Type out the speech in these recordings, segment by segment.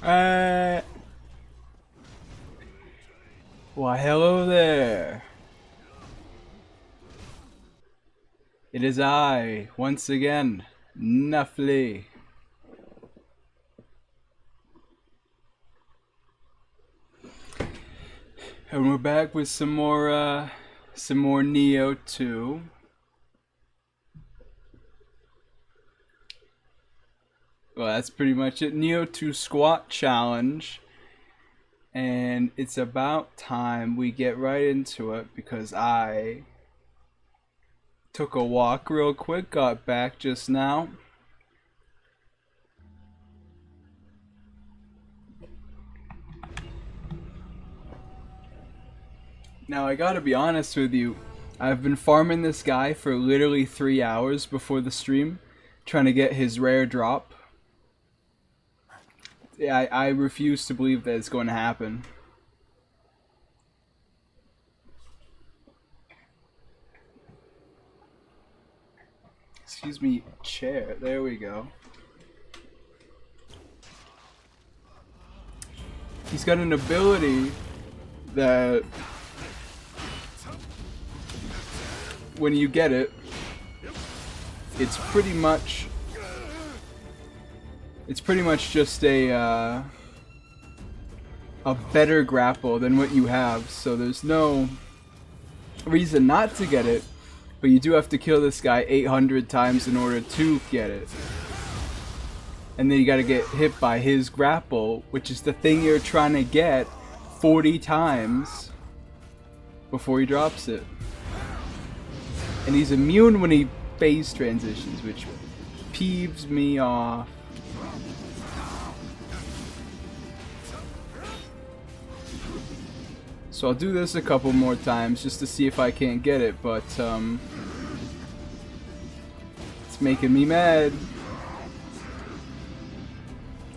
Uh, Why, hello there. It is I, once again, Nuffly. And we're back with some more Nioh 2. Well, that's pretty much it. Nioh 2 Squat Challenge. And it's about time we get right into it because I took a walk real quick, got back just now. Now I gotta be honest with you, I've been farming this guy for literally 3 hours before the stream, trying to get his rare drop. Yeah, I refuse to believe that it's going to happen. Excuse me, chair. There we go. He's got an ability that when you get it, it's pretty much just a better grapple than what you have. So there's no reason not to get it, but you do have to kill this guy 800 times in order to get it. And then you gotta get hit by his grapple, which is the thing you're trying to get 40 times before he drops it. And he's immune when he phase transitions, which peeves me off. So I'll do this a couple more times just to see if I can't get it, but it's making me mad.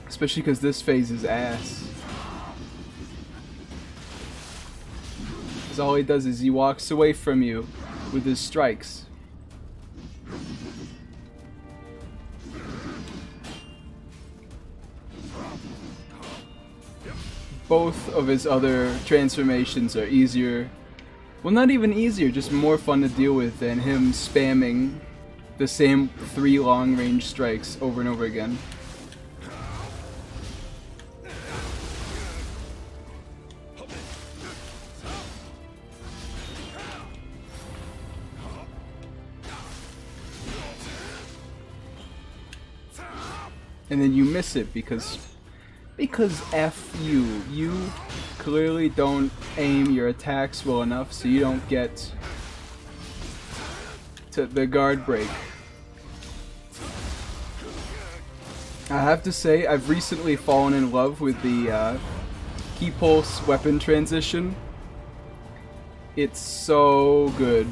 Especially because this phase is ass. Because all he does is he walks away from you with his strikes. Both of his other transformations are easier. Well, not even easier, just more fun to deal with than him spamming the same 3 long-range strikes over and over again. And then you miss it because F you. You clearly don't aim your attacks well enough, so you don't get to the guard break. I have to say, I've recently fallen in love with the key pulse weapon transition. It's so good.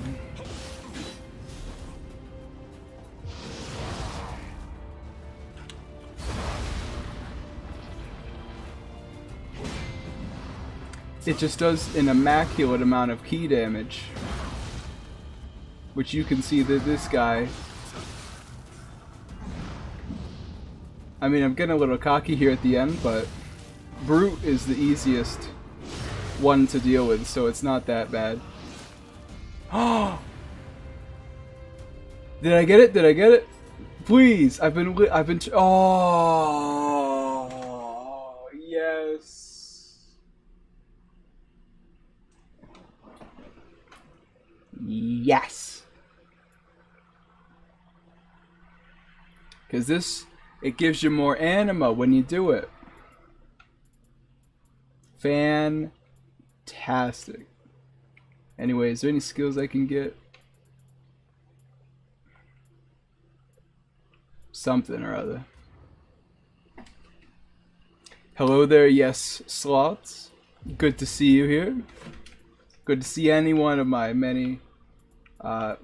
It just does an immaculate amount of key damage, which you can see that this guy, I mean, I'm getting a little cocky here at the end, but Brute is the easiest one to deal with, so it's not that bad. Oh! Did I get it? Did I get it? Please! I've been oh! Yes! Yes! Because this, it gives you more anima when you do it. Fantastic. Anyway, is there any skills I can get? Something or other. Hello there, yes, slots. Good to see you here. Good to see any one of my many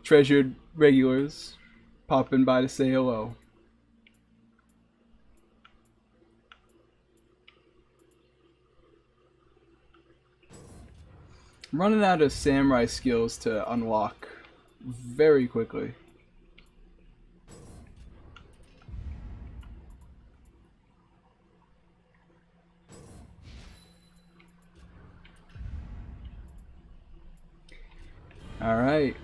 treasured regulars popping by to say hello. I'm running out of samurai skills to unlock very quickly. Alright.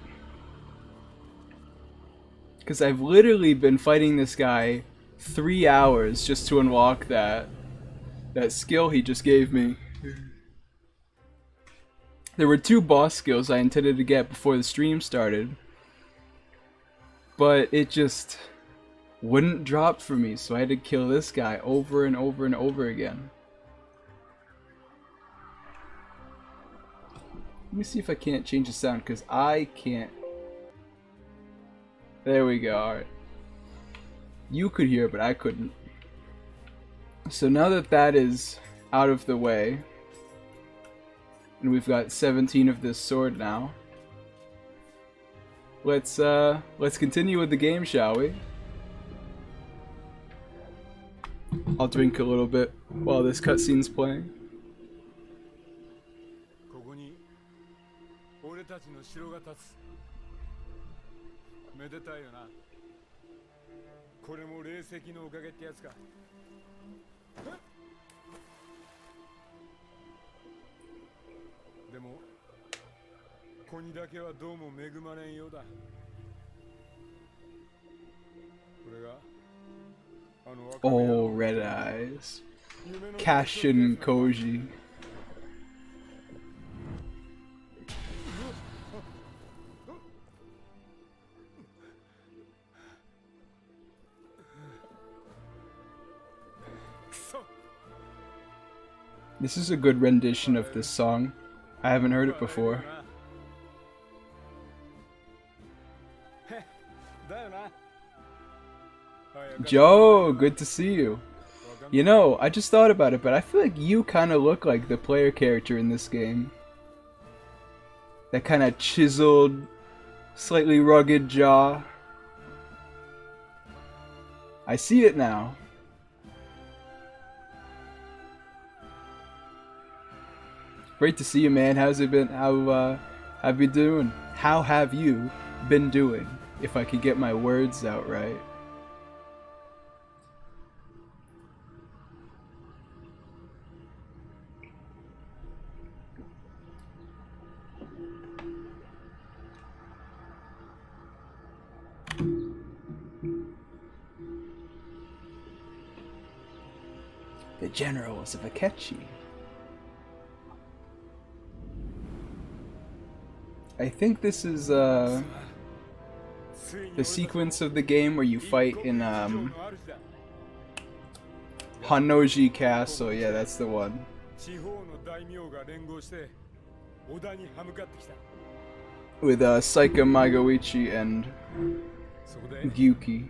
Because I've literally been fighting this guy 3 hours just to unlock that skill he just gave me. There were 2 boss skills I intended to get before the stream started, but it just wouldn't drop for me, so I had to kill this guy over and over and over again. Let me see if I can't change the sound, because I can't. There we go, alright. You could hear, but I couldn't. So now that that is out of the way, and we've got 17 of this sword now, let's continue with the game, shall we? I'll drink a little bit while this cutscene's playing. Oh, red eyes. Kashin Koji. This is a good rendition of this song. I haven't heard it before. Joe, good to see you. You know, I just thought about it, but I feel like you kind of look like the player character in this game. That kind of chiseled, slightly rugged jaw. I see it now. Great to see you, man. How's it been? How have you doing? How have you been doing? If I could get my words out right. The Generals of Akechi. I think this is the sequence of the game where you fight in Hannoji Castle. Yeah, that's the one. With Saika Magawichi and Gyuki.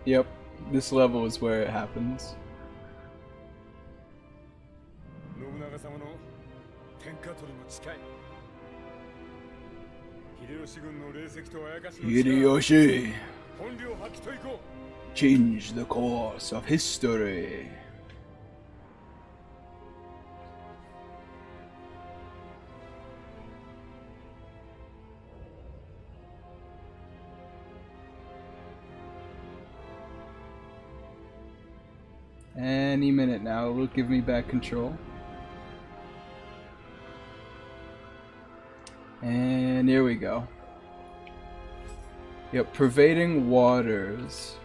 Yep, this level is where it happens. Hideyoshi, change the course of history. Any minute now, it'll give me back control. And here we go. Yep, pervading waters.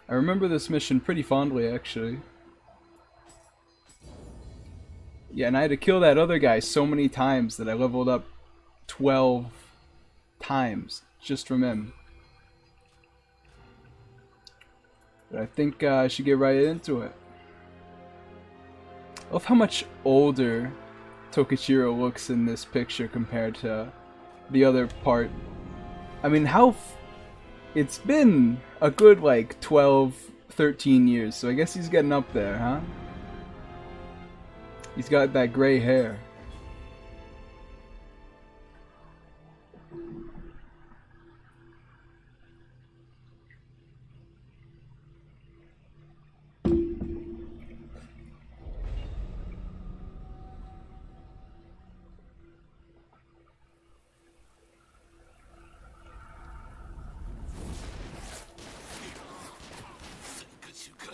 I remember this mission pretty fondly, actually. Yeah, and I had to kill that other guy so many times that I leveled up 12 times just from him. But I think I should get right into it. I love how much older Tokichiro looks in this picture compared to the other part. I mean, it's been a good like 12, 13 years, so I guess he's getting up there, huh? He's got that gray hair.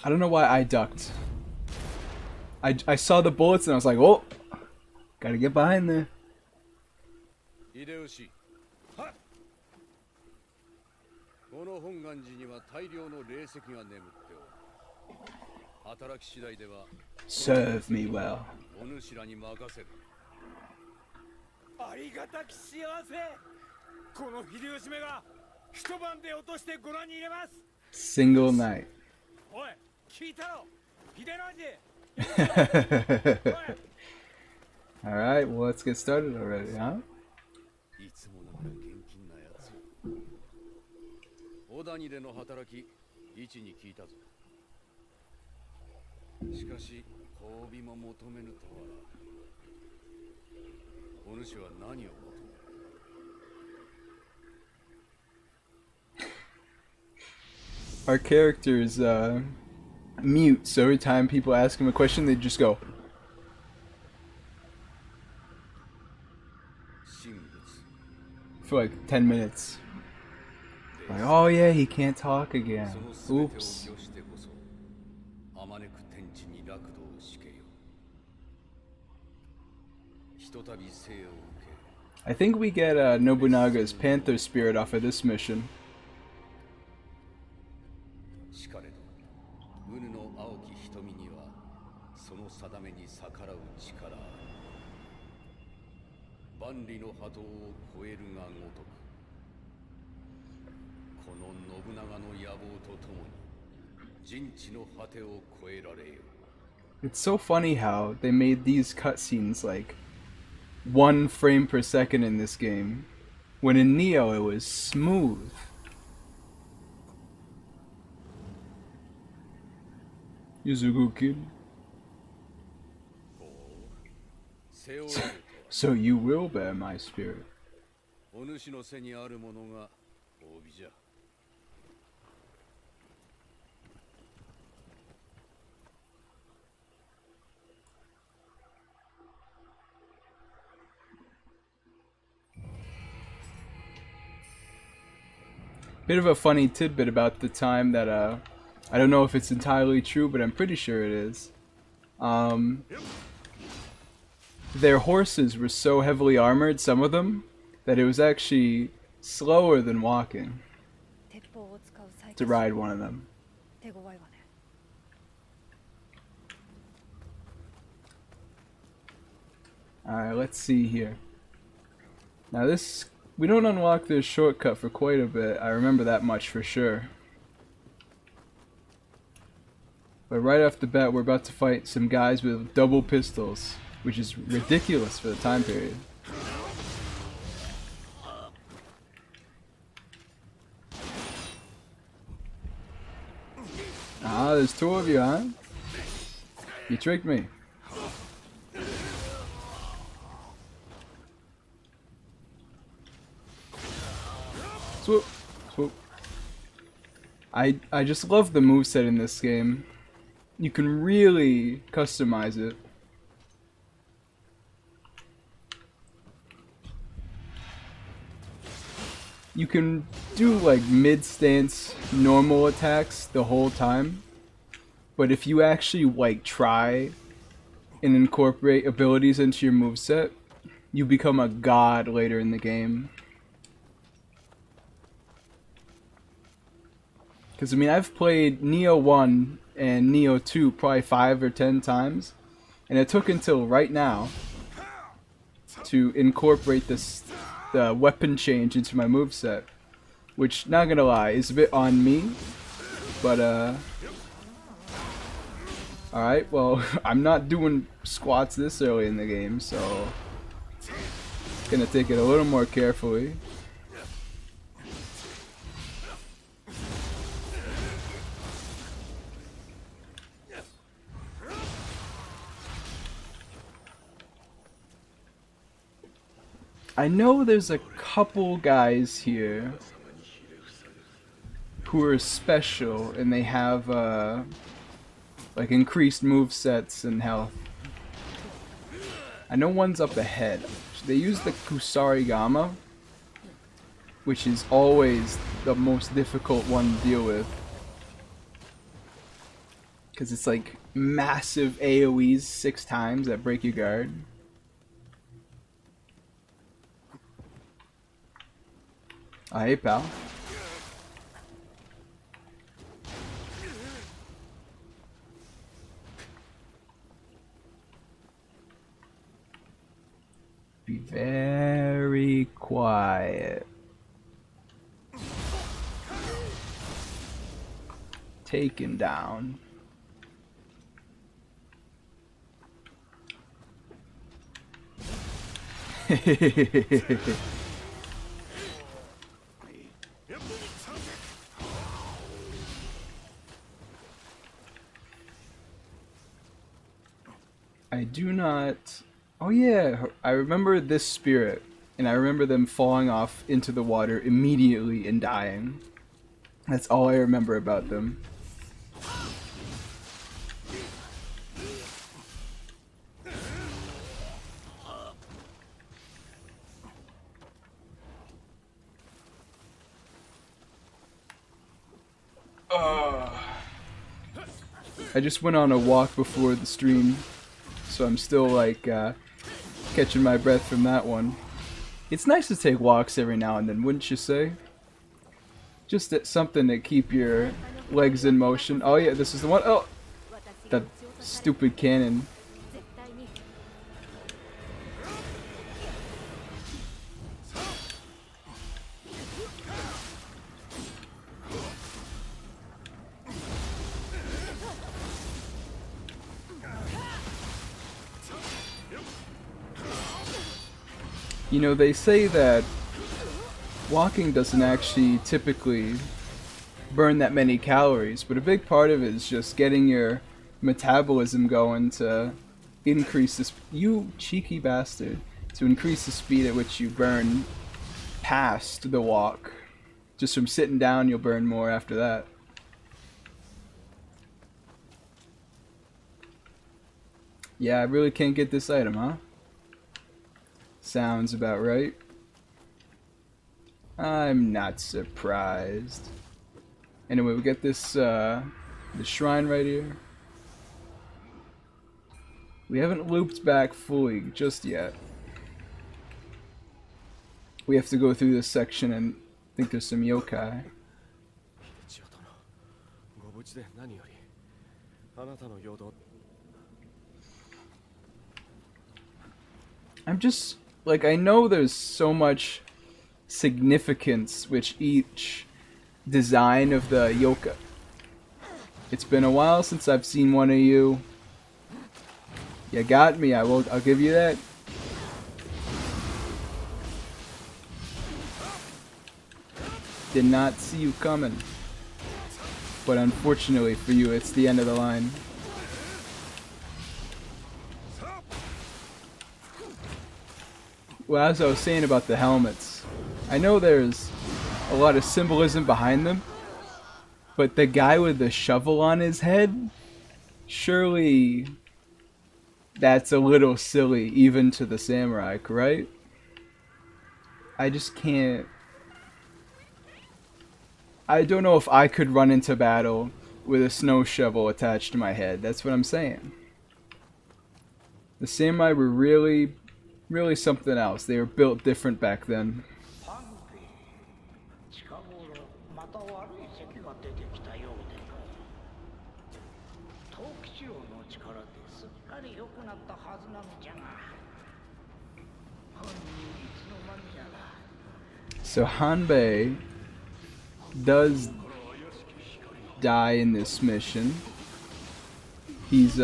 I don't know why I ducked. I saw the bullets and I was like, oh, gotta get behind there. この本願寺には大量の霊石が眠っておる。働き次第では Serve me well. お主らに任せる。ありがたき幸せ。この秀吉めが一晩で落としてご覧に入れます。Single night. おい、聞いたろ。秀吉。Alright, well let's get started already, huh? いつもながら現金なやつ。小谷での働き、一に聞いたぞ。しかし、褒美も求めぬとは。お主は何を求める？ Our character is mute, so every time people ask him a question, they just go. For like 10 minutes. Like, oh yeah, he can't talk again. Oops. I think we get Nobunaga's Panther Spirit off of this mission. It's so funny how they made these cutscenes like 1 frame per second in this game, when in Nioh it was smooth. Yuzugu kid. So you will bear my spirit. Bit of a funny tidbit about the time that I don't know if it's entirely true, but I'm pretty sure it is. Their horses were so heavily armored, some of them, that it was actually slower than walking to ride one of them. Alright, let's see here. Now this, we don't unlock this shortcut for quite a bit, I remember that much for sure. But right off the bat, we're about to fight some guys with double pistols, which is ridiculous for the time period. Ah, there's 2 of you, huh? You tricked me. Swoop, swoop. I just love the moveset in this game. You can really customize it. You can do like mid-stance normal attacks the whole time, but if you actually like try and incorporate abilities into your moveset, you become a god later in the game. Because I mean, I've played Nioh 1 and Nioh 2 probably 5 or 10 times, and it took until right now to incorporate the weapon change into my moveset, which, not gonna lie, is a bit on me, but alright, well, I'm not doing squats this early in the game, so gonna take it a little more carefully. I know there's a couple guys here who are special and they have like increased movesets and health. I know one's up ahead. They use the Kusarigama, which is always the most difficult one to deal with. Because it's like massive AoEs 6 times that break your guard. Oh, hey, pal. Be very quiet. Taken down. I do not... Oh yeah, I remember this spirit, and I remember them falling off into the water immediately and dying. That's all I remember about them. I just went on a walk before the stream, so I'm still like catching my breath from that one. It's nice to take walks every now and then, wouldn't you say? Just something to keep your legs in motion. Oh yeah, this is the one. Oh, that stupid cannon. You know, they say that walking doesn't actually typically burn that many calories, but a big part of it is just getting your metabolism going to increase this, you cheeky bastard, to increase the speed at which you burn past the walk. Just from sitting down, you'll burn more after that. Yeah, I really can't get this item, huh? Sounds about right. I'm not surprised. Anyway, we get this, the shrine right here. We haven't looped back fully just yet. We have to go through this section and I think there's some yokai. I'm just, like, I know there's so much significance with each design of the yokai. It's been a while since I've seen one of you. You got me, I'll give you that. Did not see you coming. But unfortunately for you, it's the end of the line. Well, as I was saying about the helmets, I know there's a lot of symbolism behind them, but the guy with the shovel on his head, surely that's a little silly even to the samurai, right? I just can't... I don't know if I could run into battle with a snow shovel attached to my head. That's what I'm saying. The samurai were really something else. They were built different back then. So Hanbei does die in this mission. He's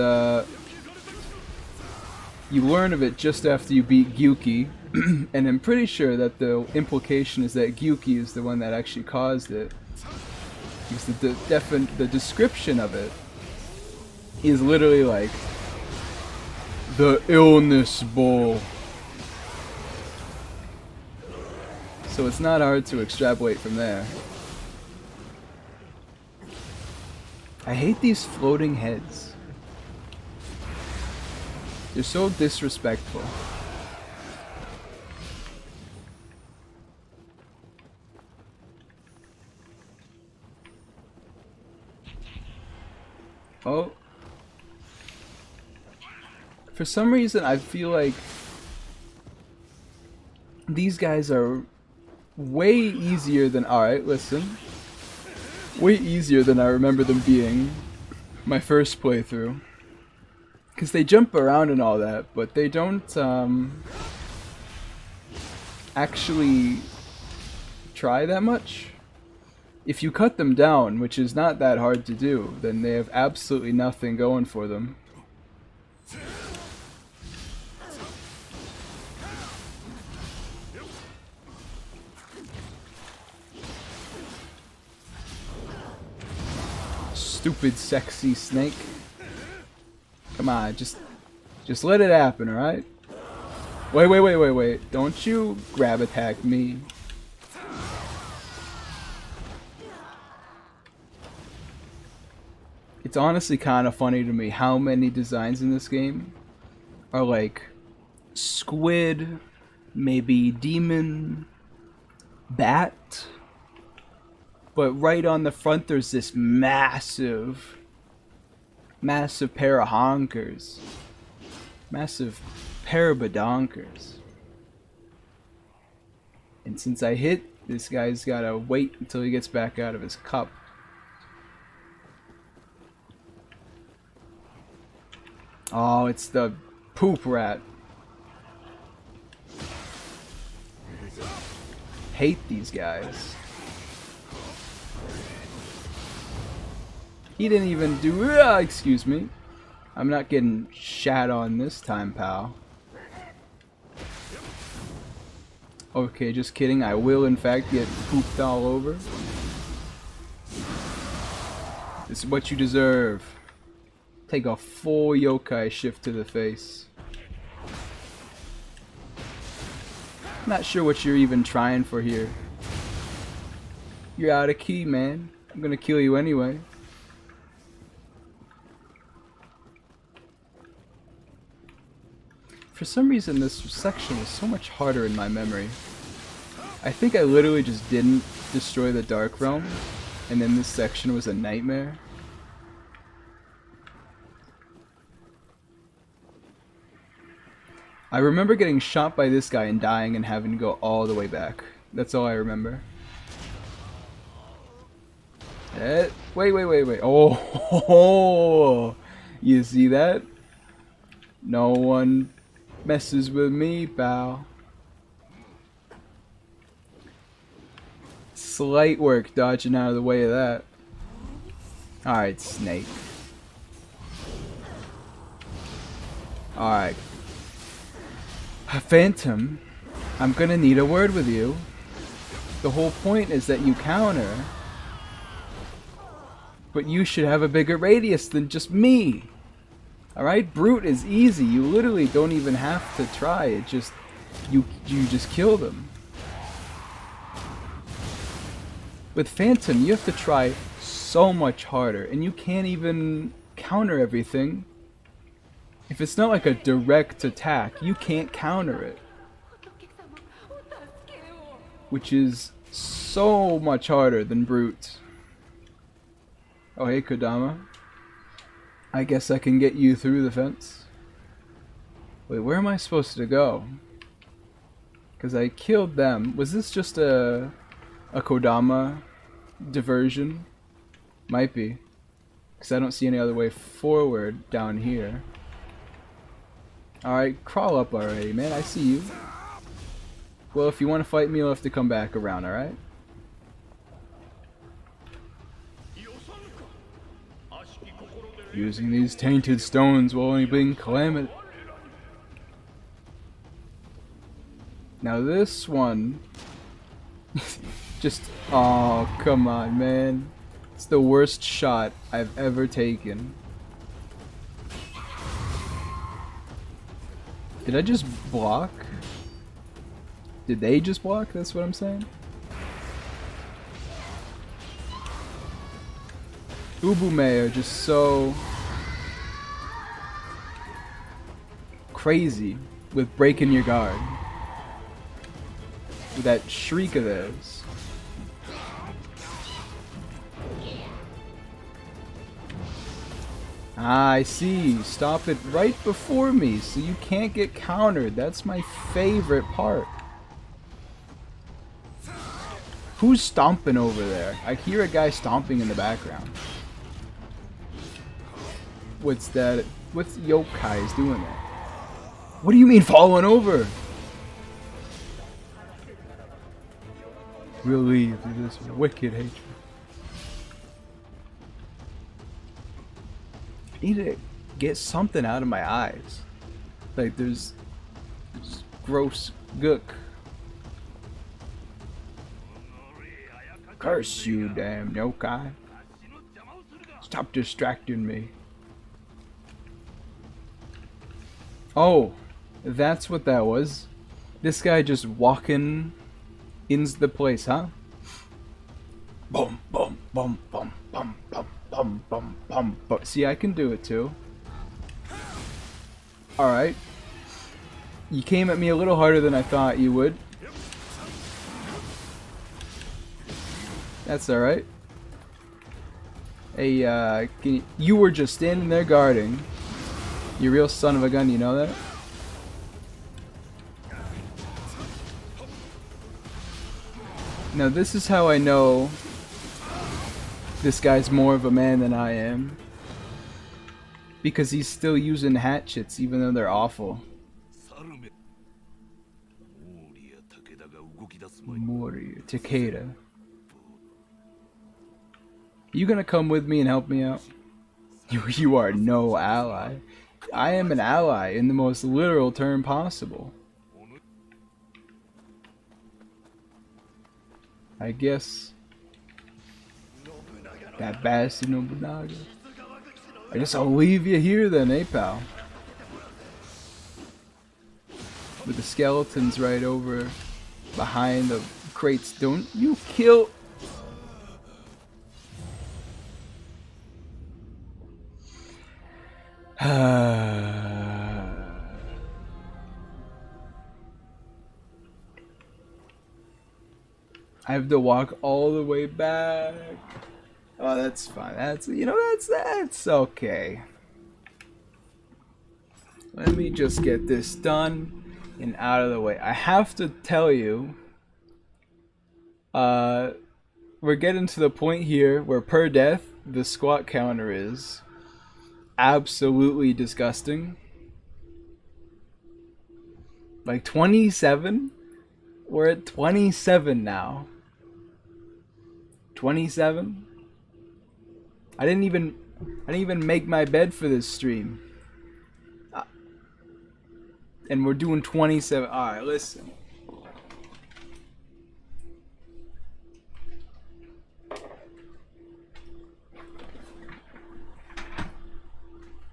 you learn of it just after you beat Gyuki, and I'm pretty sure that the implication is that Gyuki is the one that actually caused it. Because the description of it is literally like the illness bowl. So it's not hard to extrapolate from there. I hate these floating heads. They're so disrespectful. Oh, For some reason, I feel like these guys are way easier than... Alright, listen. Way easier than I remember them being my first playthrough. Because they jump around and all that, but they don't actually try that much. If you cut them down, which is not that hard to do, then they have absolutely nothing going for them. Stupid sexy snake. Come on, just let it happen, alright? Wait. Don't you grab attack me. It's honestly kind of funny to me how many designs in this game are like squid, maybe demon, bat, but right on the front there's this massive pair of honkers. Massive pair of badonkers. And since I hit, this guy's gotta wait until he gets back out of his cup. Oh, it's the poop rat. Hate these guys. He didn't even do... excuse me. I'm not getting shat on this time, pal. Okay, just kidding. I will, in fact, get pooped all over. This is what you deserve. Take a full yokai shift to the face. Not sure what you're even trying for here. You're out of key, man. I'm gonna kill you anyway. For some reason, this section was so much harder in my memory. I think I literally just didn't destroy the Dark Realm, and then this section was a nightmare. I remember getting shot by this guy and dying and having to go all the way back. That's all I remember. Wait. Oh, you see that? No one messes with me, pal. Slight work dodging out of the way of that. Alright, snake. Alright. Phantom, I'm gonna need a word with you. The whole point is that you counter. But you should have a bigger radius than just me. Alright, Brute is easy. You literally don't even have to try. It just you just kill them. With Phantom, you have to try so much harder, and you can't even counter everything. If it's not like a direct attack, you can't counter it. Which is so much harder than Brute. Oh hey Kodama. I guess I can get you through the fence. Wait, where am I supposed to go? Because I killed them. Was this just a Kodama diversion? Might be. Because I don't see any other way forward down here. Alright, crawl up already, man. I see you. Well, if you want to fight me, you'll have to come back around, alright? Using these tainted stones will only bring calamity. Now this one... just... oh, come on, man. It's the worst shot I've ever taken. Did I just block? Did they just block? That's what I'm saying? Ubume are just so crazy with breaking your guard. With that shriek of theirs. Ah, I see. Stop it right before me so you can't get countered. That's my favorite part. Who's stomping over there? I hear a guy stomping in the background. What's that? What's Yokai's doing there? What do you mean falling over? Relieved of this wicked hatred. I need to get something out of my eyes. Like there's gross gook. Curse you, damn yokai. Stop distracting me. Oh, that's what that was. This guy just walking into the place, huh? Boom, boom, boom, boom, boom, boom, boom, boom, boom, boom. See, I can do it too. Alright. You came at me a little harder than I thought you would. That's alright. Hey, you were just standing there guarding. You real son of a gun, you know that? Now this is how I know this guy's more of a man than I am. Because he's still using hatchets even though they're awful. Mori, Takeda. You gonna come with me and help me out? You are no ally. I am an ally in the most literal term possible. I guess that bastard Nobunaga. I guess I'll leave you here then, eh, pal? With the skeletons right over behind the crates. Don't you kill... I have to walk all the way back. Oh, that's fine. That's, you know, that's okay. Let me just get this done and out of the way. I have to tell you, we're getting to the point here where per death the squat counter is absolutely disgusting. Like 27? We're at 27 now. 27? I didn't even make my bed for this stream. And we're doing 27. Alright, listen.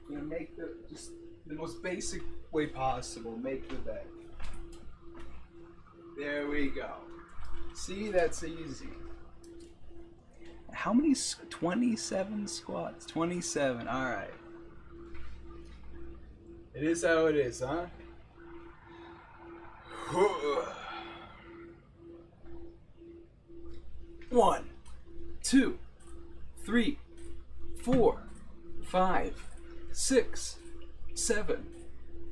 Make just the most basic way possible. Make the bed. There we go. See, that's easy. How many? 27 squats. 27. All right. It is how it is, huh? One, 2, 3, 4, 5, 6, 7,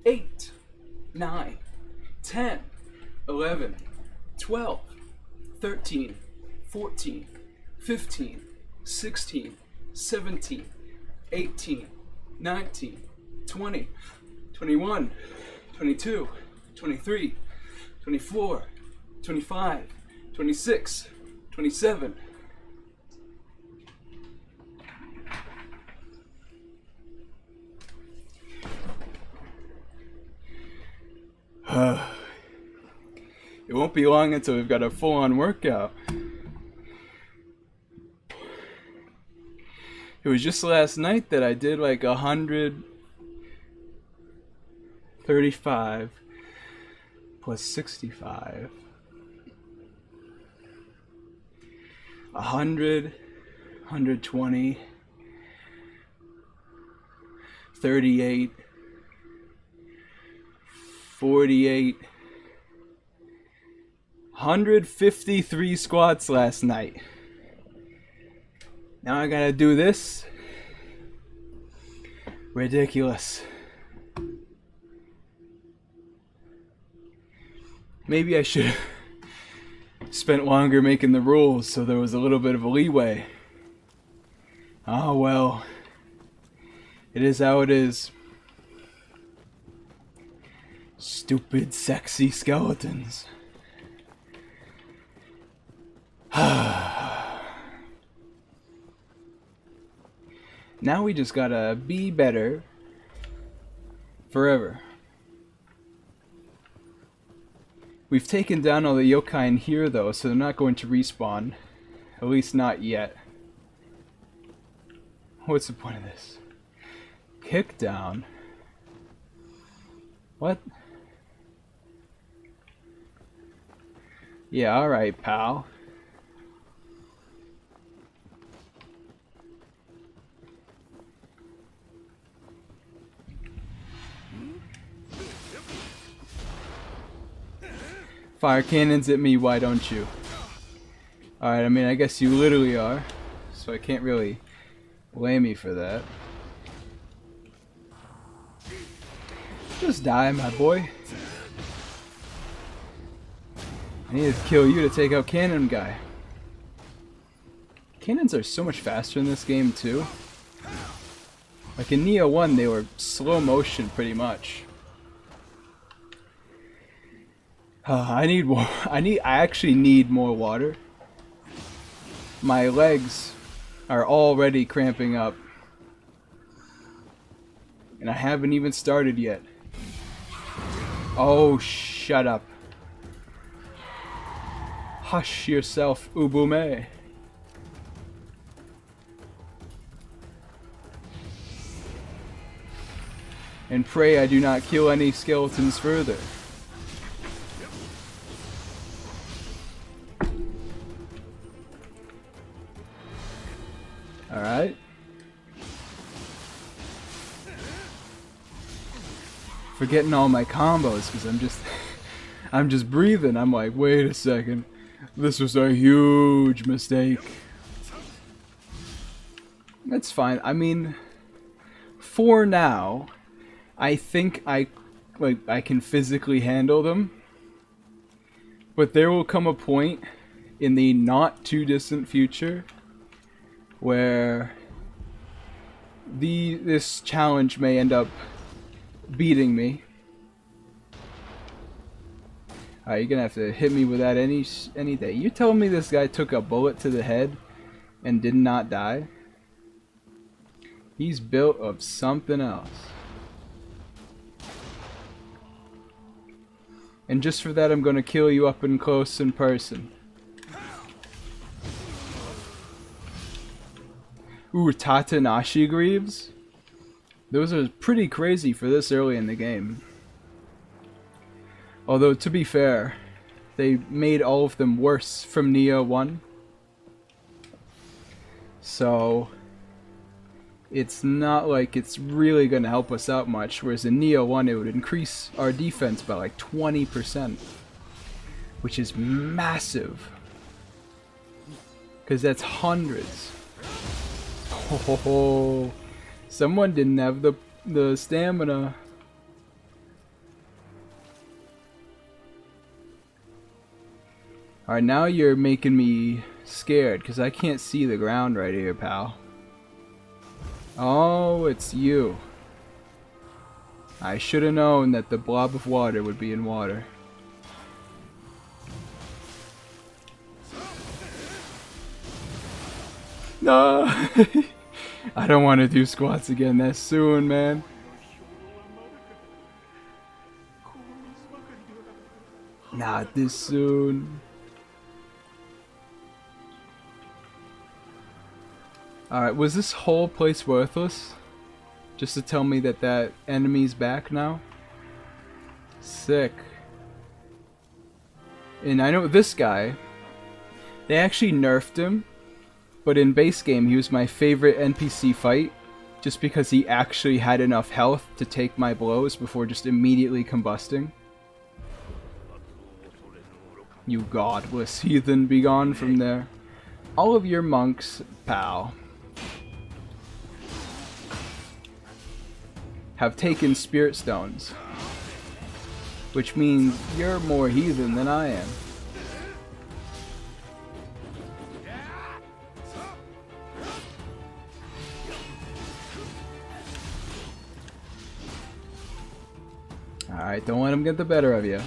8, 9, 10, 11, 12, 13, 14, 15, 16, 17, 18, 19, 20, 21, 22, 23, 24, 25, 26, 27. It won't be long until we've got a full-on workout. It was just last night that I did like 135 plus 65. 100, 120, 38, 48, 153 squats last night. Now I gotta do this Ridiculous. Maybe I should have spent longer making the rules so there was a little bit of a leeway. Oh well. It is how it is. Stupid, sexy skeletons. Now we just gotta be better forever. We've taken down all the yokai in here though, so they're not going to respawn. At least not yet. What's the point of this? Kick down? What? Yeah, alright, pal. Fire cannons at me, why don't you? Alright, I mean, I guess you literally are. So I can't really blame you for that. Just die, my boy. I need to kill you to take out Cannon Guy. Cannons are so much faster in this game, too. Like in Nioh 1, they were slow motion pretty much. I need more. I actually need more water. My legs are already cramping up. And I haven't even started yet. Oh, shut up. Hush yourself, Ubume. And pray I do not kill any skeletons further. Alright. Forgetting all my combos because I'm just breathing. I'm like, wait a second. This was a huge mistake. That's fine. I mean, for now, I think I can physically handle them. But there will come a point in the not too distant future where this challenge may end up beating me. Alright, you're gonna have to hit me with that any day. You telling me this guy took a bullet to the head and did not die? He's built of something else. And just for that, I'm gonna kill you up and close in person. Ooh, Tatanashi Greaves? Those are pretty crazy for this early in the game. Although, to be fair, they made all of them worse from Nioh 1. So, it's not like it's really going to help us out much, whereas in Nioh 1 it would increase our defense by like 20%. Which is massive. Because that's hundreds. Oh, someone didn't have the stamina. Alright, now you're making me scared because I can't see the ground right here, pal. Oh, it's you. I should have known that the blob of water would be in water. No! I don't want to do squats again that soon, man. Not this soon. Alright, was this whole place worthless? Just to tell me that that enemy's back now? Sick. And I know this guy, they actually nerfed him. But in base game, he was my favorite NPC fight, just because he actually had enough health to take my blows before just immediately combusting. You godless heathen, be gone from there. All of your monks, pal. have taken spirit stones. Which means you're more heathen than I am. Alright, don't let him get the better of you.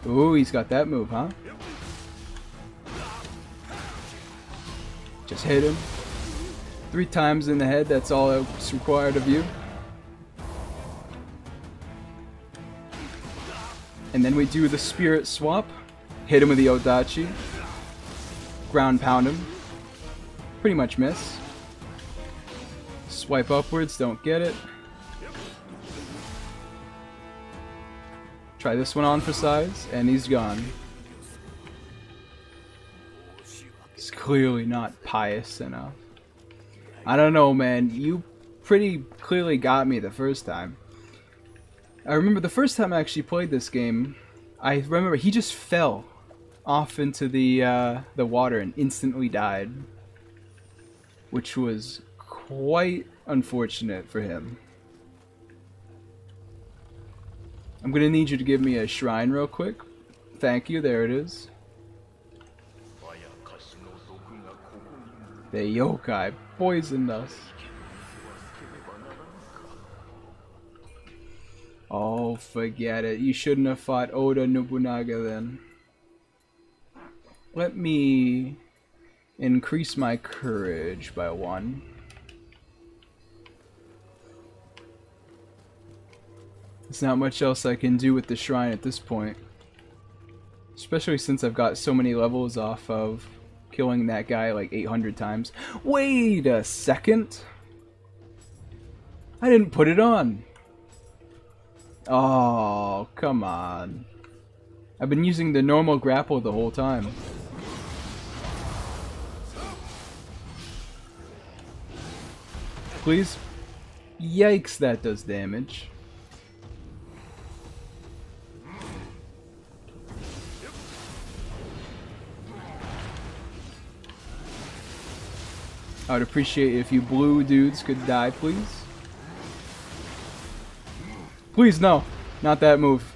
Ooh, he's got that move, huh? Just hit him. 3 times in the head, that's all that's required of you. And then we do the spirit swap. Hit him with the Odachi. Ground pound him. Pretty much miss. Swipe upwards, don't get it. Try this one on for size, and he's gone. He's clearly not pious enough. I don't know, man. You pretty clearly got me the first time. I remember the first time I actually played this game, I remember he just fell off into the water and instantly died. Which was quite unfortunate for him. I'm gonna need you to give me a shrine real quick. Thank you, there it is. The yokai poisoned us. Oh, forget it. You shouldn't have fought Oda Nobunaga then. Let me increase my courage by 1. There's not much else I can do with the shrine at this point. Especially since I've got so many levels off of killing that guy like 800 times. Wait a second! I didn't put it on! Oh, come on. I've been using the normal grapple the whole time. Please? Yikes, that does damage. I would appreciate it if you blue dudes could die, please. Please, no. Not that move.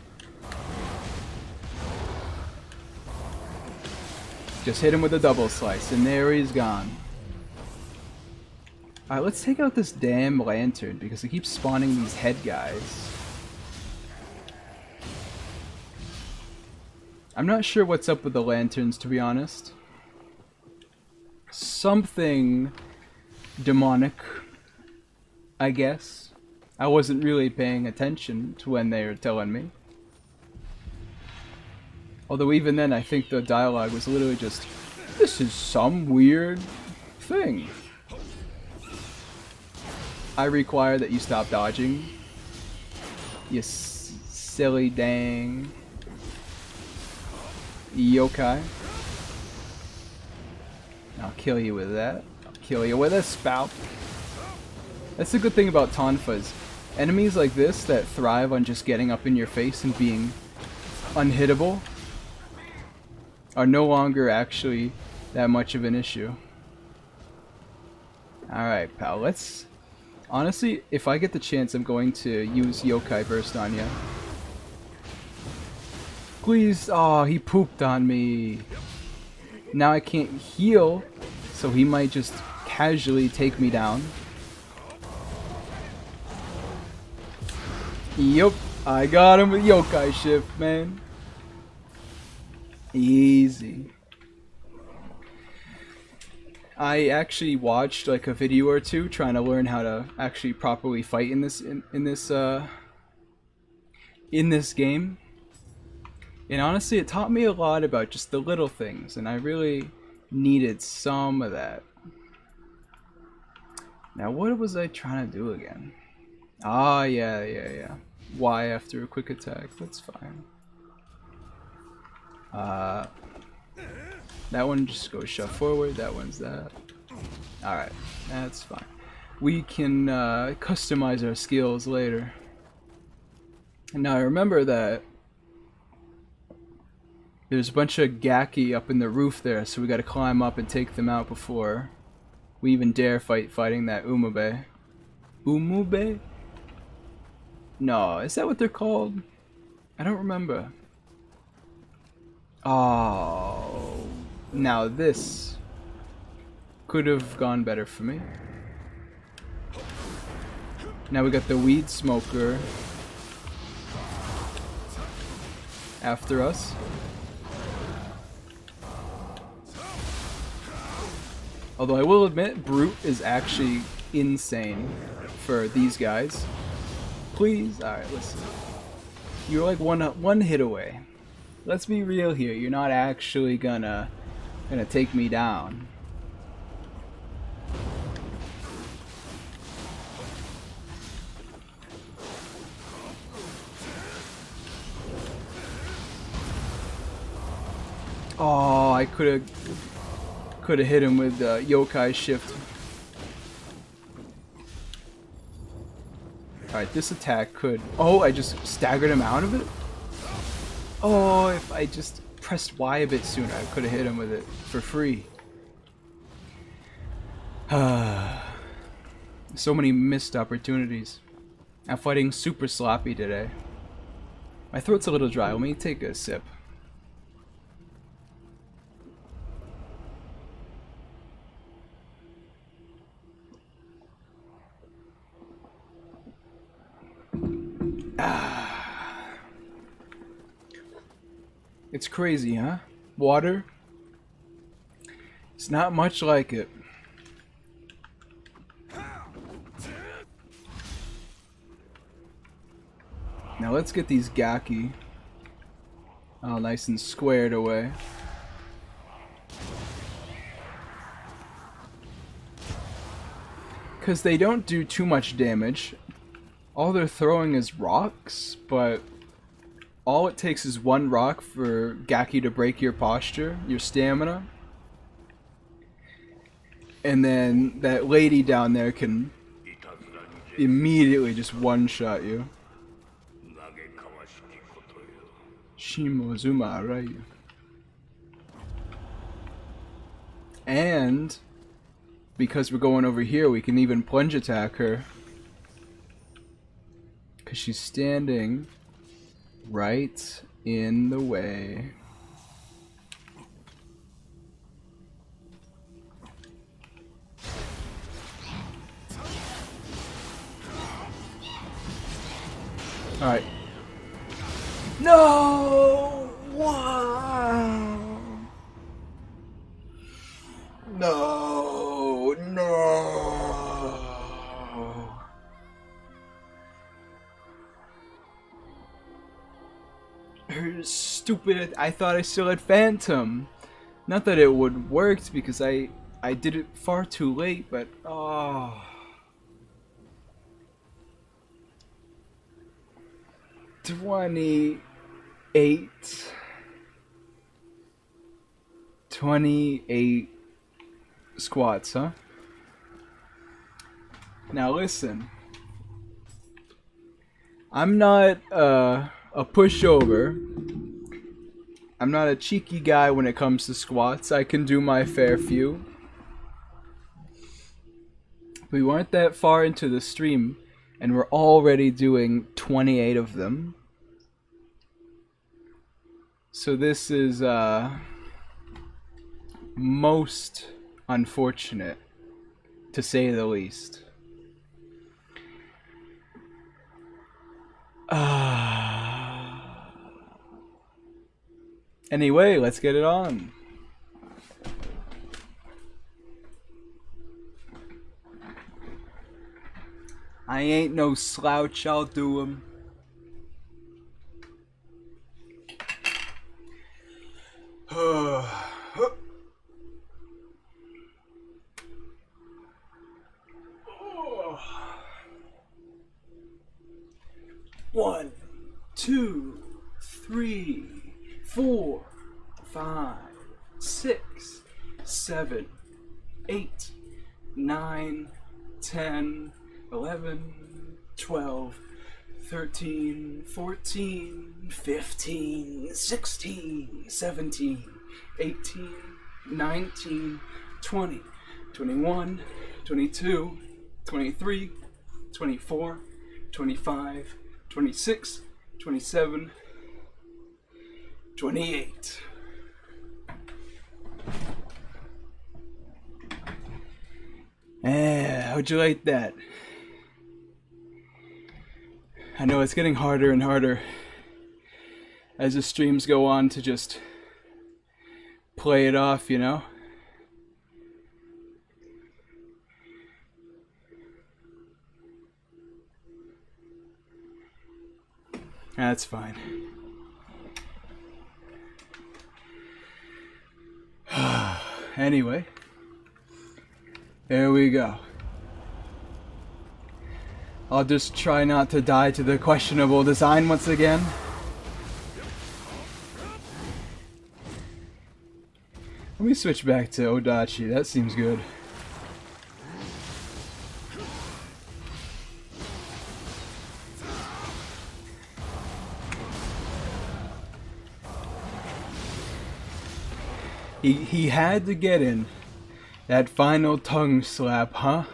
Just hit him with a double slice, and there he's gone. Alright, let's take out this damn lantern, because it keeps spawning these head guys. I'm not sure what's up with the lanterns, to be honest. Something demonic, I guess. I wasn't really paying attention to when they were telling me. Although even then I think the dialogue was literally just, this is some weird thing. I require that you stop dodging. You silly dang yokai. I'll kill you with that. I'll kill you with a spout. That's the good thing about Tonfas. Enemies like this that thrive on just getting up in your face and being unhittable are no longer actually that much of an issue. Alright, pal, let's... Honestly, if I get the chance, I'm going to use Yokai Burst on you. Please! Oh, he pooped on me. Now I can't heal, so he might just casually take me down. Yup, I got him with Yokai Shift, man. Easy. I actually watched like a video or two trying to learn how to actually properly fight in this game. And honestly, it taught me a lot about just the little things, and I really needed some of that. Now, what was I trying to do again? Ah, yeah. Y after a quick attack, that's fine. That one just goes shove forward, that one's that. Alright, that's fine. We can customize our skills later. And now I remember that There's a bunch of Gaki up in the roof there, so we gotta climb up and take them out before we even dare fighting that Umube. Umube? No, is that what they're called? I don't remember. Oh, now this could have gone better for me. Now we got the weed smoker after us. Although I will admit, Brute is actually insane for these guys. Please, alright, listen. You're like one hit away. Let's be real here. You're not actually gonna take me down. Oh, I could have hit him with the yokai shift. Alright, this attack could... Oh, I just staggered him out of it? Oh, if I just pressed Y a bit sooner, I could have hit him with it for free. So many missed opportunities. I'm fighting super sloppy today. My throat's a little dry. Let me take a sip. It's crazy, huh? Water? It's not much like it. Now let's get these Gaki all nice and squared away. Because they don't do too much damage. All they're throwing is rocks, but all it takes is one rock for Gaki to break your posture, your stamina. And then that lady down there can immediately just one-shot you. Shimozuma, right? And because we're going over here, we can even plunge attack her. Because she's standing right in the way. Alright. No! Wow! No! No! Her stupid... I thought I still had Phantom. Not that it would work because I did it far too late, but... Oh... 28 squats, huh? Now listen, I'm not a pushover. I'm not a cheeky guy when it comes to squats. I can do my fair few. We weren't that far into the stream and we're already doing 28 of them. So this is most unfortunate, to say the least. Anyway, let's get it on. I ain't no slouch, I'll do 'em. One, 2, 3, 4, 5, 6, 7, 8, 9, 10, 11, 12, 13, 14, 15, 16, 17, 18, 19, 20, 21, 22, 23, 24, 25, 26, 27, 28. How'd you like that? I know it's getting harder and harder as the streams go on to just play it off, you know? That's fine. Anyway, there we go. I'll just try not to die to the questionable design once again. Let me switch back to Odachi, that seems good. He had to get in that final tongue slap, huh?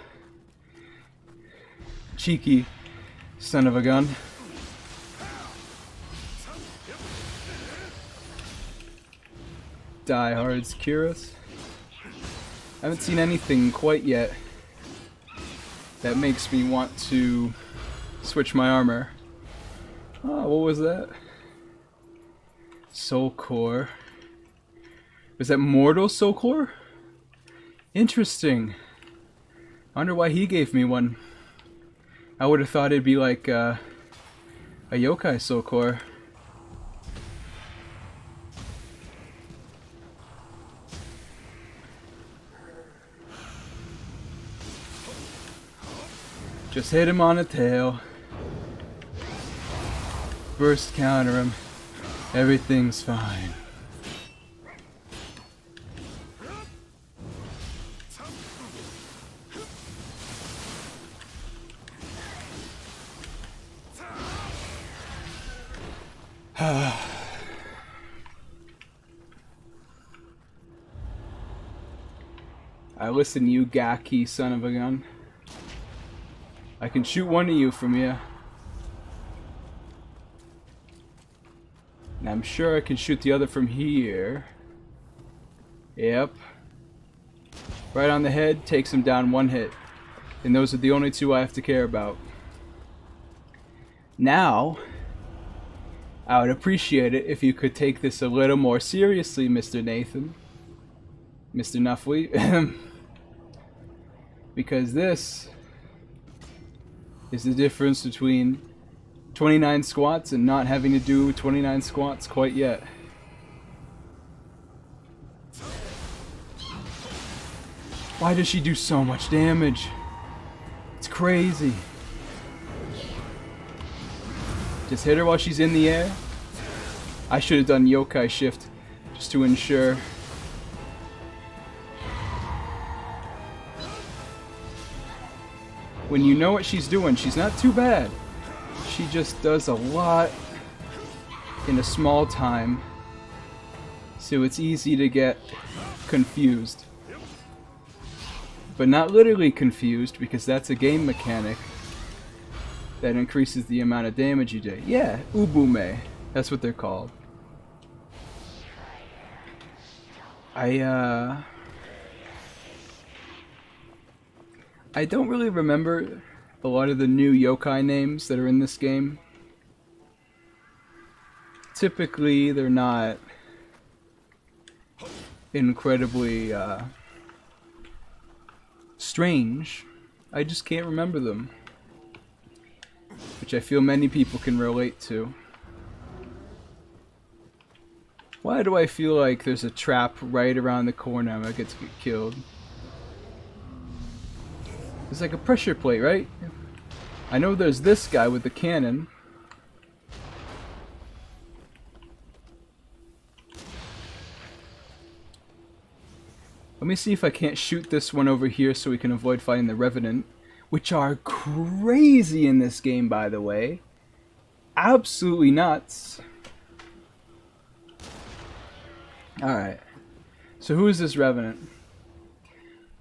Cheeky son of a gun. Die Hard's Curious. I haven't seen anything quite yet that makes me want to switch my armor. Oh, what was that? Soul Core. Was that Mortal Soul Core? Interesting. I wonder why he gave me one. I would have thought it'd be like a Yokai Soul Core. Just hit him on the tail. Burst counter him. Everything's fine. I listen, you Gaki son of a gun. I can shoot one of you from here. And I'm sure I can shoot the other from here. Yep. Right on the head, takes him down one hit. And those are the only two I have to care about. Now, I would appreciate it if you could take this a little more seriously, Mr. Nathan. Mr. Nuffley. Because this is the difference between 29 squats and not having to do 29 squats quite yet. Why does she do so much damage? It's crazy. Just hit her while she's in the air. I should have done Yokai Shift just to ensure. When you know what she's doing, she's not too bad. She just does a lot in a small time, so it's easy to get confused. But not literally confused, because that's a game mechanic that increases the amount of damage you do. Yeah, Ubume. That's what they're called. I don't really remember a lot of the new yokai names that are in this game. Typically, they're not incredibly strange. I just can't remember them, which I feel many people can relate to. Why do I feel like there's a trap right around the corner I'm gonna get killed? It's like a pressure plate, right? I know there's this guy with the cannon. Let me see if I can't shoot this one over here so we can avoid fighting the Revenant, which are crazy in this game, by the way. absolutely nuts. Alright. So who is this Revenant?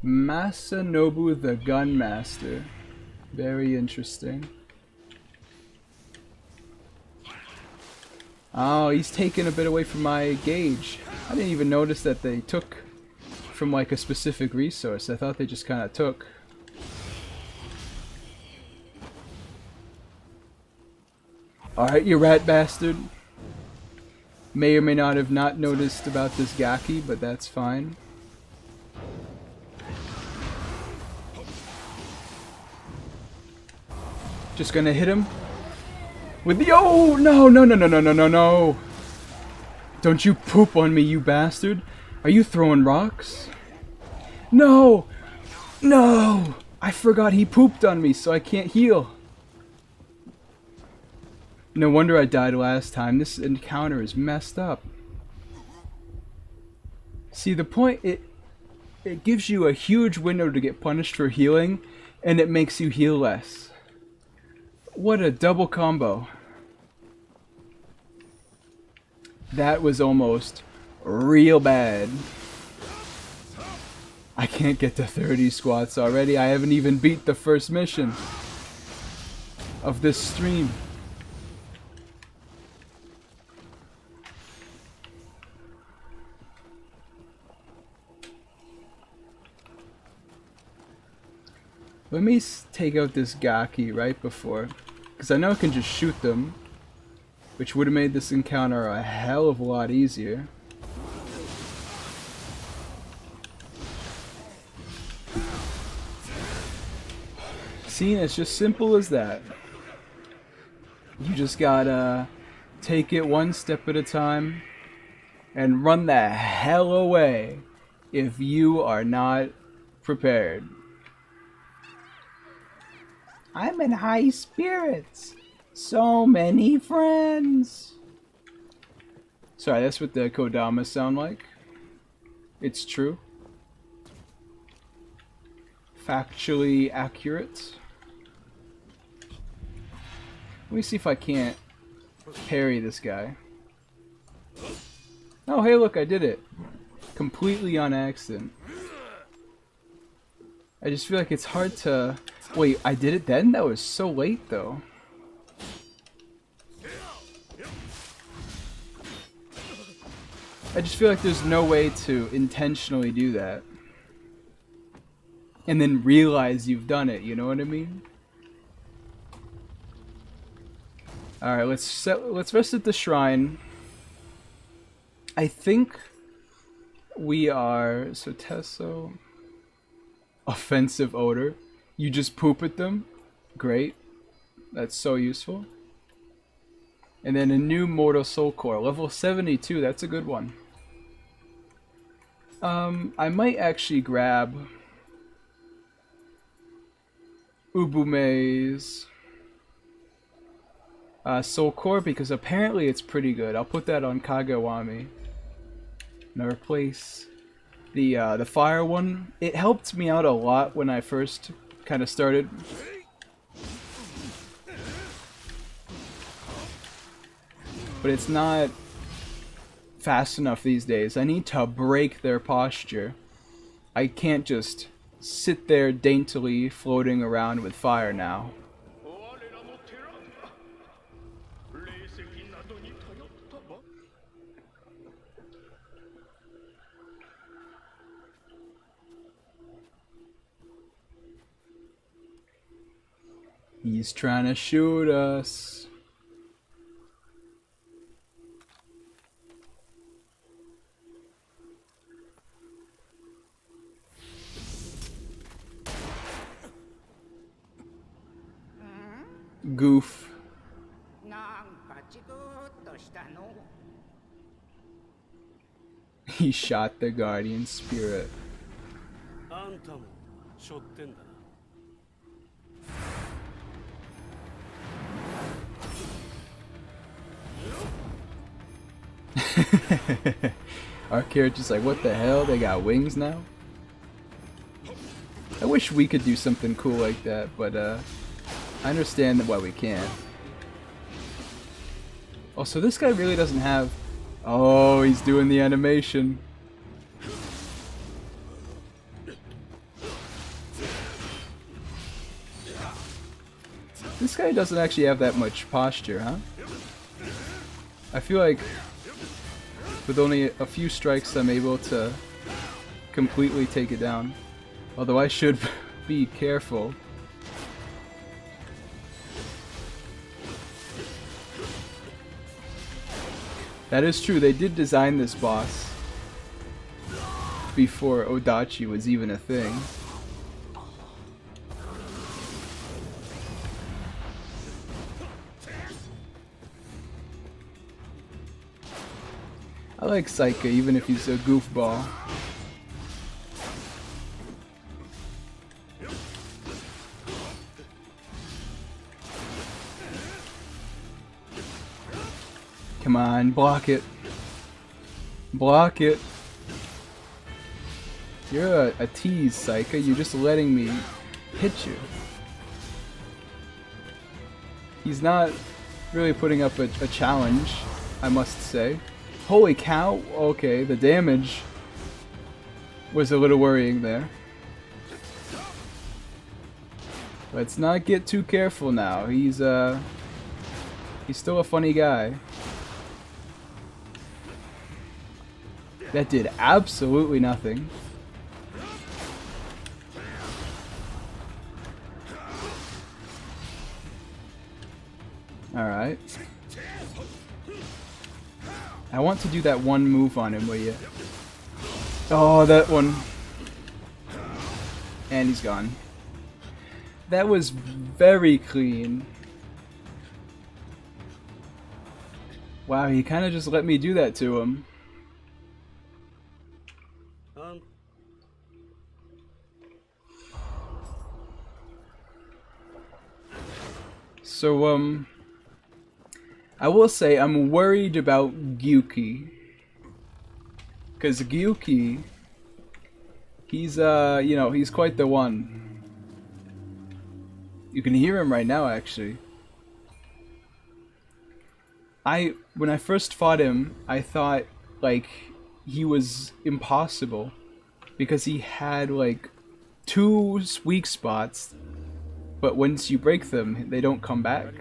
Masanobu the Gunmaster. Very interesting. Oh, he's taking a bit away from my gauge. I didn't even notice that they took from like a specific resource. I thought they just kind of took. Alright, you rat bastard. May or may not have not noticed about this Gaki, but that's fine. Just gonna hit him with the— oh no no no no no no no no! Don't you poop on me, you bastard! Are you throwing rocks? No! No! I forgot he pooped on me, so I can't heal. No wonder I died last time. This encounter is messed up. See, the point, it gives you a huge window to get punished for healing, and it makes you heal less. What a double combo. That was almost real bad. I can't get to 30 squats already. I haven't even beat the first mission of this stream. Let me take out this Gaki right before, because I know I can just shoot them, which would have made this encounter a hell of a lot easier. See, it's just simple as that. You just gotta take it one step at a time and run the hell away if you are not prepared. I'm in high spirits. So many friends. Sorry, that's what the Kodamas sound like. It's true. Factually accurate. Let me see if I can't parry this guy. Oh, hey, look, I did it. Completely on accident. I just feel like it's hard to... Wait, I did it then? That was so late, though. I just feel like there's no way to intentionally do that. And then realize you've done it, you know what I mean? Alright, let's rest at the shrine. I think we are... So, Tesso... Offensive odor. You just poop at them. Great. That's so useful. And then a new Mortal Soul Core. Level 72. That's a good one. I might actually grab Ubume's Soul Core because apparently it's pretty good. I'll put that on Kagewami. And I'll replace the fire one. It helped me out a lot when I first kind of started. But it's not fast enough these days. I need to break their posture. I can't just sit there daintily floating around with fire now. He's trying to shoot us. Goof. He shot the guardian spirit. Our character's like, what the hell? They got wings now? I wish we could do something cool like that, but I understand why we can't. Oh, so this guy really doesn't have... Oh, he's doing the animation. This guy doesn't actually have that much posture, huh? I feel like with only a few strikes I'm able to completely take it down. Although I should be careful. That is true, they did design this boss before Odachi was even a thing. I like Saika even if he's a goofball. Come on, block it. Block it. You're a tease, Saika. You're just letting me hit you. He's not really putting up a challenge, I must say. Holy cow! Okay, the damage was a little worrying there. Let's not get too careful now. He's still a funny guy. That did absolutely nothing. Alright. I want to do that one move on him, will you? Oh, that one. And he's gone. That was very clean. Wow, he kind of just let me do that to him. So, I will say I'm worried about Gyuki. Because Gyuki, he's, you know, he's quite the one. You can hear him right now, actually. When I first fought him, I thought, like, he was impossible. Because he had, like, 2 weak spots. But once you break them, they don't come back.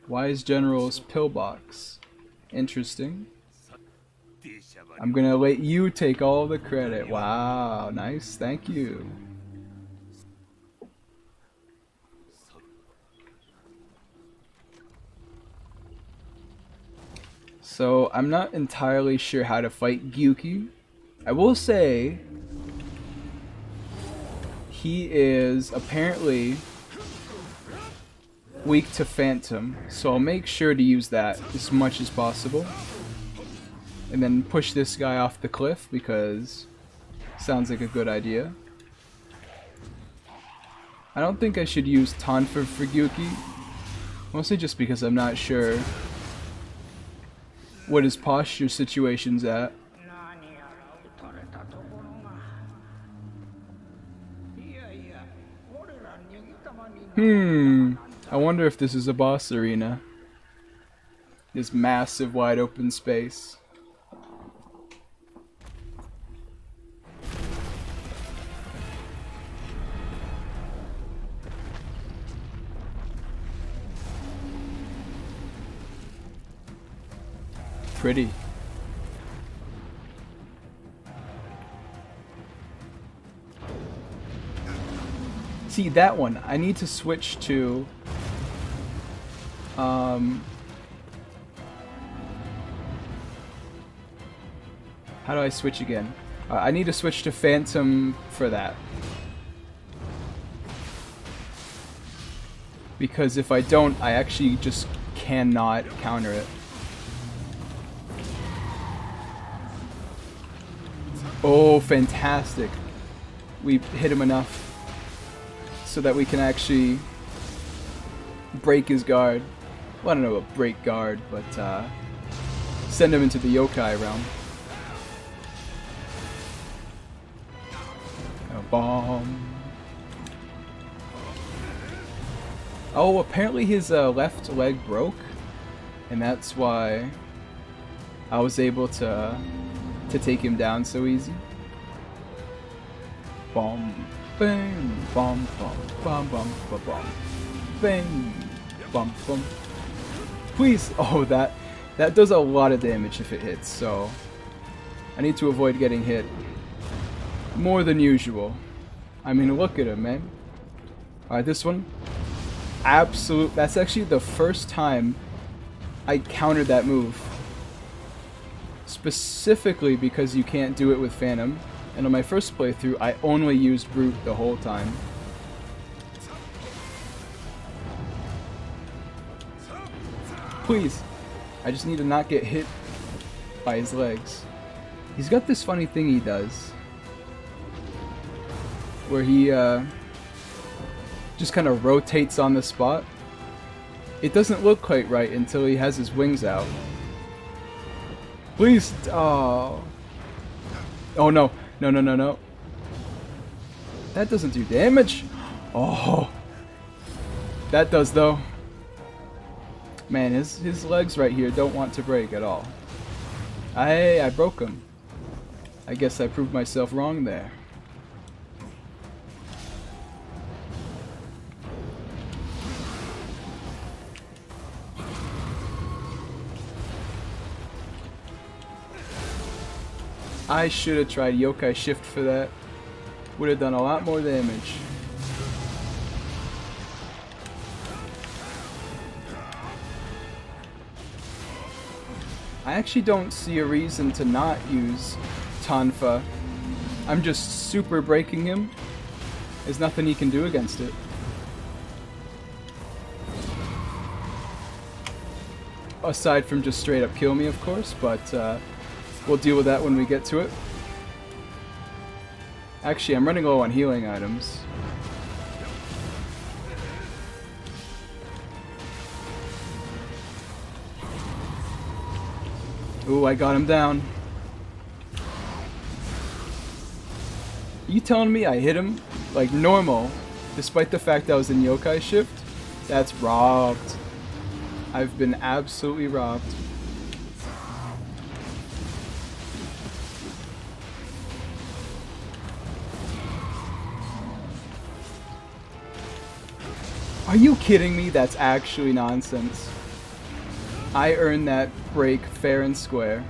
Wise General's pillbox. Interesting. I'm gonna let you take all the credit. Wow, nice, thank you. So, I'm not entirely sure how to fight Gyuki. I will say, he is apparently weak to Phantom, so I'll make sure to use that as much as possible. And then push this guy off the cliff, because sounds like a good idea. I don't think I should use Tonfa for Gyuki, mostly just because I'm not sure what his posture situation's at. I wonder if this is a boss arena. This massive wide open space. Pretty. See, that one, I need to switch to how do I switch again? I need to switch to Phantom for that. Because if I don't, I actually just cannot counter it. Oh, fantastic. We hit him enough so that we can actually break his guard. Well, I don't know about break guard, but send him into the yokai realm. A bomb. Oh, apparently his left leg broke, and that's why I was able to take him down so easy. Bom, bang, bom, bom, bom, bom, bom, bom, bang, bom, bom. Please! Oh, that does a lot of damage if it hits, so I need to avoid getting hit more than usual. I mean, look at him, man. Alright, this one. That's actually the first time I countered that move. Specifically because you can't do it with Phantom. And on my first playthrough, I only used Brute the whole time. Please. I just need to not get hit by his legs. He's got this funny thing he does. Where he just kind of rotates on the spot. It doesn't look quite right until he has his wings out. Please! Oh. Oh no. No, no, no, no. That doesn't do damage. Oh. That does though. Man, his legs right here don't want to break at all. I broke them. I guess I proved myself wrong there. I should have tried Yokai Shift for that. Would have done a lot more damage. I actually don't see a reason to not use Tonfa. I'm just super breaking him. There's nothing he can do against it. Aside from just straight up kill me, of course, but we'll deal with that when we get to it. Actually, I'm running low on healing items. Ooh, I got him down. You telling me I hit him like normal, despite the fact I was in Yokai Shift? That's robbed. I've been absolutely robbed. Are you kidding me? That's actually nonsense. I earned that break fair and square.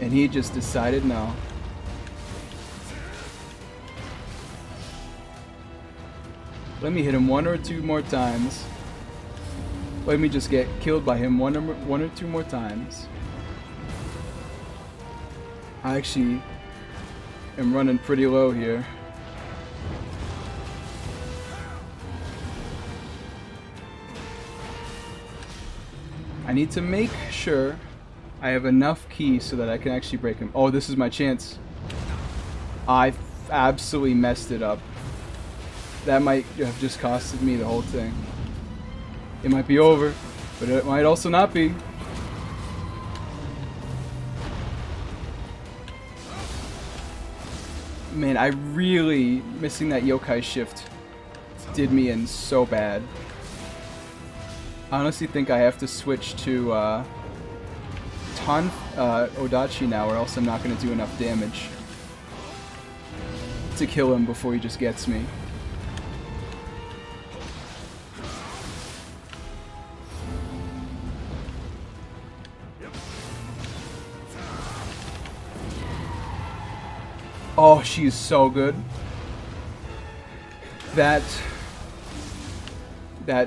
And he just decided no. Let me hit him one or two more times. Let me just get killed by him one or two more times. I actually am running pretty low here. I need to make sure I have enough ki so that I can actually break him. Oh, this is my chance. I absolutely messed it up. That might have just costed me the whole thing. It might be over, but it might also not be. Man, I really, missing that Yokai Shift did me in so bad. I honestly think I have to switch to Odachi now, or else I'm not going to do enough damage to kill him before he just gets me. Oh, she's so good. That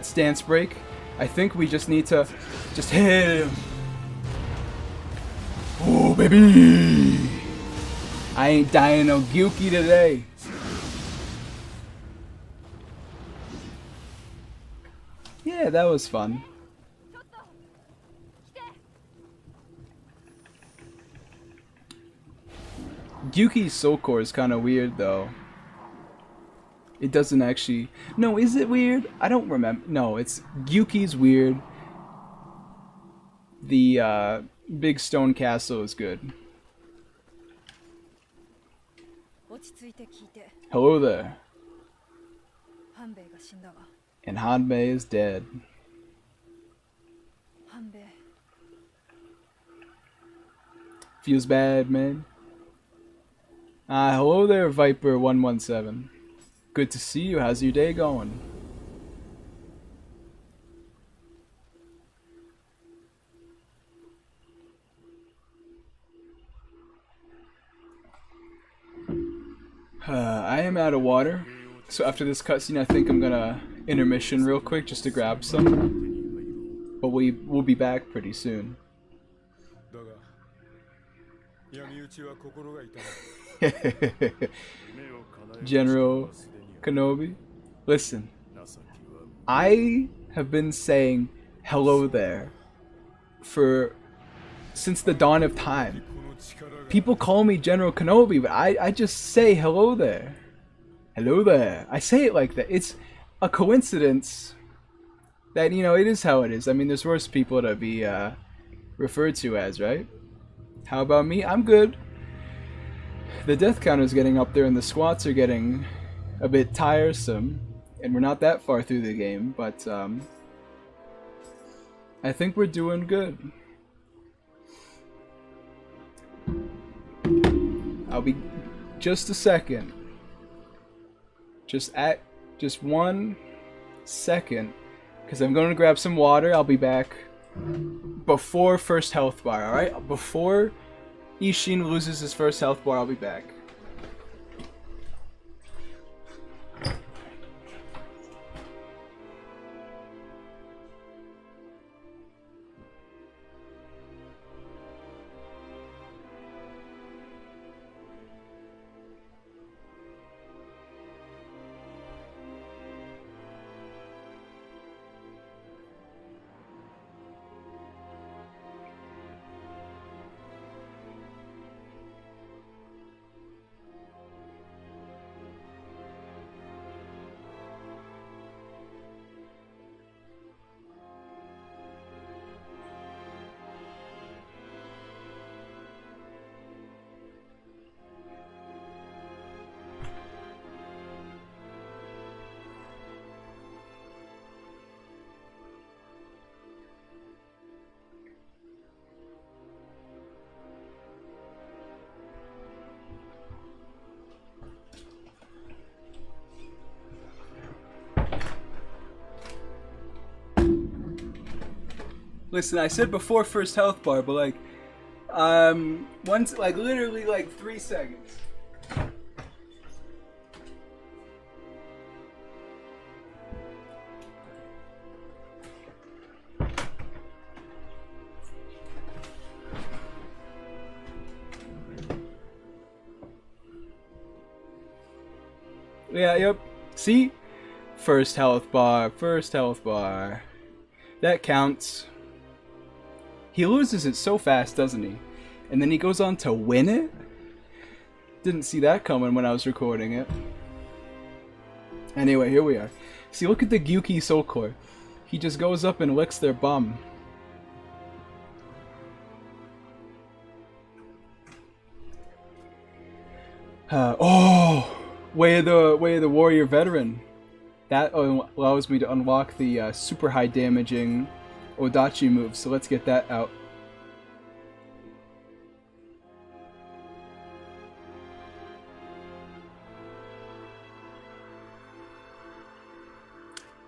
stance break. I think we just need to just hit him. Oh, baby! I ain't dying no Gyuki today. Yeah, that was fun. Gyuki's soul core is kind of weird, though. It doesn't actually... No, is it weird? I don't remember. No, it's... Gyuki's weird. The big stone castle is good. Hello there. And Hanbei is dead. Feels bad, man. Hello there, Viper117. Good to see you. How's your day going? I am out of water, so after this cutscene I think I'm gonna intermission real quick just to grab some. But we'll be back pretty soon. General Kenobi, listen, I have been saying hello there since the dawn of time. People call me General Kenobi, but I just say hello there. Hello there. I say it like that. It's a coincidence that, you know, it is how it is. I mean, there's worse people to be referred to as, right? How about me? I'm good. The death counter's getting up there and the squats are getting a bit tiresome. And we're not that far through the game, but I think we're doing good. I'll be just a second. Just 1 second, because I'm going to grab some water. I'll be back before first health bar, alright? Before Ishin loses his first health bar, I'll be back. Listen, I said before first health bar, but like, once, like literally like 3 seconds. Yeah, yep. See? First health bar, first health bar. That counts. He loses it so fast, doesn't he? And then he goes on to win it? Didn't see that coming when I was recording it. Anyway, here we are. See, look at the Gyuki Soul Core. He just goes up and licks their bum. Way of the Warrior Veteran. That allows me to unlock the super high damaging Odachi move, so let's get that out.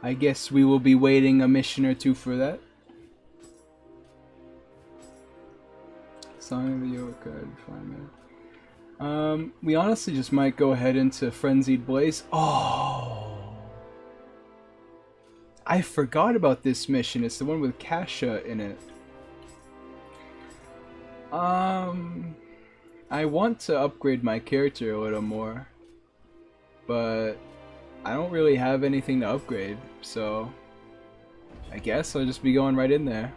I guess we will be waiting a mission or two for that. Sign of the Yoga card, fine, man. We honestly just might go ahead into Frenzied Blaze. Oh! I forgot about this mission. It's the one with Kasha in it. I want to upgrade my character a little more, but I don't really have anything to upgrade, so I guess I'll just be going right in there.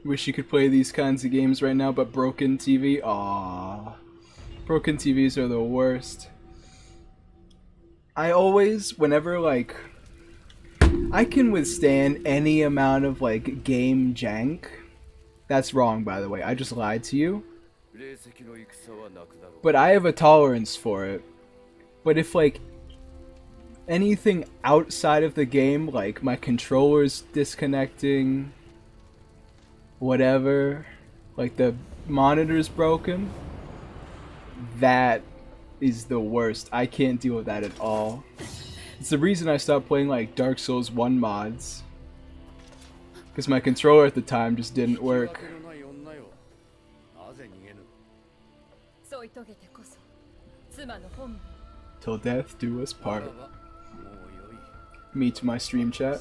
Wish you could play these kinds of games right now, but broken TV. Aww. Broken TVs are the worst. I always, whenever like, I can withstand any amount of like game jank. That's wrong, by the way. I just lied to you. But I have a tolerance for it. But if like anything outside of the game, like my controller's disconnecting, whatever, like the monitor's broken, that is the worst. I can't deal with that at all. It's the reason I stopped playing like Dark Souls 1 mods. Because my controller at the time just didn't work. Till death do us part. Me to my stream chat.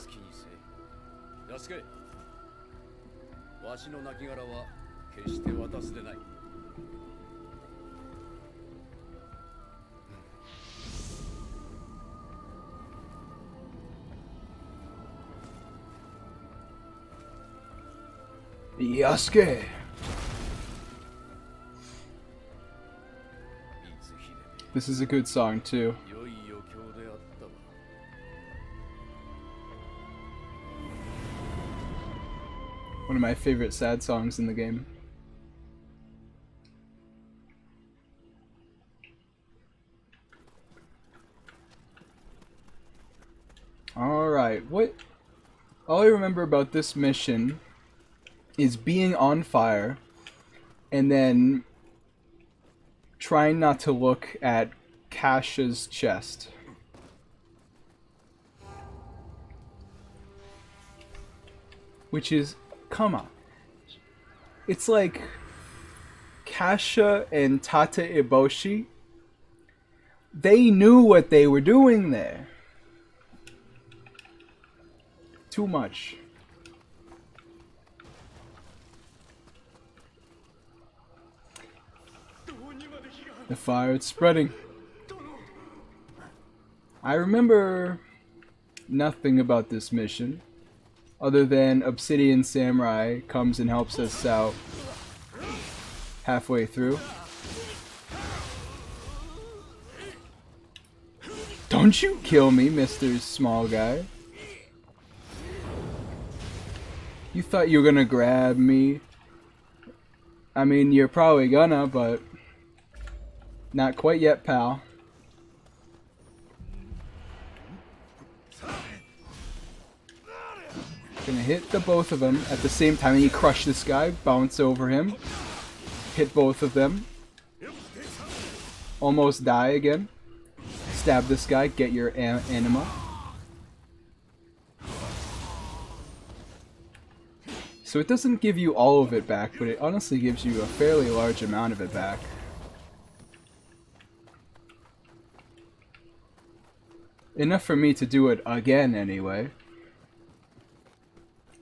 Yasuke! This is a good song too. One of my favorite sad songs in the game. Alright, all I remember about this mission is being on fire and then trying not to look at Kasha's chest. Which is, come on. It's like Kasha and Tata Iboshi, they knew what they were doing there. Too much. The fire, it's spreading. I remember nothing about this mission, other than Obsidian Samurai comes and helps us out halfway through. Don't you kill me, Mr. Small Guy. You thought you were gonna grab me. I mean, you're probably gonna, but not quite yet, pal. Gonna hit the both of them at the same time, and you crush this guy, bounce over him, hit both of them, almost die again, stab this guy, get your anima. So it doesn't give you all of it back, but it honestly gives you a fairly large amount of it back. Enough for me to do it again anyway.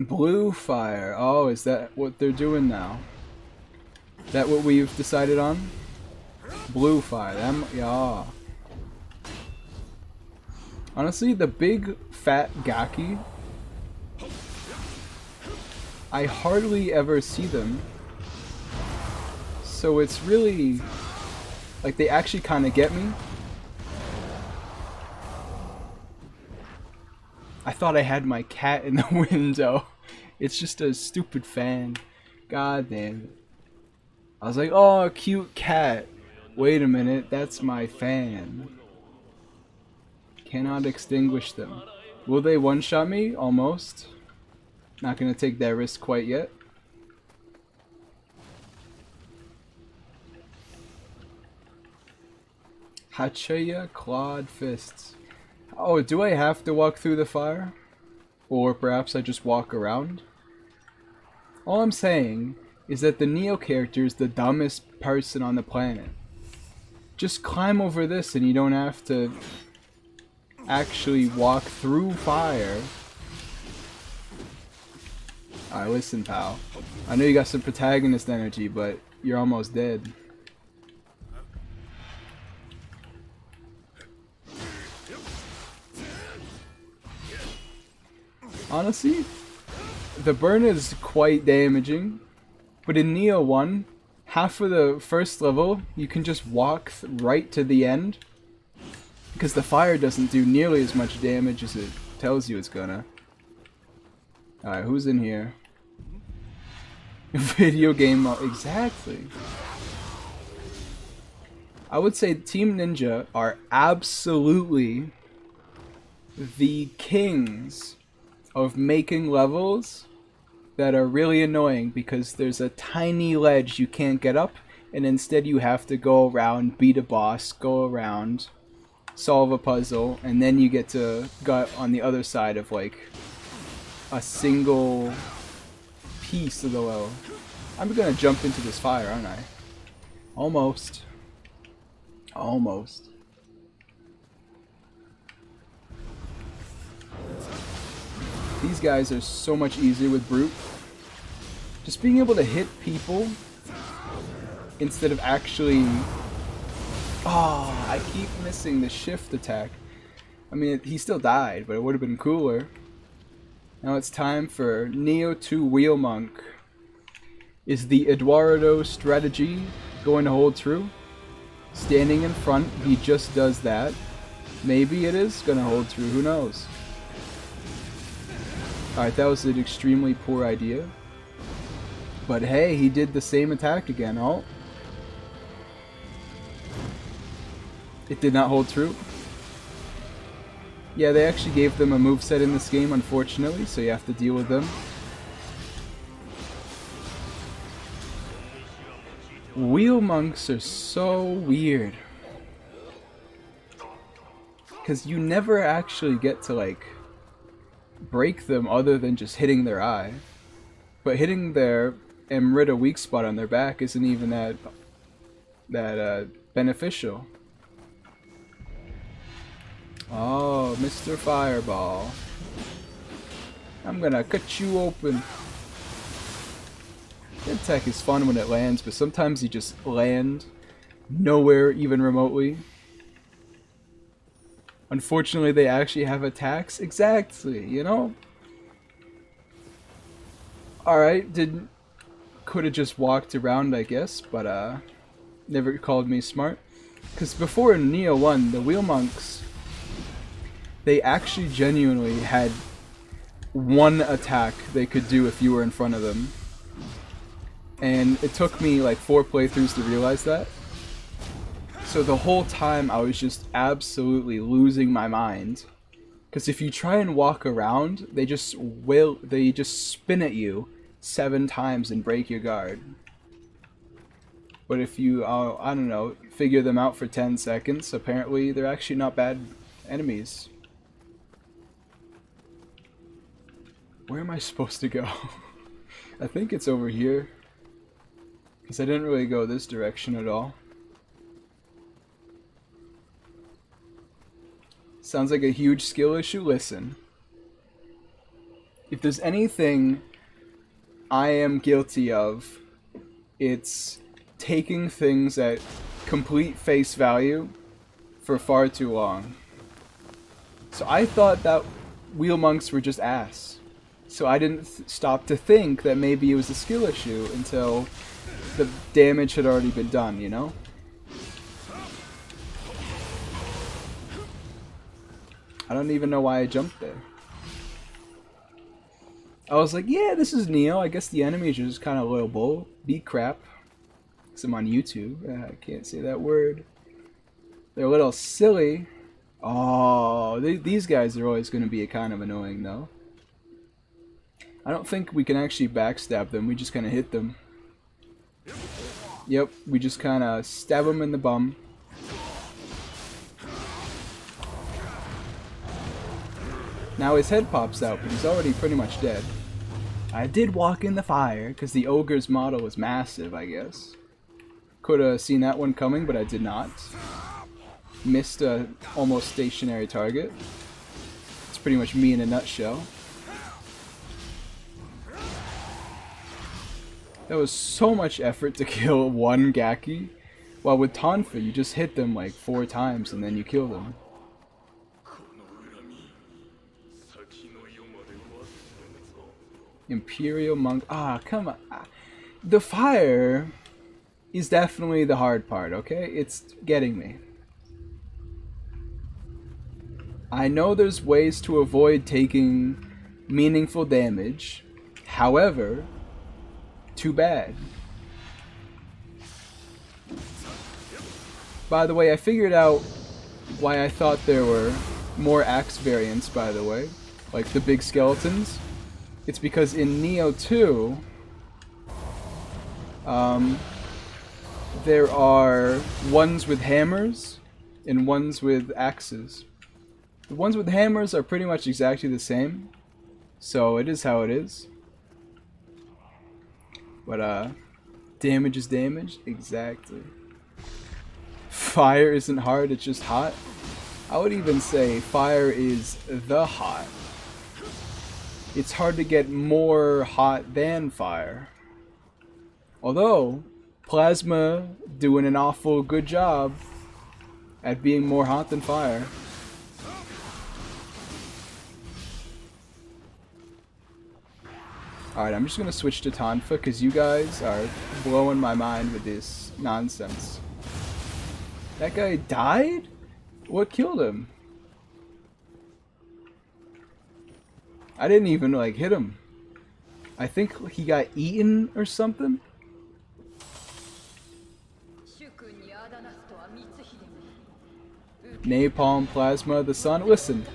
Blue fire. Oh, is that what they're doing now? Is that what we've decided on? Blue fire. Yeah. Honestly, the big fat Gaki, I hardly ever see them. So it's really like they actually kind of get me. I thought I had my cat in the window. It's just a stupid fan. God damn it. I was like, oh, a cute cat. Wait a minute, that's my fan. Cannot extinguish them. Will they one-shot me? Almost. Not gonna take that risk quite yet. Hachaya Clawed Fists. Oh, do I have to walk through the fire? Or perhaps I just walk around? All I'm saying is that the Nioh character is the dumbest person on the planet. Just climb over this and you don't have to actually walk through fire. Alright, listen, pal. I know you got some protagonist energy, but you're almost dead. Honestly, the burn is quite damaging, but in Nioh 1, half of the first level, you can just walk right to the end, because the fire doesn't do nearly as much damage as it tells you it's gonna. Alright, who's in here? Video game exactly. I would say Team Ninja are absolutely the kings of making levels that are really annoying because there's a tiny ledge you can't get up, and instead you have to go around, beat a boss, go around, solve a puzzle, and then you get to go on the other side of like a single piece of the level. I'm gonna jump into this fire, aren't I? Almost. Almost. These guys are so much easier with Brute. Just being able to hit people instead of actually... Oh, I keep missing the shift attack. I mean, he still died, but it would have been cooler. Now it's time for Nioh 2 Wheel Monk. Is the Eduardo strategy going to hold true? Standing in front, he just does that. Maybe it is going to hold true, who knows? Alright, that was an extremely poor idea. But hey, he did the same attack again. Oh. It did not hold true. Yeah, they actually gave them a moveset in this game, unfortunately, so you have to deal with them. Wheel monks are so weird. Because you never actually get to, like, break them other than just hitting their eye. But hitting their Amrita weak spot on their back isn't even that beneficial. Oh, Mr. Fireball. I'm gonna cut you open. That attack is fun when it lands, but sometimes you just land nowhere even remotely. Unfortunately, they actually have attacks. Exactly, you know? Alright, could have just walked around, I guess, but never called me smart. Because before in Nioh 1, the Wheel Monks, they actually genuinely had one attack they could do if you were in front of them. And it took me like 4 playthroughs to realize that. So the whole time I was just absolutely losing my mind. Because if you try and walk around, they just spin at you 7 times and break your guard. But if you, I don't know, figure them out for 10 seconds, apparently they're actually not bad enemies. Where am I supposed to go? I think it's over here. Because I didn't really go this direction at all. Sounds like a huge skill issue. Listen. If there's anything I am guilty of, it's taking things at complete face value for far too long. So I thought that Wheel Monks were just ass. So I didn't stop to think that maybe it was a skill issue until the damage had already been done, you know? I don't even know why I jumped there. I was like, yeah, this is Nioh. I guess the enemies are just kind of little bull. Beat crap. Because I'm on YouTube. I can't say that word. They're a little silly. Oh, these guys are always going to be kind of annoying, though. I don't think we can actually backstab them. We just kind of hit them. Yep, we just kind of stab them in the bum. Now his head pops out, but he's already pretty much dead. I did walk in the fire, because the ogre's model was massive, I guess. Could have seen that one coming, but I did not. Missed a almost stationary target. It's pretty much me in a nutshell. That was so much effort to kill one Gaki. While with Tonfa, you just hit them like 4 times and then you kill them. Imperial Monk. Ah, come on. The fire is definitely the hard part, okay? It's getting me. I know there's ways to avoid taking meaningful damage. However, too bad. By the way, I figured out why I thought there were more axe variants, by the way. Like the big skeletons. It's because in Nioh 2, there are ones with hammers and ones with axes. The ones with hammers are pretty much exactly the same, so it is how it is. But damage is damage, exactly. Fire isn't hard, it's just hot. I would even say fire is the hot. It's hard to get more hot than fire. Although, plasma doing an awful good job at being more hot than fire. Alright, I'm just gonna switch to Tonfa because you guys are blowing my mind with this nonsense. That guy died? What killed him? I didn't even like hit him. I think he got eaten or something. Napalm, plasma, the sun. Listen,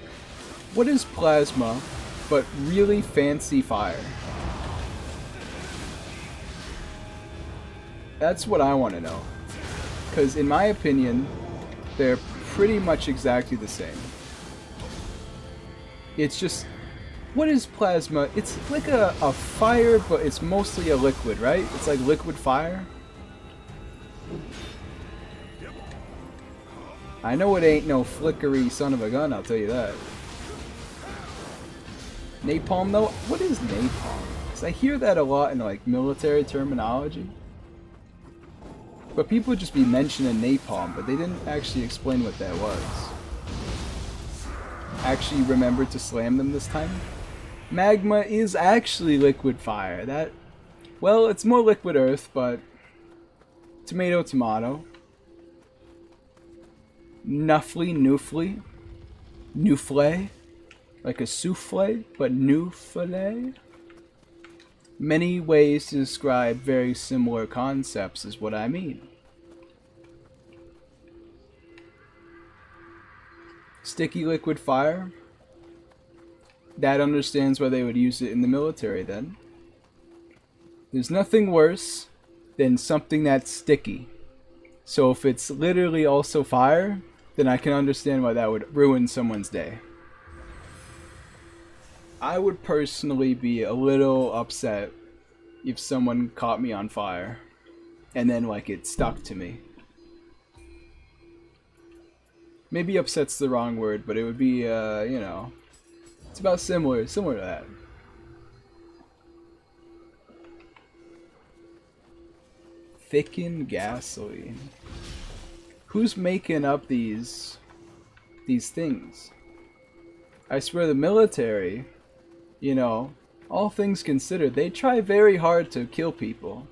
what is plasma but really fancy fire? That's what I want to know. Because in my opinion, they're pretty much exactly the same. It's just, what is plasma? It's like a fire, but it's mostly a liquid, right? It's like liquid fire. I know it ain't no flickery son of a gun, I'll tell you that. Napalm though? What is napalm? Because I hear that a lot in like military terminology. But people would just be mentioning napalm, but they didn't actually explain what that was. Actually remembered to slam them this time. Magma is actually liquid fire. That, well, it's more liquid earth, but tomato, tomato. Nuffly, noofly, noufle, like a souffle, but noufle. Many ways to describe very similar concepts is what I mean. Sticky liquid fire. That understands why they would use it in the military then. There's nothing worse than something that's sticky. So if it's literally also fire, then I can understand why that would ruin someone's day. I would personally be a little upset if someone caught me on fire and then like it stuck to me. Maybe upset's the wrong word, but it would be, you know, it's about similar to that. Thickened gasoline. Who's making up these things? I swear the military, you know, all things considered, they try very hard to kill people.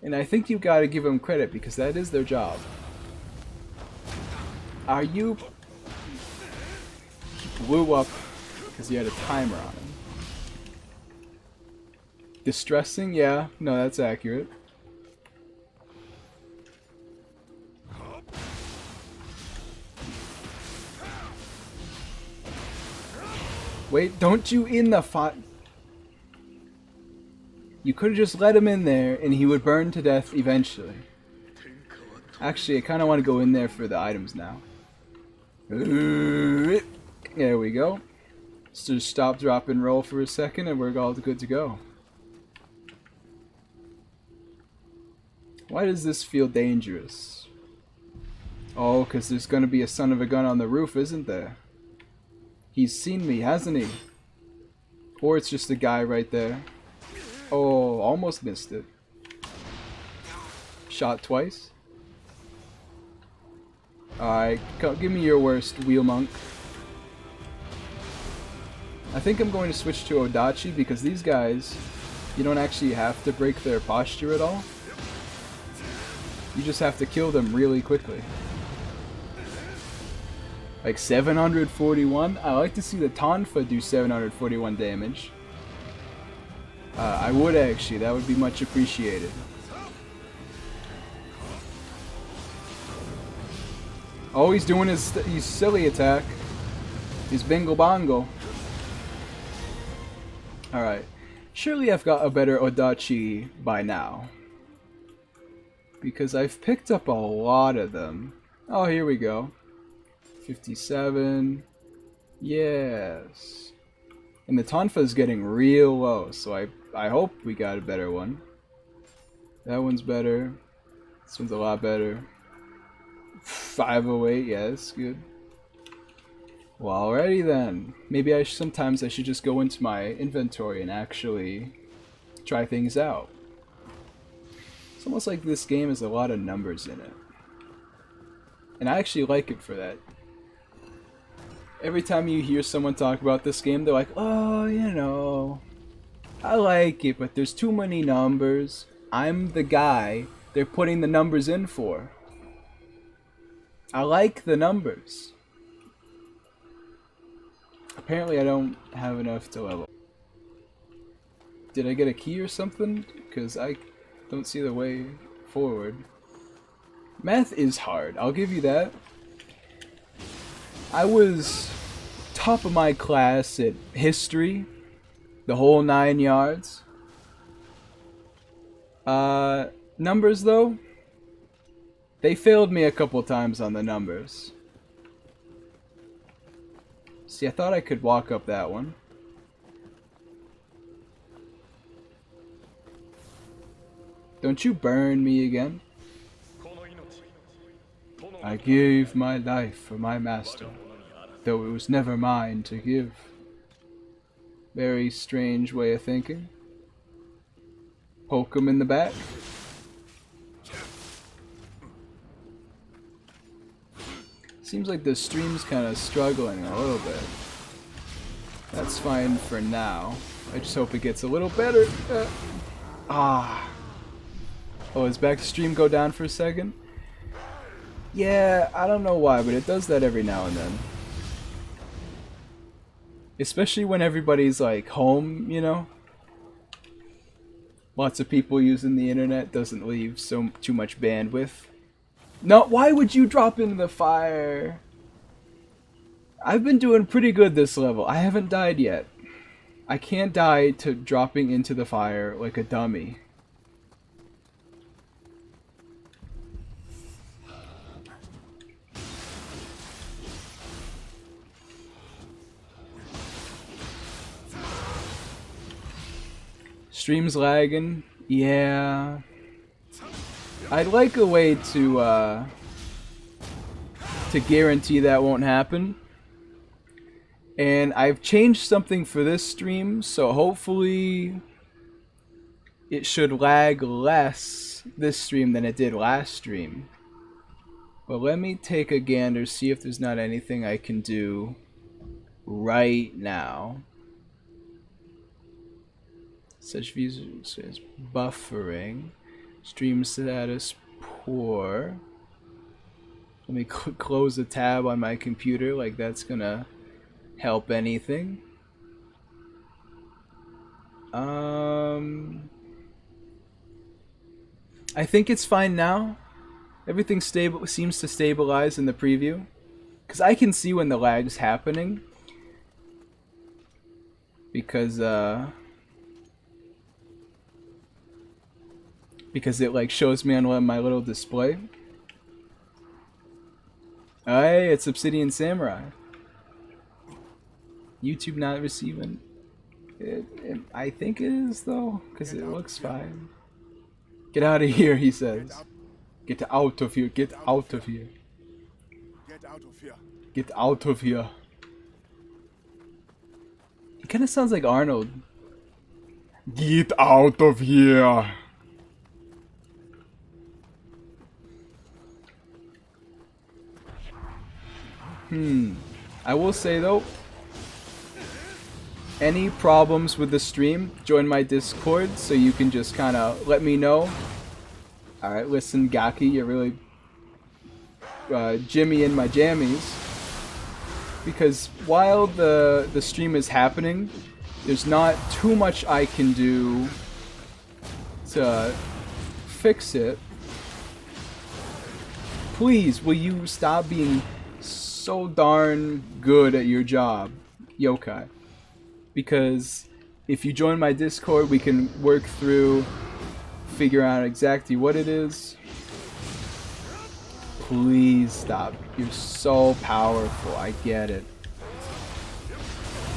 And I think you gotta give them credit because that is their job. Are you... He blew up because he had a timer on him. Distressing? Yeah, no, that's accurate. Wait, don't you in the fight? You could have just let him in there and he would burn to death eventually. Actually, I kind of want to go in there for the items now. There we go. Let's just stop, drop, and roll for a second and we're all good to go. Why does this feel dangerous? Oh, because there's going to be a son of a gun on the roof, isn't there? He's seen me, hasn't he? Or it's just a guy right there. Oh, almost missed it. Shot twice. Alright, give me your worst, Wheel Monk. I think I'm going to switch to Odachi because these guys, you don't actually have to break their posture at all. You just have to kill them really quickly. Like 741? I like to see the Tonfa do 741 damage. I would actually, that would be much appreciated. Oh, he's doing his silly attack. His bingo bongo. Alright. Surely I've got a better Odachi by now. Because I've picked up a lot of them. Oh, here we go. 57. Yes. And the Tonfa is getting real low, so I hope we got a better one. That one's better. This one's a lot better. 508, yeah, that's good. Well, alrighty then. Maybe sometimes I should just go into my inventory and actually try things out. It's almost like this game has a lot of numbers in it. And I actually like it for that. Every time you hear someone talk about this game, they're like, oh, you know, I like it, but there's too many numbers. I'm the guy they're putting the numbers in for. I like the numbers. Apparently I don't have enough to level. Did I get a key or something? Because I don't see the way forward. Math is hard, I'll give you that. I was top of my class at history, the whole 9 yards. Numbers though, they failed me a couple times on the numbers. See, I thought I could walk up that one. Don't you burn me again? I gave my life for my master, though it was never mine to give. Very strange way of thinking. Poke him in the back. Seems like the stream's kind of struggling a little bit. That's fine for now. I just hope it gets a little better. Oh, is back stream go down for a second? Yeah, I don't know why, but it does that every now and then. Especially when everybody's like home, you know? Lots of people using the internet, doesn't leave too much bandwidth. No, why would you drop into the fire? I've been doing pretty good this level. I haven't died yet. I can't die to dropping into the fire like a dummy. Stream's lagging. Yeah. I'd like a way to guarantee that won't happen. And I've changed something for this stream, so hopefully it should lag less this stream than it did last stream. But let me take a gander, see if there's not anything I can do right now. Such views says buffering. Stream status poor. Let me close a tab on my computer, like that's gonna help anything. I think it's fine now. Everything seems to stabilize in the preview. Because I can see when the lag's happening. Because it like shows me on my little display. Hey, it's Obsidian Samurai. YouTube not receiving it, I think it is though, because it looks fine. Get out of here, he says. Get out of here, get out of here. Get out of here. Get out of here. He kind of sounds like Arnold. Get out of here. I will say though, any problems with the stream, join my Discord so you can just kind of let me know. Alright, listen Gaki, you're really Jimmy in my jammies. because while the stream is happening, there's not too much I can do to fix it. Please, will you stop being so darn good at your job, Yokai? Because if you join my Discord, we can work through, figure out exactly what it is. Please stop. You're so powerful. I get it.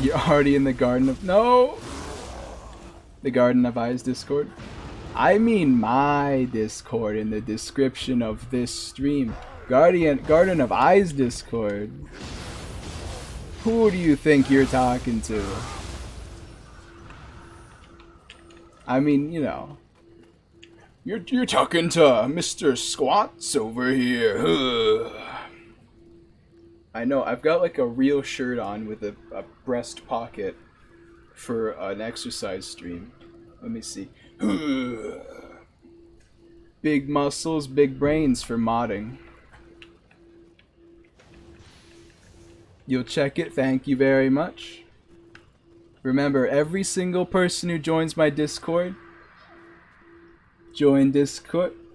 You're already in the Garden of... No! The Garden of Eyes Discord. I mean my Discord in the description of this stream. Garden of Eyes Discord. Who do you think you're talking to? I mean, you know. You're talking to Mr. Squats over here. I know, I've got like a real shirt on with a breast pocket for an exercise stream. Let me see. Big muscles, big brains for modding. You'll check it, thank you very much. Remember, every single person who joins my Discord,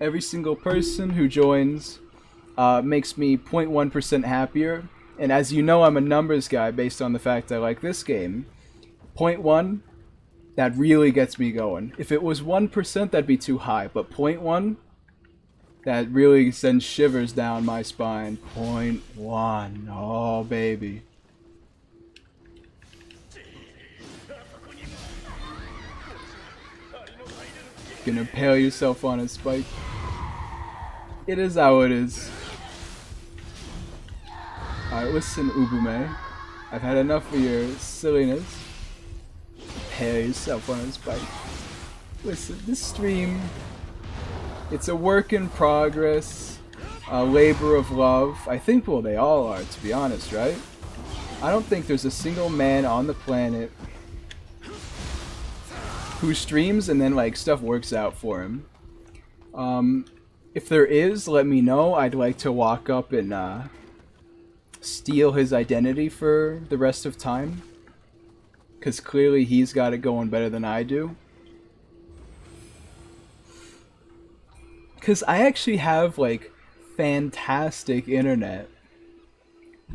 every single person who joins makes me 0.1% happier. And as you know, I'm a numbers guy based on the fact I like this game. 0.1, that really gets me going. If it was 1%, that'd be too high. But 0.1, that really sends shivers down my spine. 0.1, oh baby. Gonna impale yourself on a spike. It is how it is. Alright, listen, Ubume. I've had enough of your silliness. Impale yourself on a spike. Listen, this stream, it's a work in progress, a labor of love. I think, well, they all are, to be honest, right? I don't think there's a single man on the planet who streams and then like stuff works out for him. If there is, let me know. I'd like to walk up and steal his identity for the rest of time, because clearly he's got it going better than I do. Because I actually have like fantastic internet,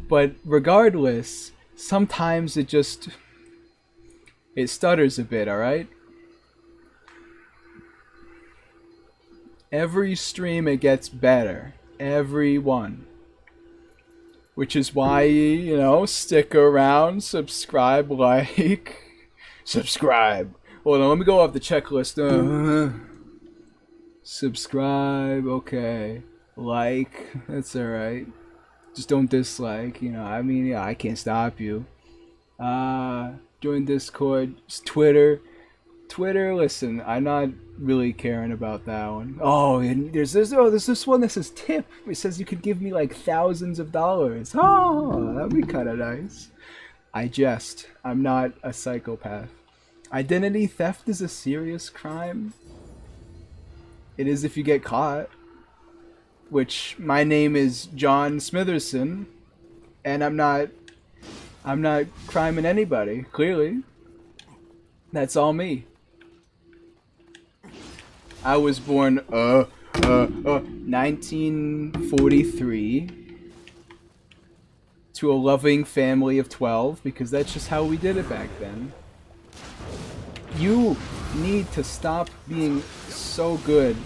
but regardless, sometimes it stutters a bit, alright? Every stream it gets better. Every one. Which is why, you know, stick around, subscribe, like. Subscribe. Hold on, let me go off the checklist. Subscribe, okay. Like, that's alright. Just don't dislike, you know, I mean, yeah, I can't stop you. Join Discord, Twitter. Twitter, listen, I'm not really caring about that one. Oh, and there's this one that says tip. It says you could give me like thousands of dollars. Oh, that'd be kind of nice. I jest. I'm not a psychopath. Identity theft is a serious crime. It is if you get caught. Which, my name is John Smitherson, and I'm not criming anybody, clearly. That's all me. I was born 1943 to a loving family of 12, because that's just how we did it back then. You need to stop being so good,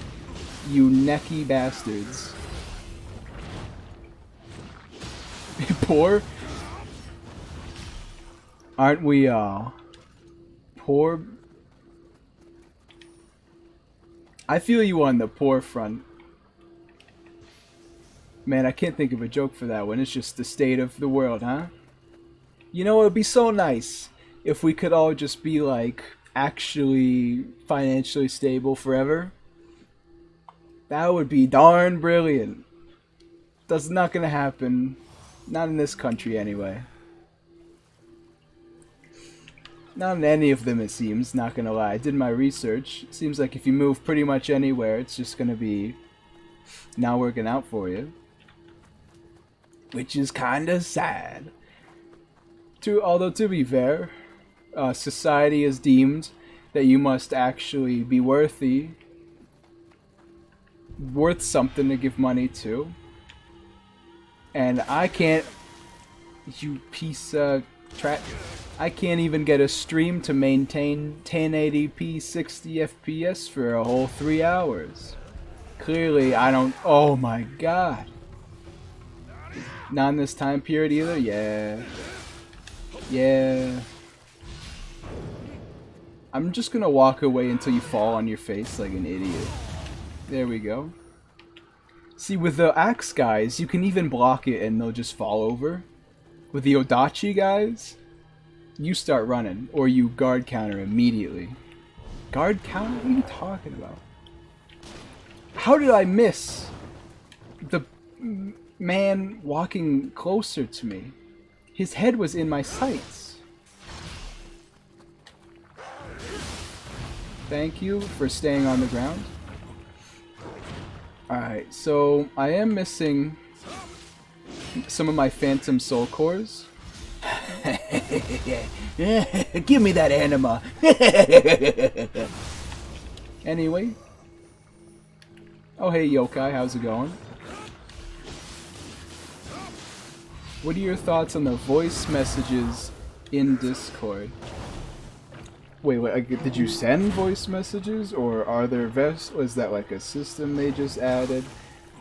you necky bastards. Poor? Aren't we all? Poor? I feel you on the poor front. Man, I can't think of a joke for that one. It's just the state of the world, huh? You know, it would be so nice if we could all just be, like, actually financially stable forever. That would be darn brilliant. That's not gonna happen. Not in this country, anyway. Not in any of them, it seems, not gonna lie. I did my research. It seems like if you move pretty much anywhere, it's just gonna be not working out for you. Which is kinda sad. Although to be fair, society has deemed that you must actually be worth something to give money to. And I can't, you piece of trash. I can't even get a stream to maintain 1080p 60 FPS for a whole 3 hours. Clearly, I don't. Oh my god. Not in this time period either? Yeah. Yeah. I'm just gonna walk away until you fall on your face like an idiot. There we go. See, with the axe guys, you can even block it and they'll just fall over. With the Odachi guys, you start running, or you guard counter immediately. Guard counter? What are you talking about? How did I miss the man walking closer to me? His head was in my sights. Thank you for staying on the ground. Alright, so I am missing some of my Phantom Soul Cores. Give me that anima. Anyway. Oh hey Yokai, how's it going? What are your thoughts on the voice messages in Discord? Wait, did you send voice messages, or are there was that like a system they just added?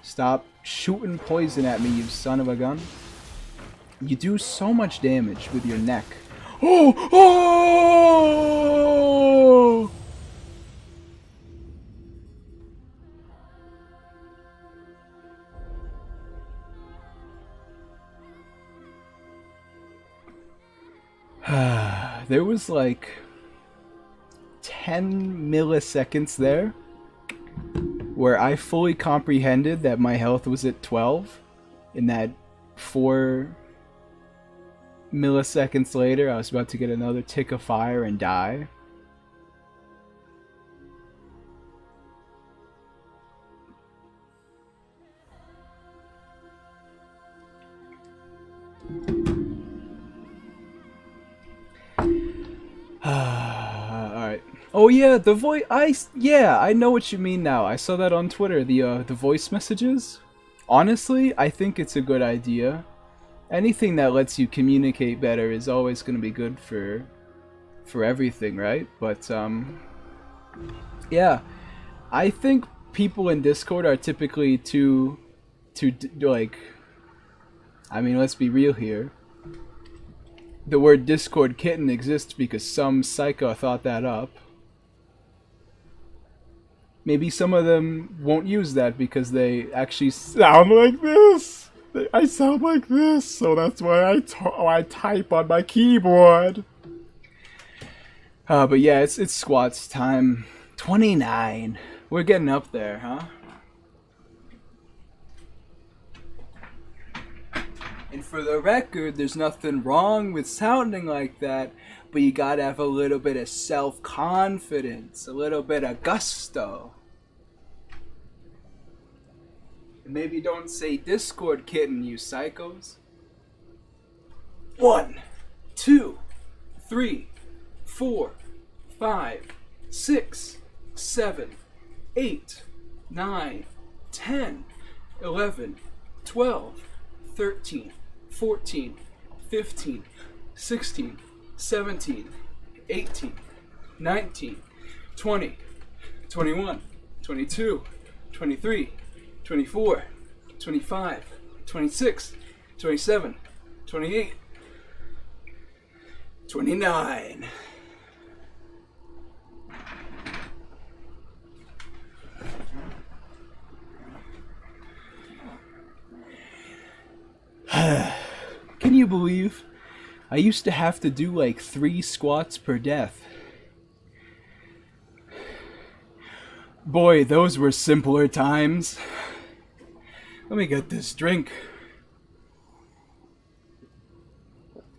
Stop shooting poison at me, you son of a gun. You do so much damage with your neck. Oh! Oh! There was like 10 milliseconds there where I fully comprehended that my health was at 12, and that 4 milliseconds later I was about to get another tick of fire and die. Alright. Oh yeah, the voice. I know what you mean now. I saw that on Twitter. The voice messages. Honestly, I think it's a good idea. Anything that lets you communicate better is always going to be good for everything, right? But yeah, I think people in Discord are typically too like. I mean, let's be real here. The word Discord kitten exists because some psycho thought that up. Maybe some of them won't use that because they actually sound like this. I sound like this, so that's why I type on my keyboard. But yeah, it's squats time. 29. We're getting up there, huh? And for the record, there's nothing wrong with sounding like that, but you gotta have a little bit of self-confidence, a little bit of gusto. And maybe don't say Discord kitten, you psychos. 1, 2, 3, 4, 5, 6, 7, 8, 9, 10, 11, 12, 13, 14, 15, 16, 17, 18, 19, 20, 21, 22, 23, 24, 25, 26, 27, 28, 29. Can you believe I used to have to do like 3 squats per death? Boy, those were simpler times. Let me get this drink.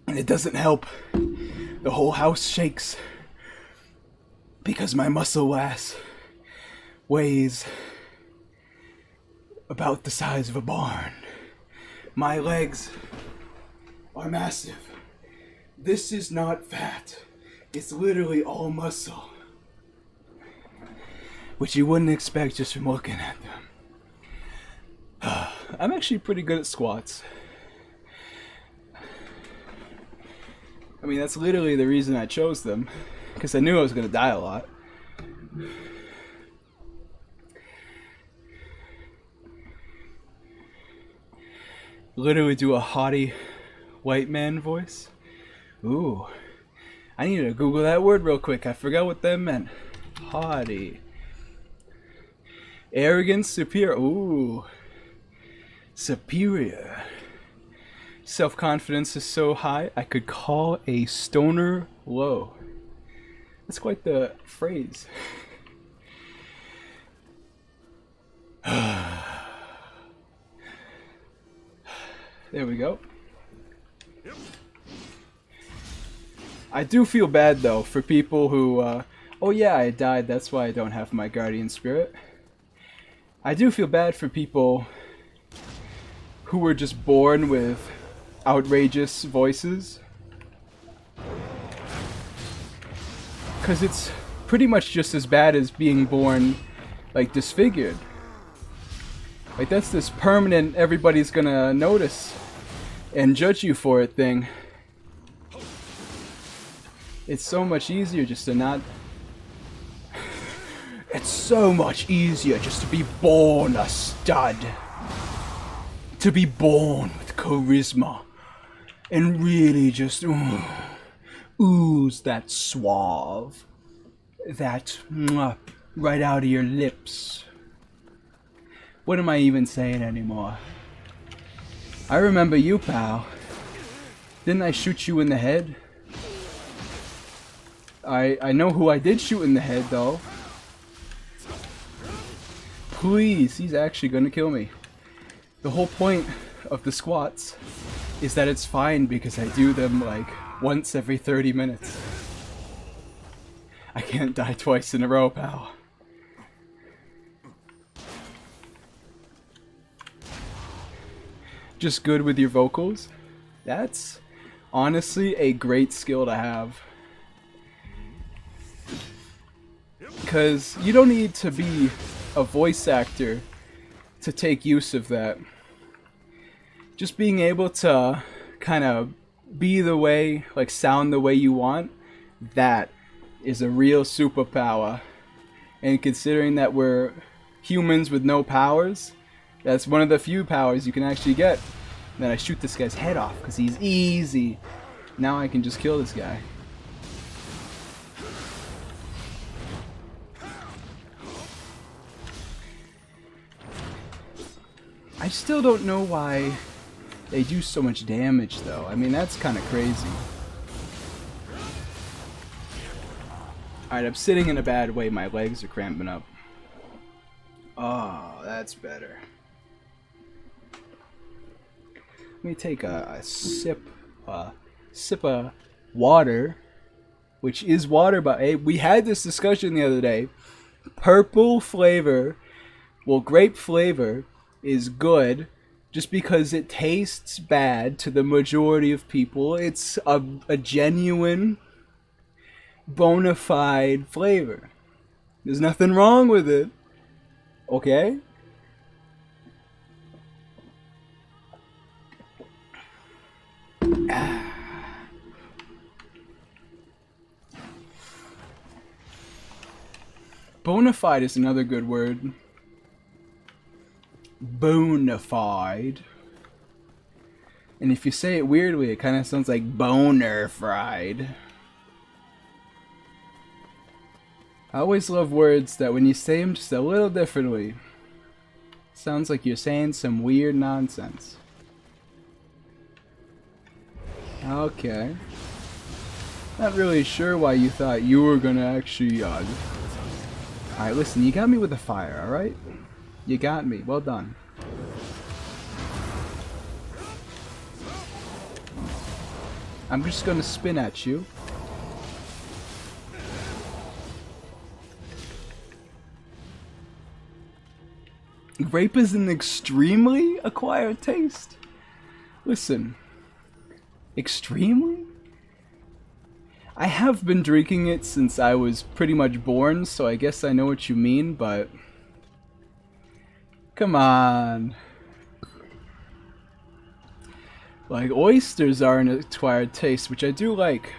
And it doesn't help. The whole house shakes. Because my muscle mass weighs about the size of a barn. My legs are massive. This is not fat. It's literally all muscle. Which you wouldn't expect just from looking at them. I'm actually pretty good at squats. I mean, that's literally the reason I chose them. Because I knew I was going to die a lot. Literally do a haughty white man voice. Ooh. I need to Google that word real quick. I forgot what that meant. Haughty. Arrogant, superior. Ooh. Superior. Self-confidence is so high, I could call a stoner low. That's quite the phrase. There we go. I do feel bad though for people who, oh yeah, I died, that's why I don't have my guardian spirit. I do feel bad for people who were just born with outrageous voices. Because it's pretty much just as bad as being born, like, disfigured. Like, that's this permanent, everybody's gonna notice and judge you for it thing. It's so much easier just to not... It's so much easier just to be born a stud. To be born with charisma. And really just ooze that suave. That right out of your lips. What am I even saying anymore? I remember you, pal. Didn't I shoot you in the head? I know who I did shoot in the head, though. Please, he's actually gonna kill me. The whole point of the squats is that it's fine because I do them like once every 30 minutes. I can't die twice in a row, pal. Just good with your vocals? That's honestly a great skill to have. Because you don't need to be a voice actor to take use of that. Just being able to kind of be the way, like sound the way you want, that is a real superpower. And considering that we're humans with no powers, that's one of the few powers you can actually get. Then I shoot this guy's head off because he's easy. Now I can just kill this guy. I still don't know why they do so much damage though. I mean, that's kind of crazy. Alright, I'm sitting in a bad way. My legs are cramping up. Oh, that's better. Let me take a sip of water, which is water, but hey, we had this discussion the other day. Purple flavor, well, grape flavor is good just because it tastes bad to the majority of people. It's a genuine, bona fide flavor. There's nothing wrong with it. Okay? Bona fide is another good word. Bona fide. And if you say it weirdly, it kind of sounds like boner fried. I always love words that when you say them just a little differently, sounds like you're saying some weird nonsense. Okay. Not really sure why you thought you were gonna actually, Alright, listen, you got me with the fire, alright? You got me. Well done. I'm just gonna spin at you. Grape is an extremely acquired taste. Listen. Extremely? I have been drinking it since I was pretty much born, so I guess I know what you mean, but... Come on. Like, oysters are an acquired taste, which I do like.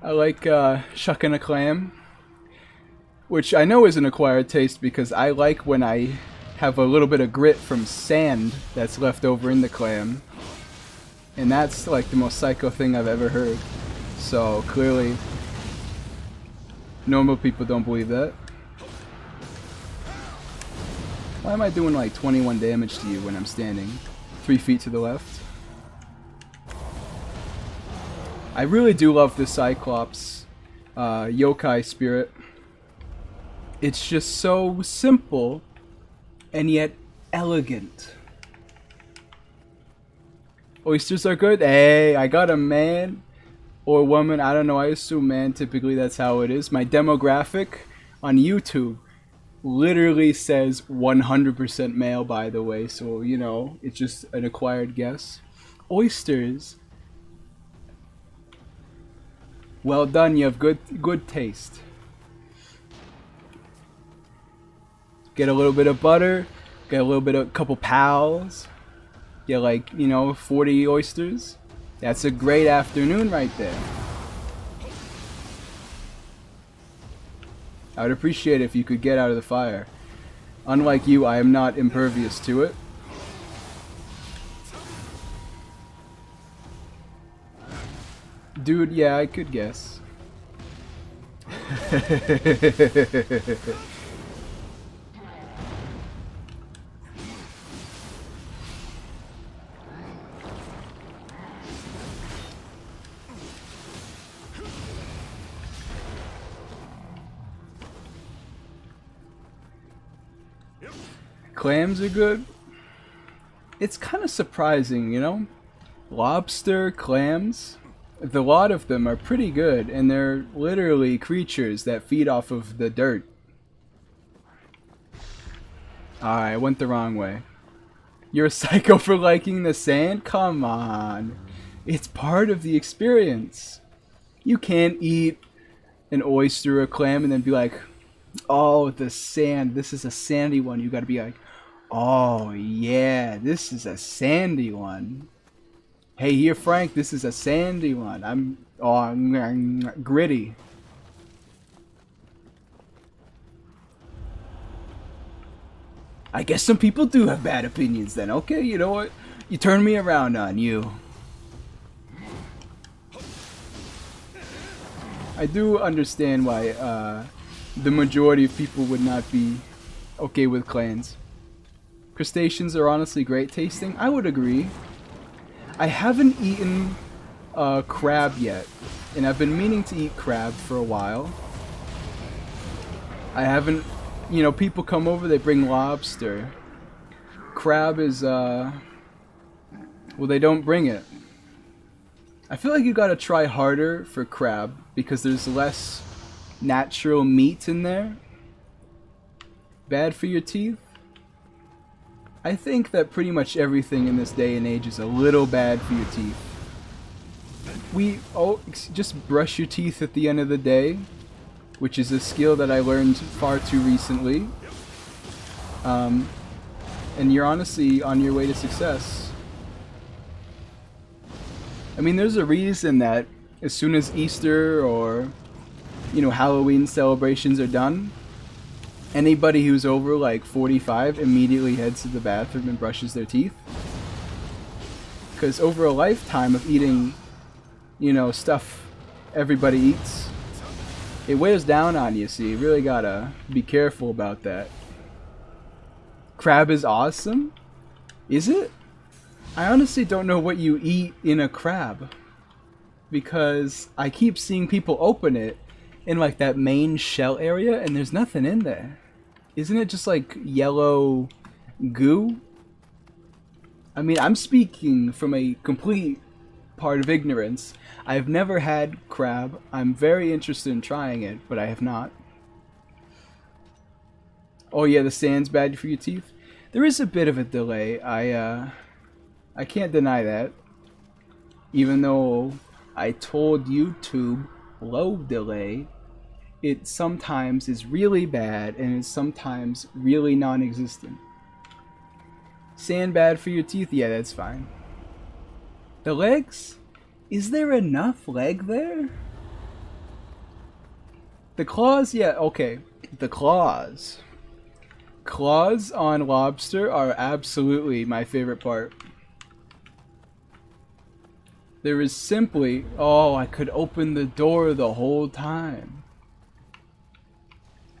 I like shucking a clam, which I know is an acquired taste because I like when I have a little bit of grit from sand that's left over in the clam. And that's like the most psycho thing I've ever heard. So clearly, normal people don't believe that. Why am I doing like 21 damage to you when I'm standing 3 feet to the left? I really do love the Cyclops yokai spirit. It's just so simple and yet elegant. Oysters are good. Hey, I got a man or woman. I don't know. I assume man. Typically that's how it is. My demographic on YouTube literally says 100% male, by the way. So, you know, it's just an acquired guess. Oysters. Well done. You have good taste. Get a little bit of butter. Get a little bit of a couple pals. Get like, you know, 40 oysters. That's a great afternoon right there. I would appreciate it if you could get out of the fire. Unlike you, I am not impervious to it. Dude, yeah, I could guess. Clams are good. It's kind of surprising, you know? Lobster, clams, the lot of them are pretty good, and they're literally creatures that feed off of the dirt. Alright, I went the wrong way. You're a psycho for liking the sand? Come on. It's part of the experience. You can't eat an oyster or a clam and then be like, oh, the sand, this is a sandy one. You gotta be like, oh yeah, this is a sandy one. Hey, here, Frank, this is a sandy one. I'm gritty. I guess some people do have bad opinions then. Okay, you know what? You turn me around on you. I do understand why the majority of people would not be okay with clans. Crustaceans are honestly great tasting. I would agree. I haven't eaten crab yet, and I've been meaning to eat crab for a while. I haven't, you know, people come over, they bring lobster. Crab is, well, they don't bring it. I feel like you gotta try harder for crab, because there's less natural meat in there. Bad for your teeth? I think that pretty much everything in this day and age is a little bad for your teeth. Just brush your teeth at the end of the day, which is a skill that I learned far too recently. And you're honestly on your way to success. I mean, there's a reason that as soon as Easter or, you know, Halloween celebrations are done, anybody who's over like 45 immediately heads to the bathroom and brushes their teeth. Because over a lifetime of eating, you know, stuff everybody eats, it wears down on you, so you really gotta be careful about that. Crab is awesome? Is it? I honestly don't know what you eat in a crab, because I keep seeing people open it in like that main shell area and there's nothing in there. Isn't it just like yellow goo? I mean, I'm speaking from a complete part of ignorance. I've never had crab. I'm very interested in trying it, but I have not. Oh yeah, the sand's bad for your teeth. There is a bit of a delay. I can't deny that. Even though I told YouTube load delay, it sometimes is really bad and is sometimes really non-existent. Sand bad for your teeth? Yeah, that's fine. The legs? Is there enough leg there? The claws? Yeah, okay. The claws. Claws on lobster are absolutely my favorite part. There is simply... Oh, I could open the door the whole time.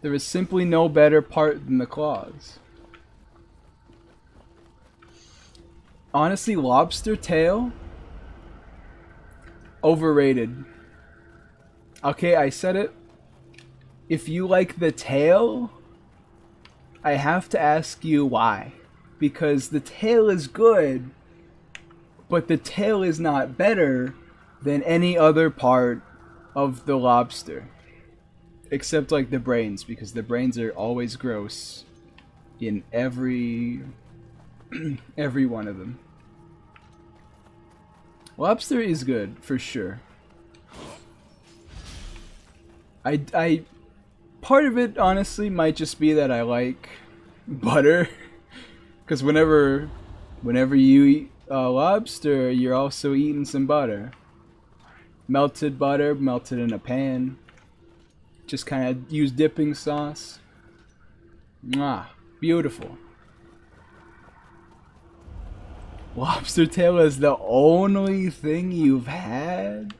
There is simply no better part than the claws. Honestly, lobster tail? Overrated. Okay, I said it. If you like the tail, I have to ask you why. Because the tail is good, but the tail is not better than any other part of the lobster. Except like the brains, because the brains are always gross in every one of them. Lobster is good, for sure. I part of it honestly might just be that I like butter, because whenever you eat lobster, you're also eating some butter. Melted butter, melted in a pan. Just kind of use dipping sauce. Mwah, beautiful. Lobster tail is the only thing you've had?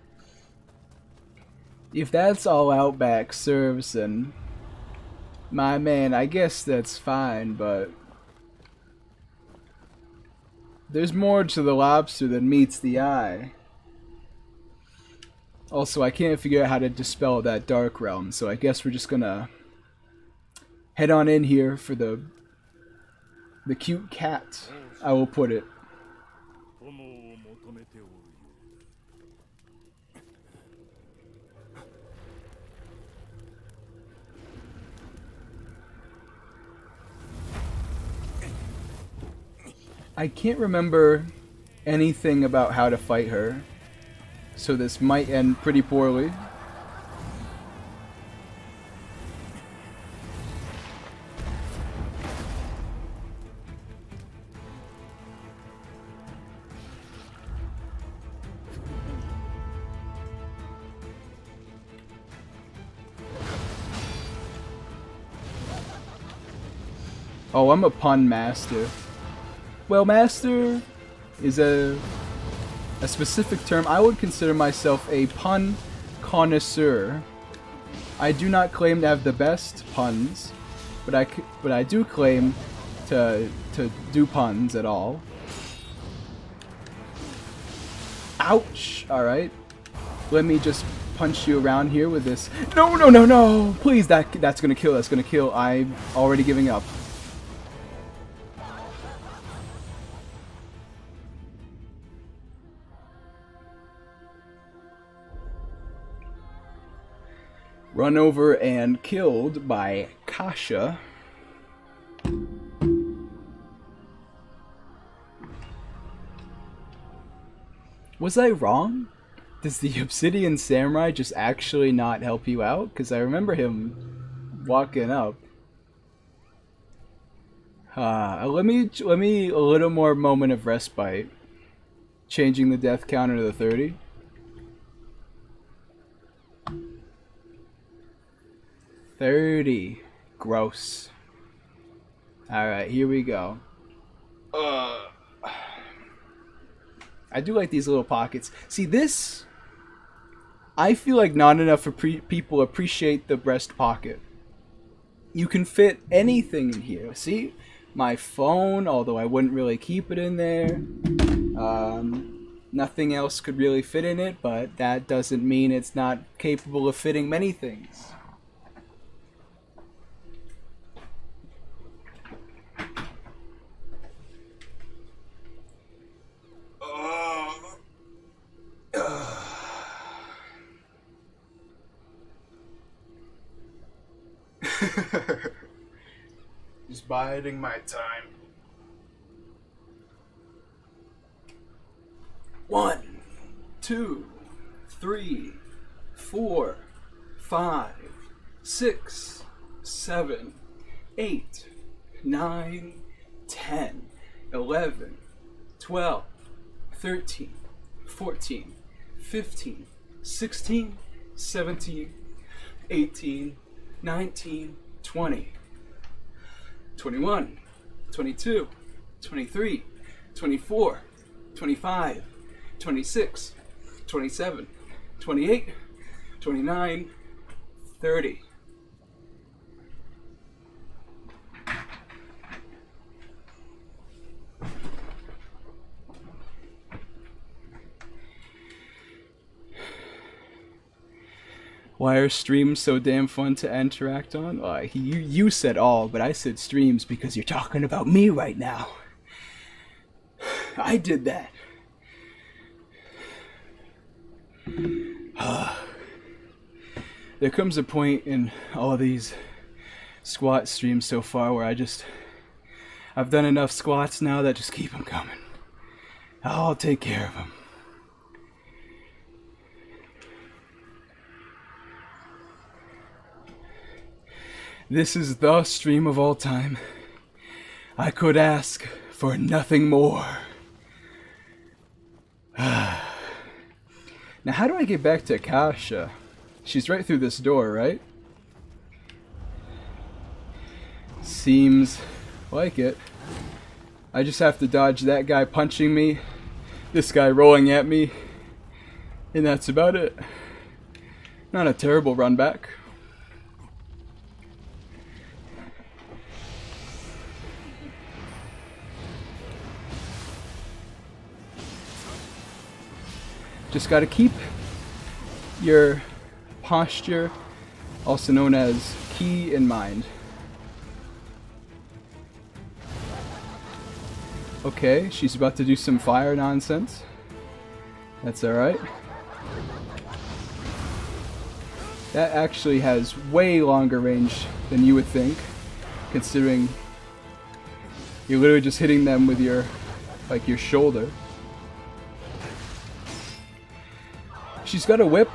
If that's all Outback serves, then my man, I guess that's fine, but there's more to the lobster than meets the eye. Also, I can't figure out how to dispel that dark realm, so I guess we're just gonna head on in here for the cute cat, I will put it. I can't remember anything about how to fight her, so this might end pretty poorly. Oh, I'm a pun master. Well, master is a specific term. I would consider myself a pun connoisseur. I do not claim to have the best puns, but I do claim to do puns at all. Ouch! Alright. Let me just punch you around here with this. No, no, no, no! Please, that's gonna kill, that's gonna kill. I'm already giving up. Run over and killed by Kasha. Was I wrong? Does the Obsidian Samurai just actually not help you out? Because I remember him walking up. Let me a little more moment of respite. Changing the death counter to 30. $30. Gross. Alright, here we go. I do like these little pockets. See, this... I feel like not enough people appreciate the breast pocket. You can fit anything in here. See? My phone, although I wouldn't really keep it in there. Nothing else could really fit in it, but that doesn't mean it's not capable of fitting many things. Just biding my time. 1, 2, 3, 4, 5, 6, 7, 8, 9, 10, 11, 12, 13, 14, 15, 16, 17, 18, 19, 20, 21, 22, 23, 24, 25, 26, 27, 28, 29, 30. Why are streams so damn fun to interact on? You said all, but I said streams because you're talking about me right now. I did that. There comes a point in all these squat streams so far where I've done enough squats now that just keep them coming. I'll take care of them. This is the stream of all time. I could ask for nothing more. Now, how do I get back to Kasha? She's right through this door, right? Seems like it. I just have to dodge that guy punching me, this guy rolling at me, and that's about it. Not a terrible run back. Just gotta keep your posture, also known as ki, in mind. Okay, she's about to do some fire nonsense. That's alright. That actually has way longer range than you would think, considering you're literally just hitting them with your shoulder. She's got a whip,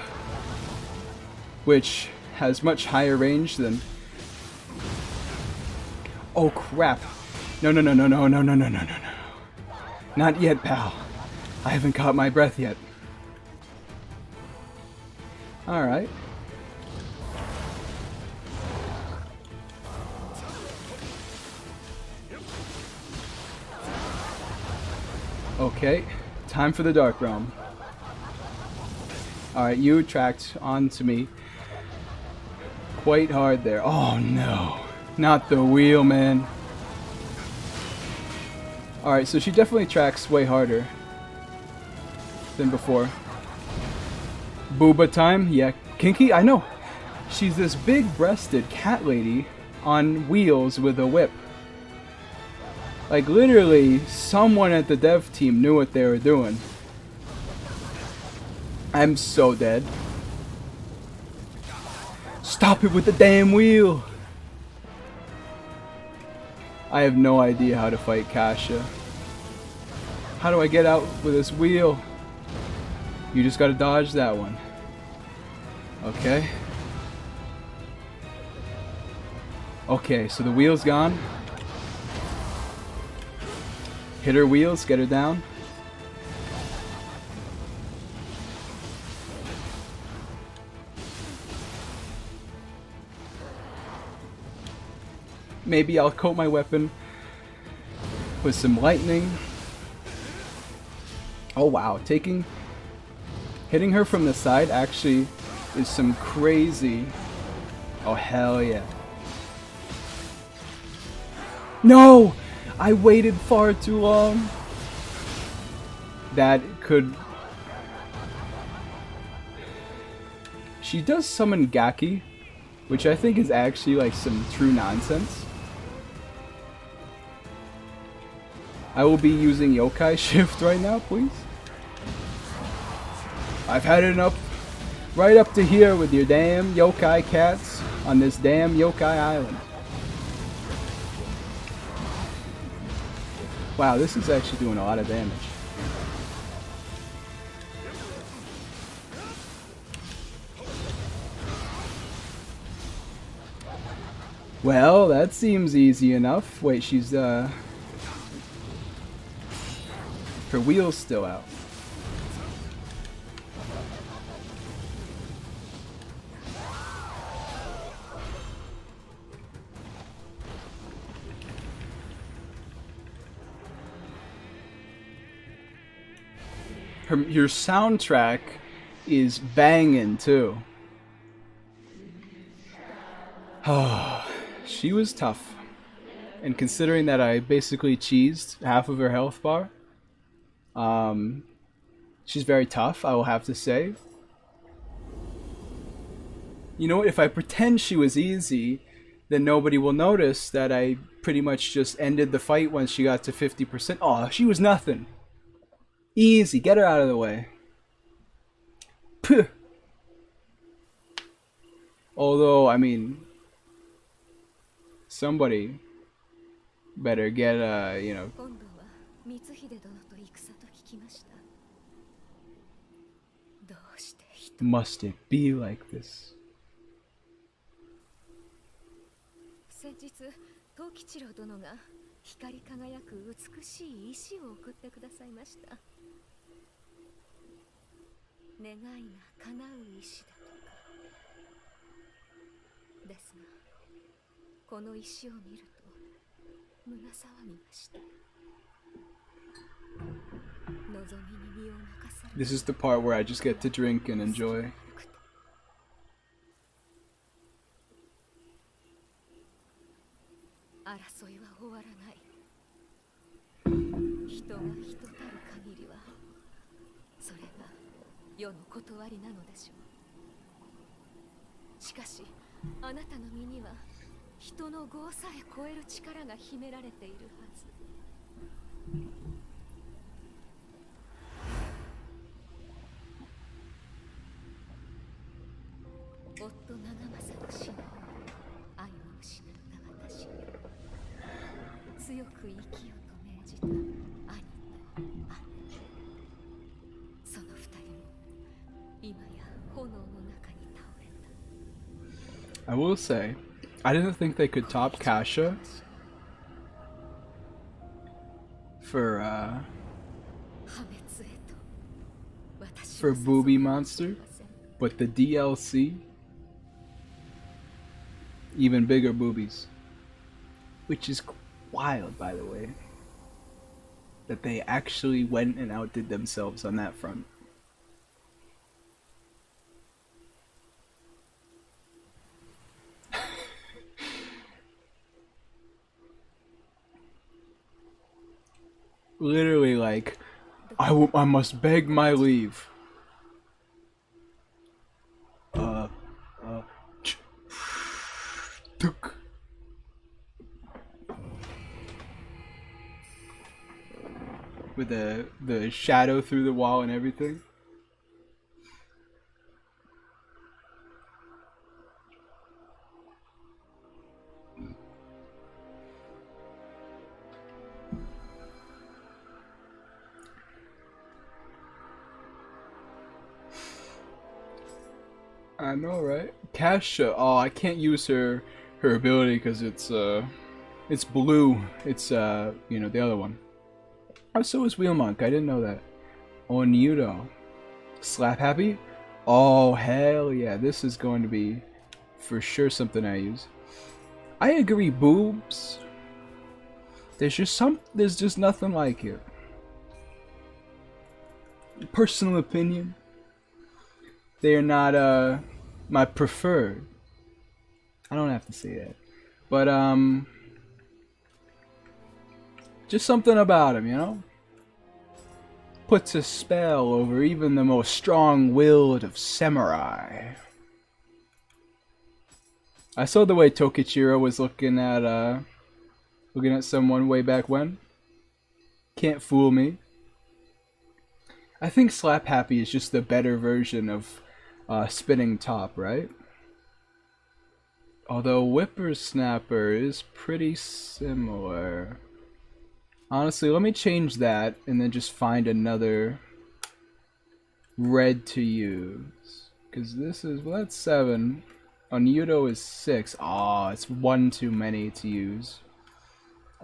which has much higher range than... Oh crap. No. Not yet, pal. I haven't caught my breath yet. Alright. Okay, time for the Dark Realm. Alright, you attract onto me quite hard there. Oh no, not the wheel, man. Alright, so she definitely tracks way harder than before. Booba time? Yeah, kinky? I know. She's this big-breasted cat lady on wheels with a whip. Like, literally, someone at the dev team knew what they were doing. I'm so dead. Stop it with the damn wheel! I have no idea how to fight Kasha. How do I get out with this wheel? You just gotta dodge that one. Okay. Okay, so the wheel's gone. Hit her wheels, get her down. Maybe I'll coat my weapon with some lightning. Oh wow, hitting her from the side actually is some crazy... Oh hell yeah. No! I waited far too long. That could... She does summon Gaki, which I think is actually like some true nonsense. I will be using Yokai Shift right now, please. I've had it up right up to here with your damn yokai cats on this damn yokai island. Wow, this is actually doing a lot of damage. Well, that seems easy enough. Wait, she's her wheel's still out. Your soundtrack is banging too. Oh, she was tough. And considering that I basically cheesed half of her health bar, she's very tough, I will have to say. You know what, if I pretend she was easy, then nobody will notice that I pretty much just ended the fight once she got to 50%. Oh, she was nothing. Easy, get her out of the way. Puh. Although, I mean, somebody better get, you know, must it be like this? 先日藤吉郎殿が光り輝く美しい石を送ってくださいました。願いが叶う石だとか。ですが、この石を見ると胸騒ぎがして、望みに身を任せる。 This is the part where I just get to drink and enjoy. 争いは終わらない。人が人たる限りは、それが世の断りなのでしょう。しかし、あなたの身には人の業さえ超える力が秘められているはず。夫長政の死の愛を失った私。強く生きよと命じた兄と姉、その二人も今や炎の中に倒れた。 I will say, I didn't think they could top Kasha for Booby Monster, but the DLC, even bigger boobies, which is wild, by the way, that they actually went and outdid themselves on that front. Literally, like, I must beg my leave. With the shadow through the wall and everything. I know, right? Kasha. Oh, I can't use her ability because it's blue. It's you know, the other one. Oh, so is Wheel Monk. I didn't know that. Oh, Nioh. Slap Happy? Oh, hell yeah. This is going to be for sure something I use. I agree, boobs. There's just nothing like it. Personal opinion. They are not my preferred. I don't have to say that. But just something about him, you know? Puts a spell over even the most strong-willed of samurai. I saw the way Tokichiro was looking at someone way back when. Can't fool me. I think Slap Happy is just the better version of Spinning Top, right? Although Whippersnapper is pretty similar. Honestly, let me change that and then just find another red to use. Because this is, well, that's 7. Oh, Nioh is 6. Oh, it's one too many to use.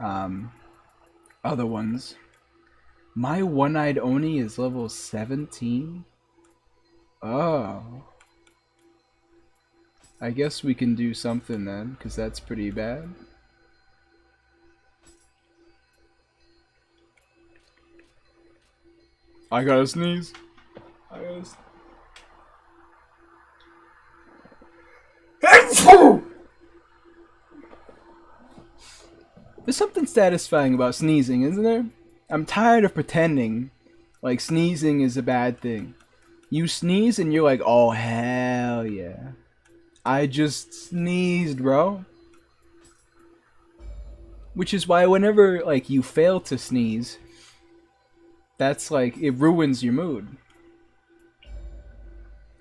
Other ones. My one-eyed Oni is level 17? Oh. I guess we can do something then, because that's pretty bad. I gotta sneeze. I gotta There's something satisfying about sneezing, isn't there? I'm tired of pretending like sneezing is a bad thing. You sneeze and you're like, oh hell yeah. I just sneezed, bro. Which is why whenever like you fail to sneeze, that's like, it ruins your mood.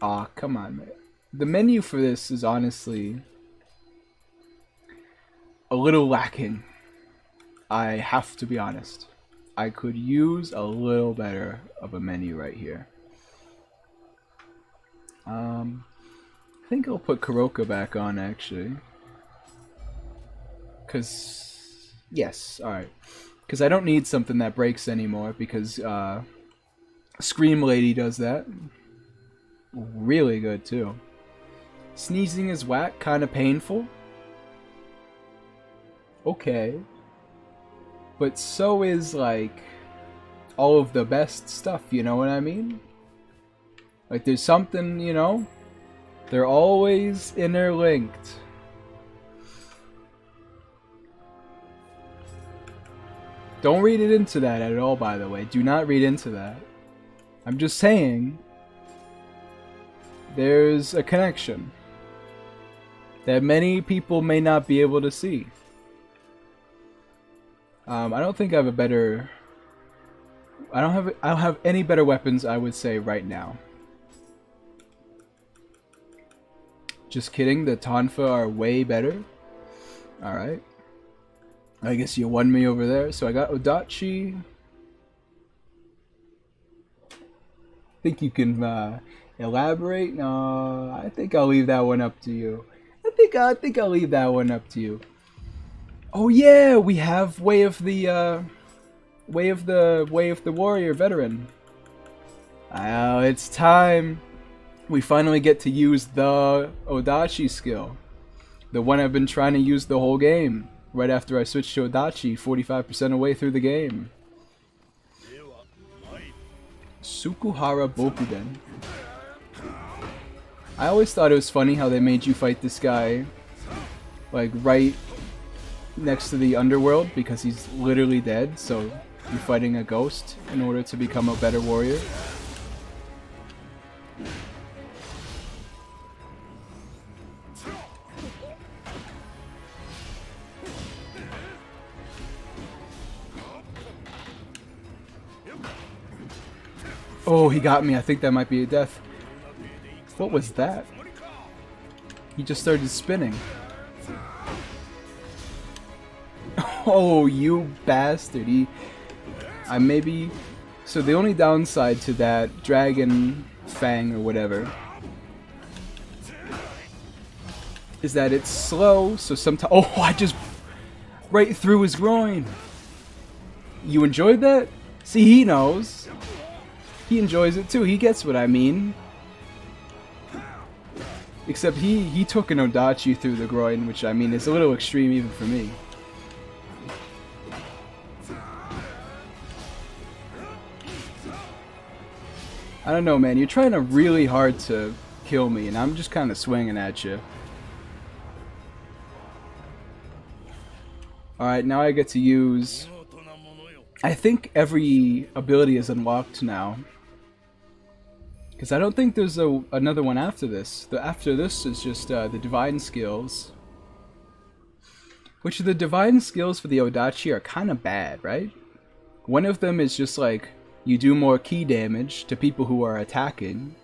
Aw, come on, man. The menu for this is honestly a little lacking. I have to be honest. I could use a little better of a menu right here. I think I'll put Kuroka back on actually. Cause yes, alright. Cause I don't need something that breaks anymore because Scream Lady does that. Really good too. Sneezing is whack, kinda painful. Okay. But so is like all of the best stuff, you know what I mean? Like there's something, you know? They're always interlinked. Don't read it into that at all, by the way. Do not read into that. I'm just saying there's a connection that many people may not be able to see. I don't think I have a better... I don't have any better weapons, I would say, right now. Just kidding, the Tonfa are way better. Alright. I guess you won me over there. So I got Odachi. Think you can elaborate? No, I think I'll leave that one up to you. I think I'll leave that one up to you. Oh yeah, we have Way of the Warrior veteran. Oh, it's time. We finally get to use the Odachi skill. The one I've been trying to use the whole game. Right after I switched to Odachi, 45% away through the game. Sukuhara Bokuden. I always thought it was funny how they made you fight this guy like right next to the underworld because he's literally dead, so you're fighting a ghost in order to become a better warrior. Oh, he got me. I think that might be a death. What was that? He just started spinning. Oh, you bastard. I maybe... So the only downside to that Dragon Fang or whatever is that it's slow, so sometimes... Oh, I just... Right through his groin. You enjoyed that? See, he knows. He enjoys it too. He gets what I mean. Except he took an Odachi through the groin, which I mean is a little extreme even for me. I don't know, man. You're trying to really hard to kill me, and I'm just kind of swinging at you. Alright, now I get to use... I think every ability is unlocked now. Because I don't think there's another one after this. After this is just the Divine Skills. Which the Divine Skills for the Odachi are kind of bad, right? One of them is just like, you do more ki damage to people who are attacking.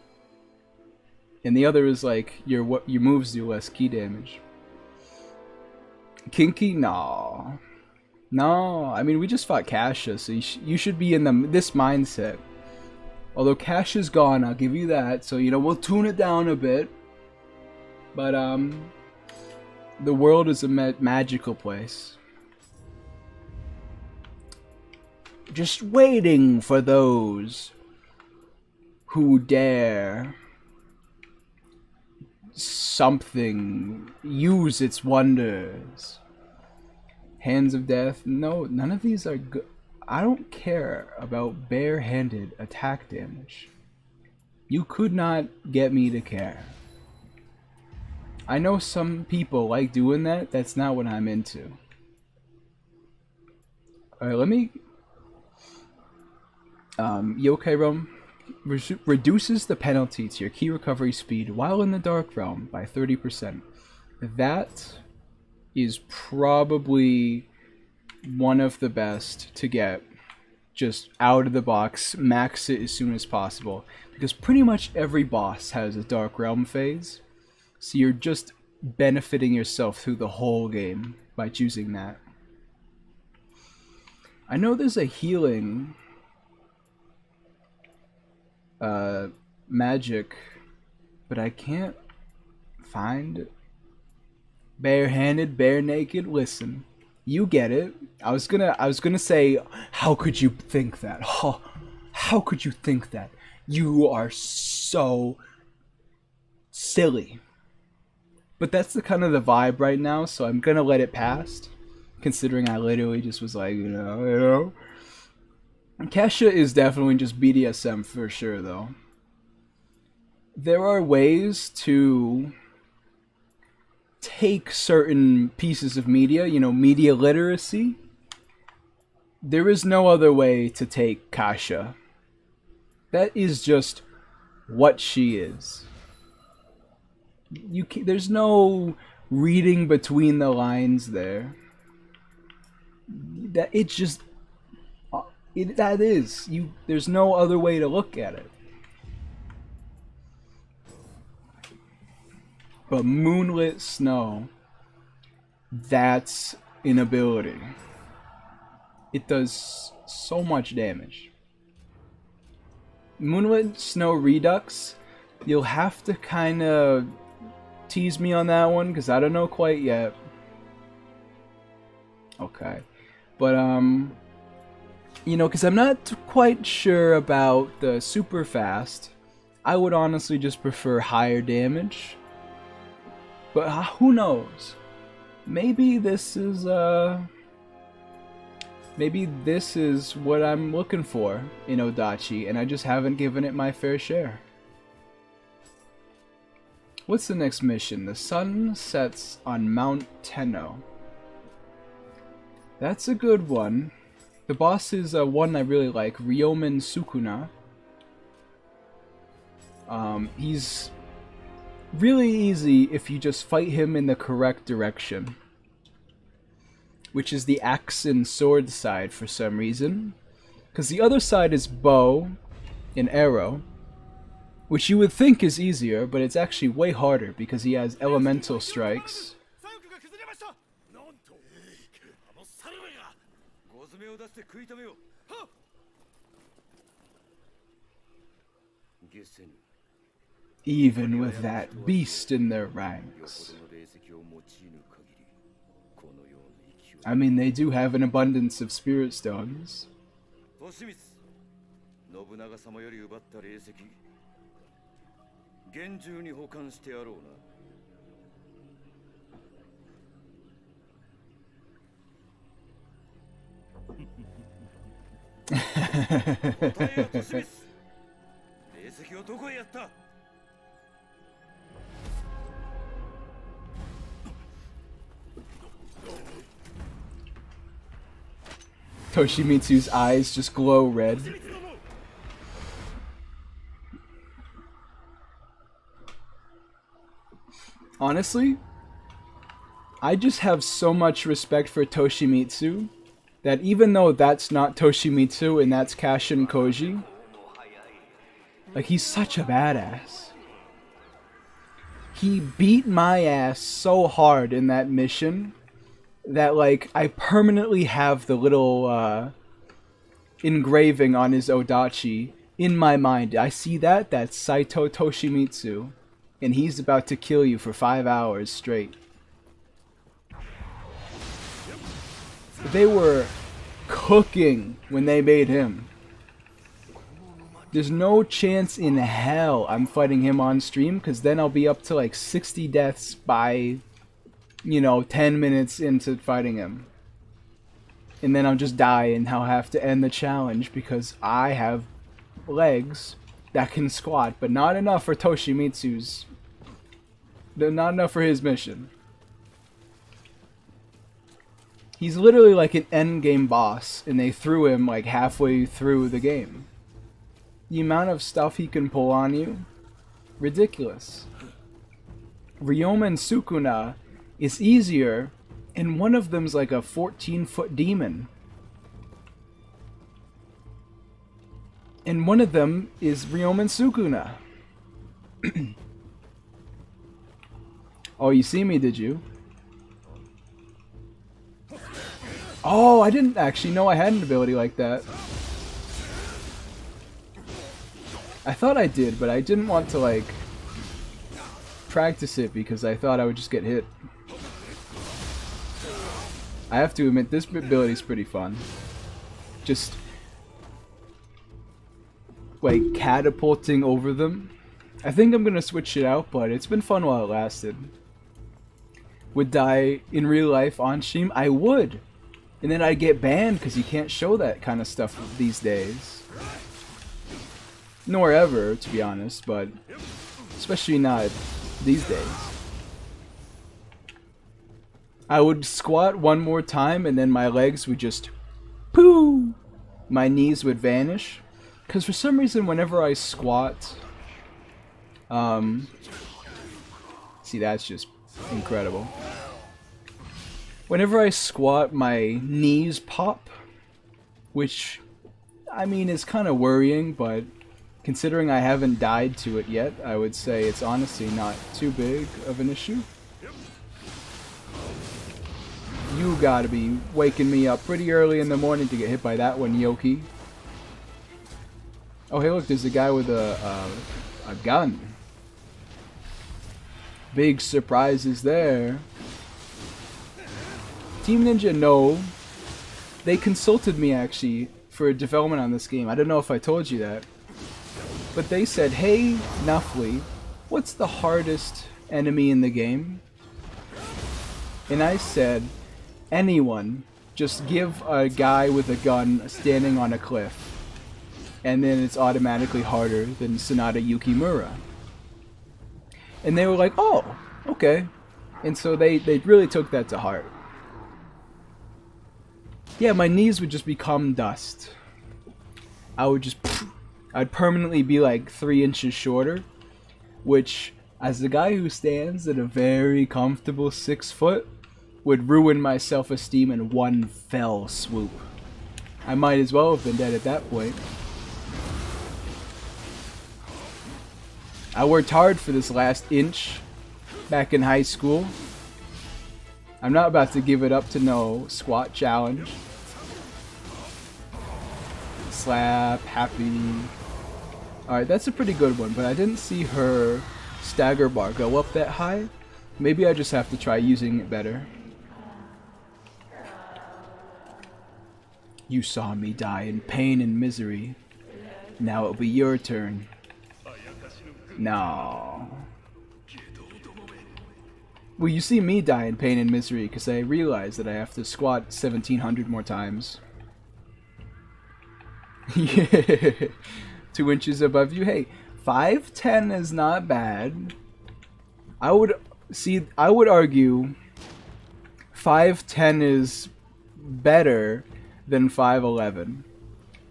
And the other is like, your moves do less ki damage. Kinky? No. No, I mean, we just fought Kasha, so you should be in this mindset. Although Cash is gone, I'll give you that. So, you know, we'll tune it down a bit. But the world is a magical place. Just waiting for those who dare something use its wonders. Hands of Death. No, none of these are good. I don't care about bare-handed attack damage. You could not get me to care. I know some people like doing that. That's not what I'm into. Alright, let me... Yokai Realm reduces the penalty to your key recovery speed while in the Dark Realm by 30%. That is probably one of the best to get just out of the box. Max it as soon as possible, because pretty much every boss has a Dark Realm phase, so you're just benefiting yourself through the whole game by choosing that. I know there's a healing magic, but I can't find it. Bare-handed, bare-naked. Listen, you get it. I was gonna say, how could you think that? Oh, how could you think that? You are so silly. But that's the kind of the vibe right now, so I'm gonna let it pass. Considering I literally just was like, you know. Kesha is definitely just BDSM for sure, though. There are ways to take certain pieces of media, you know, media literacy. There is no other way to take Kasha. That is just what she is. There's no reading between the lines there. That it's just that is you. There's no other way to look at it. But Moonlit Snow, that's an ability. It does so much damage. Moonlit Snow Redux, you'll have to kind of tease me on that one, because I don't know quite yet. Okay. But, you know, because I'm not quite sure about the super fast. I would honestly just prefer higher damage. But who knows? Maybe this is what I'm looking for in Odachi, and I just haven't given it my fair share. What's the next mission? The sun sets on Mount Tenno. That's a good one. The boss is one I really like, Ryomen Sukuna. He's really easy if you just fight him in the correct direction, which is the axe and sword side for some reason, because the other side is bow and arrow, which you would think is easier, but it's actually way harder because he has elemental strikes. Even with that beast in their ranks. I mean, they do have an abundance of spirit stones. Toshimitsu's eyes just glow red. Honestly, I just have so much respect for Toshimitsu that even though that's not Toshimitsu and that's Kashin Koji, like, he's such a badass. He beat my ass so hard in that mission that, like, I permanently have the little engraving on his Odachi in my mind. I see that, that's Saito Toshimitsu. and he's about to kill you for 5 hours straight. They were cooking when they made him. There's no chance in hell I'm fighting him on stream, because then I'll be up to like 60 deaths by, you know, 10 minutes into fighting him. And then I'll just die and I'll have to end the challenge because I have legs that can squat, but not enough for Toshimitsu's. Not enough for his mission. He's literally like an endgame boss, and they threw him like halfway through the game. The amount of stuff he can pull on you, ridiculous. Ryomen Sukuna is easier, and one of them's like a 14-foot demon. And one of them is Ryomen Sukuna. Oh, you see me, did you? Oh, I didn't actually know I had an ability like that. I thought I did, but I didn't want to, like, practice it because I thought I would just get hit. I have to admit, this ability is pretty fun. Just, like, catapulting over them. I think I'm gonna switch it out, but it's been fun while it lasted. Would die in real life on stream? I would! And then I'd get banned because you can't show that kind of stuff these days. Nor ever, to be honest, but especially not these days. I would squat one more time and then my legs would just poo! My knees would vanish. Because for some reason whenever I squat... see, that's just incredible. Whenever I squat, my knees pop. Which, I mean, is kind of worrying, but considering I haven't died to it yet, I would say it's honestly not too big of an issue. You gotta be waking me up pretty early in the morning to get hit by that one, Yoki. Oh, hey, look, there's a guy with a gun. Big surprises there. Team Ninja, no. They consulted me, actually, for development on this game. I don't know if I told you that. But they said, hey, Nuffly, what's the hardest enemy in the game? And I said, anyone. Just give a guy with a gun standing on a cliff. And then it's automatically harder than Sanada Yukimura. And they were like, oh, okay. And so they really took that to heart. Yeah, my knees would just become dust. I'd permanently be like 3 inches shorter. Which, as the guy who stands at a very comfortable 6 foot, would ruin my self-esteem in one fell swoop. I might as well have been dead at that point. I worked hard for this last inch back in high school. I'm not about to give it up to no squat challenge. Slap, happy. Alright, that's a pretty good one, but I didn't see her stagger bar go up that high. Maybe I just have to try using it better. You saw me die in pain and misery. Now it'll be your turn. No. Well, you see me die in pain and misery because I realize that I have to squat 1,700 more times. Yeah. 2 inches above you. Hey, 5'10" is not bad. I would argue 5'10" is better than 5'11",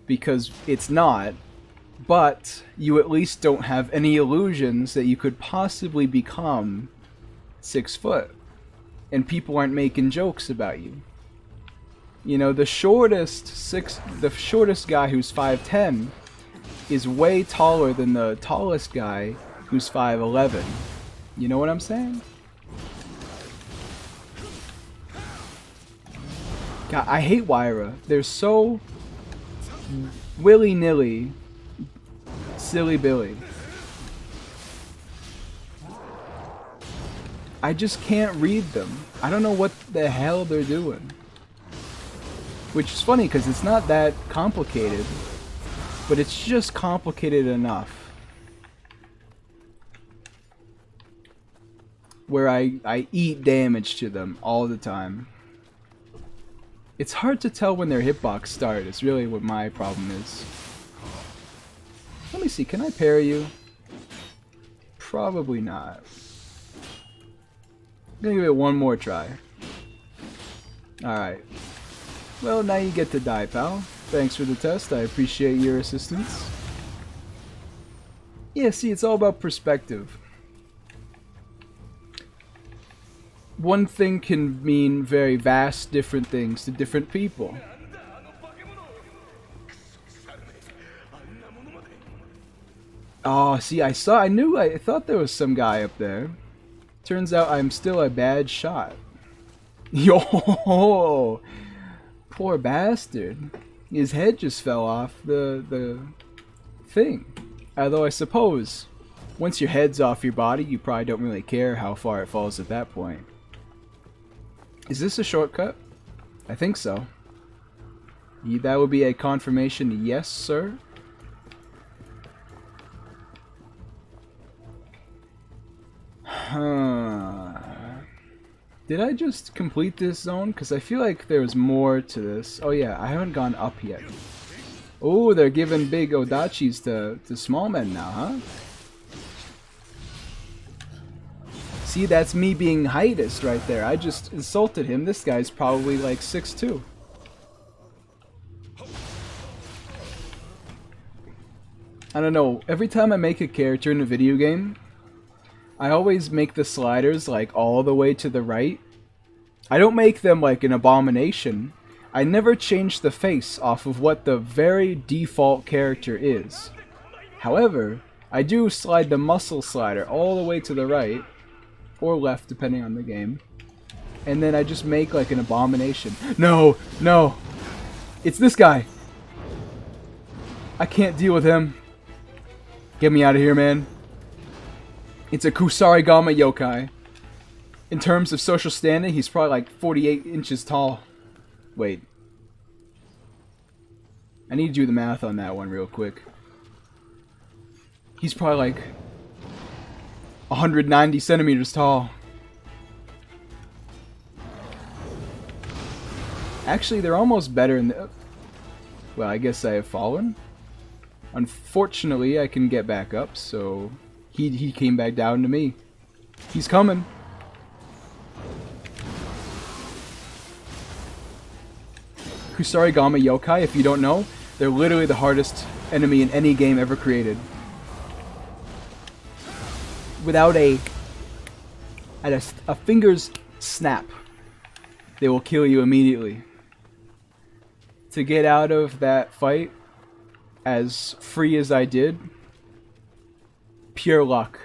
because it's not, but you at least don't have any illusions that you could possibly become 6 foot, and people aren't making jokes about you. You know, the shortest guy who's 5'10" is way taller than the tallest guy who's 5'11". You know what I'm saying? God, I hate Wyra. They're so willy-nilly, silly Billy. I just can't read them. I don't know what the hell they're doing. Which is funny because it's not that complicated, but it's just complicated enough where I eat damage to them all the time. It's hard to tell when their hitbox start. It's really what my problem is. Let me see, can I parry you? Probably not. I'm gonna give it one more try. Alright. Well, now you get to die, pal. Thanks for the test, I appreciate your assistance. Yeah, see, it's all about perspective. One thing can mean very vast different things to different people. Oh, see, I thought there was some guy up there. Turns out I'm still a bad shot. Yo, poor bastard. His head just fell off the thing. Although I suppose once your head's off your body, you probably don't really care how far it falls at that point. Is this a shortcut? I think so. That would be a confirmation, yes, sir. Huh. Did I just complete this zone? Because I feel like there's more to this. Oh yeah, I haven't gone up yet. Oh, they're giving big odachis to small men now, huh? See, that's me being heightist right there. I just insulted him. This guy's probably like 6'2". I don't know. Every time I make a character in a video game, I always make the sliders like all the way to the right. I don't make them like an abomination. I never change the face off of what the very default character is. However, I do slide the muscle slider all the way to the right, or left depending on the game, and then I just make like an abomination. No, no, it's this guy. I can't deal with him. Get me out of here, man. It's a Kusarigama yokai. In terms of social standing, he's probably like 48 inches tall. Wait. I need to do the math on that one real quick. He's probably like 190 centimeters tall. Actually, they're almost better in the... Well, I guess I have fallen. Unfortunately, I can get back up, so... He came back down to me. He's coming. Kusarigama yokai, if you don't know, they're literally the hardest enemy in any game ever created. Without a finger's snap, they will kill you immediately. To get out of that fight as free as I did, pure luck.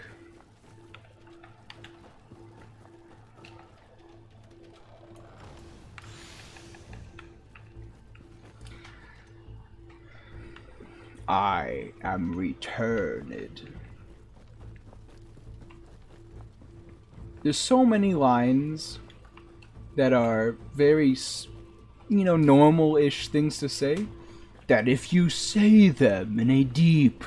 I am returned. There's so many lines that are very, you know, normal-ish things to say, that if you say them in a deep,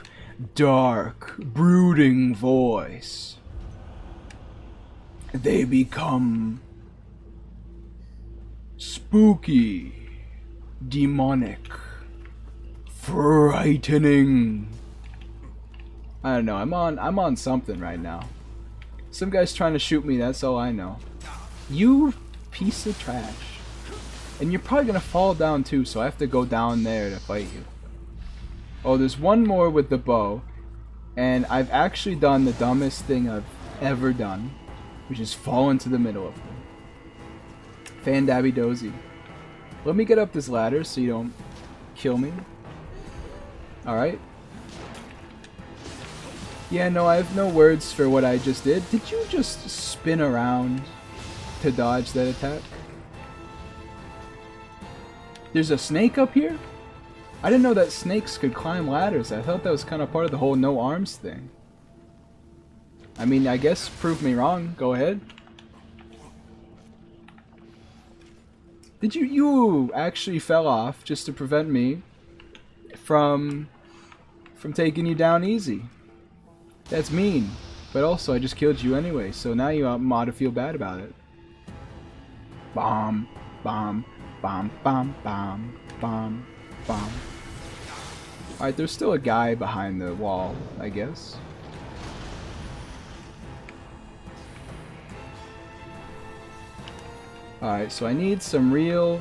dark, brooding voice, they become spooky, demonic, frightening. I don't know, I'm on something right now. Some guy's trying to shoot me, that's all I know. You piece of trash. And you're probably gonna fall down too, so I have to go down there to fight you. Oh, there's one more with the bow. And I've actually done the dumbest thing I've ever done, which is fall into the middle of them. Fandabby dozy. Let me get up this ladder so you don't kill me. Alright. Yeah, no, I have no words for what I just did. Did you just spin around to dodge that attack? There's a snake up here? I didn't know that snakes could climb ladders. I thought that was kind of part of the whole no arms thing. I mean, I guess prove me wrong. Go ahead. Did you actually fell off just to prevent me from taking you down easy? That's mean. But also, I just killed you anyway, so now you ought to feel bad about it. Bomb, bomb, bomb, bomb, bomb, bomb, bomb. Alright, there's still a guy behind the wall, I guess. Alright, so I need some real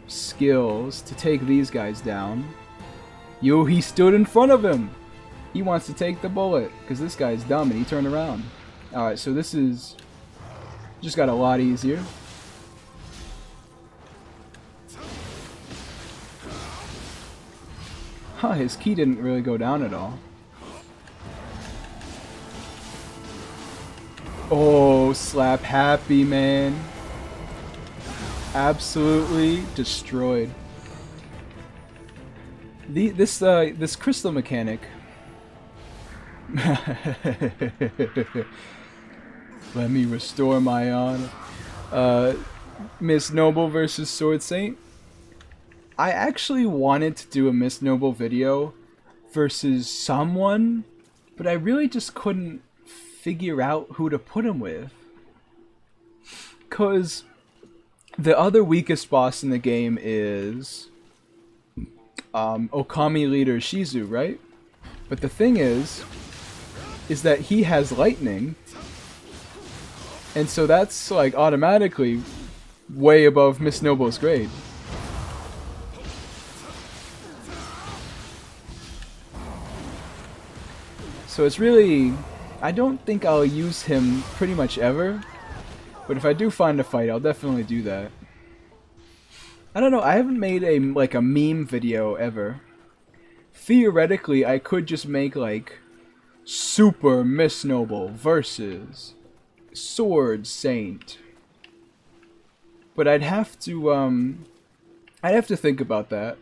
skills to take these guys down. Yo, he stood in front of him! He wants to take the bullet, because this guy's dumb and he turned around. Alright, so this is... just got a lot easier. Huh, his key didn't really go down at all. Oh, slap happy, man. Absolutely destroyed. This crystal mechanic. Let me restore my honor. Miss Noble versus Sword Saint. I actually wanted to do a Miss Noble video versus someone, but I really just couldn't figure out who to put him with. 'Cause the other weakest boss in the game is Okami leader Shizu, right? But the thing is that he has lightning, and so that's like automatically way above Miss Noble's grade. So it's really, I don't think I'll use him pretty much ever, but if I do find a fight, I'll definitely do that. I don't know, I haven't made a meme video ever. Theoretically, I could just make like Super Miss Noble versus Sword Saint. But I'd have to think about that.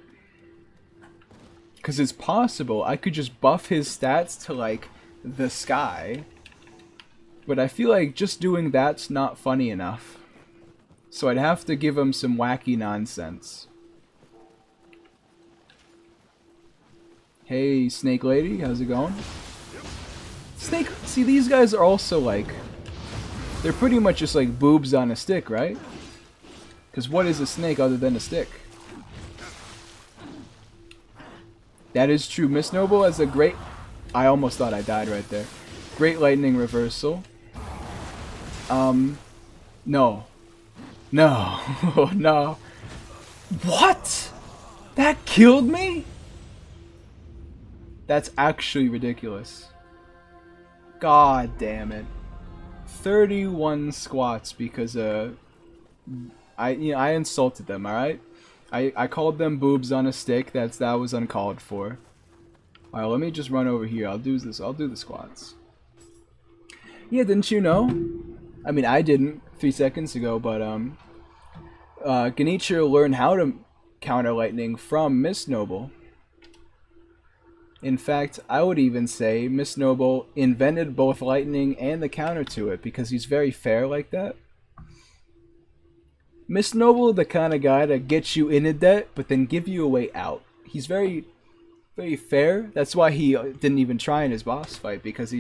'Cause it's possible I could just buff his stats to like the sky. But I feel like just doing that's not funny enough. So I'd have to give him some wacky nonsense. Hey, Snake Lady, how's it going? Snake, see, these guys are also like, they're pretty much just like boobs on a stick, right? Because what is a snake other than a stick? That is true. Miss Noble has a great... I almost thought I died right there. Great lightning reversal. No. No. No. What? That killed me? That's actually ridiculous. God damn it. 31 squats because I insulted them, alright? I called them boobs on a stick. That was uncalled for. Alright, let me just run over here. I'll do the squats. Yeah, didn't you know? I mean, I didn't 3 seconds ago, but Genichiro learned how to counter lightning from Miss Noble. In fact, I would even say Miss Noble invented both lightning and the counter to it because he's very fair like that. Miss Noble, the kind of guy to get you in a debt, but then give you a way out. He's very, very fair. That's why he didn't even try in his boss fight, because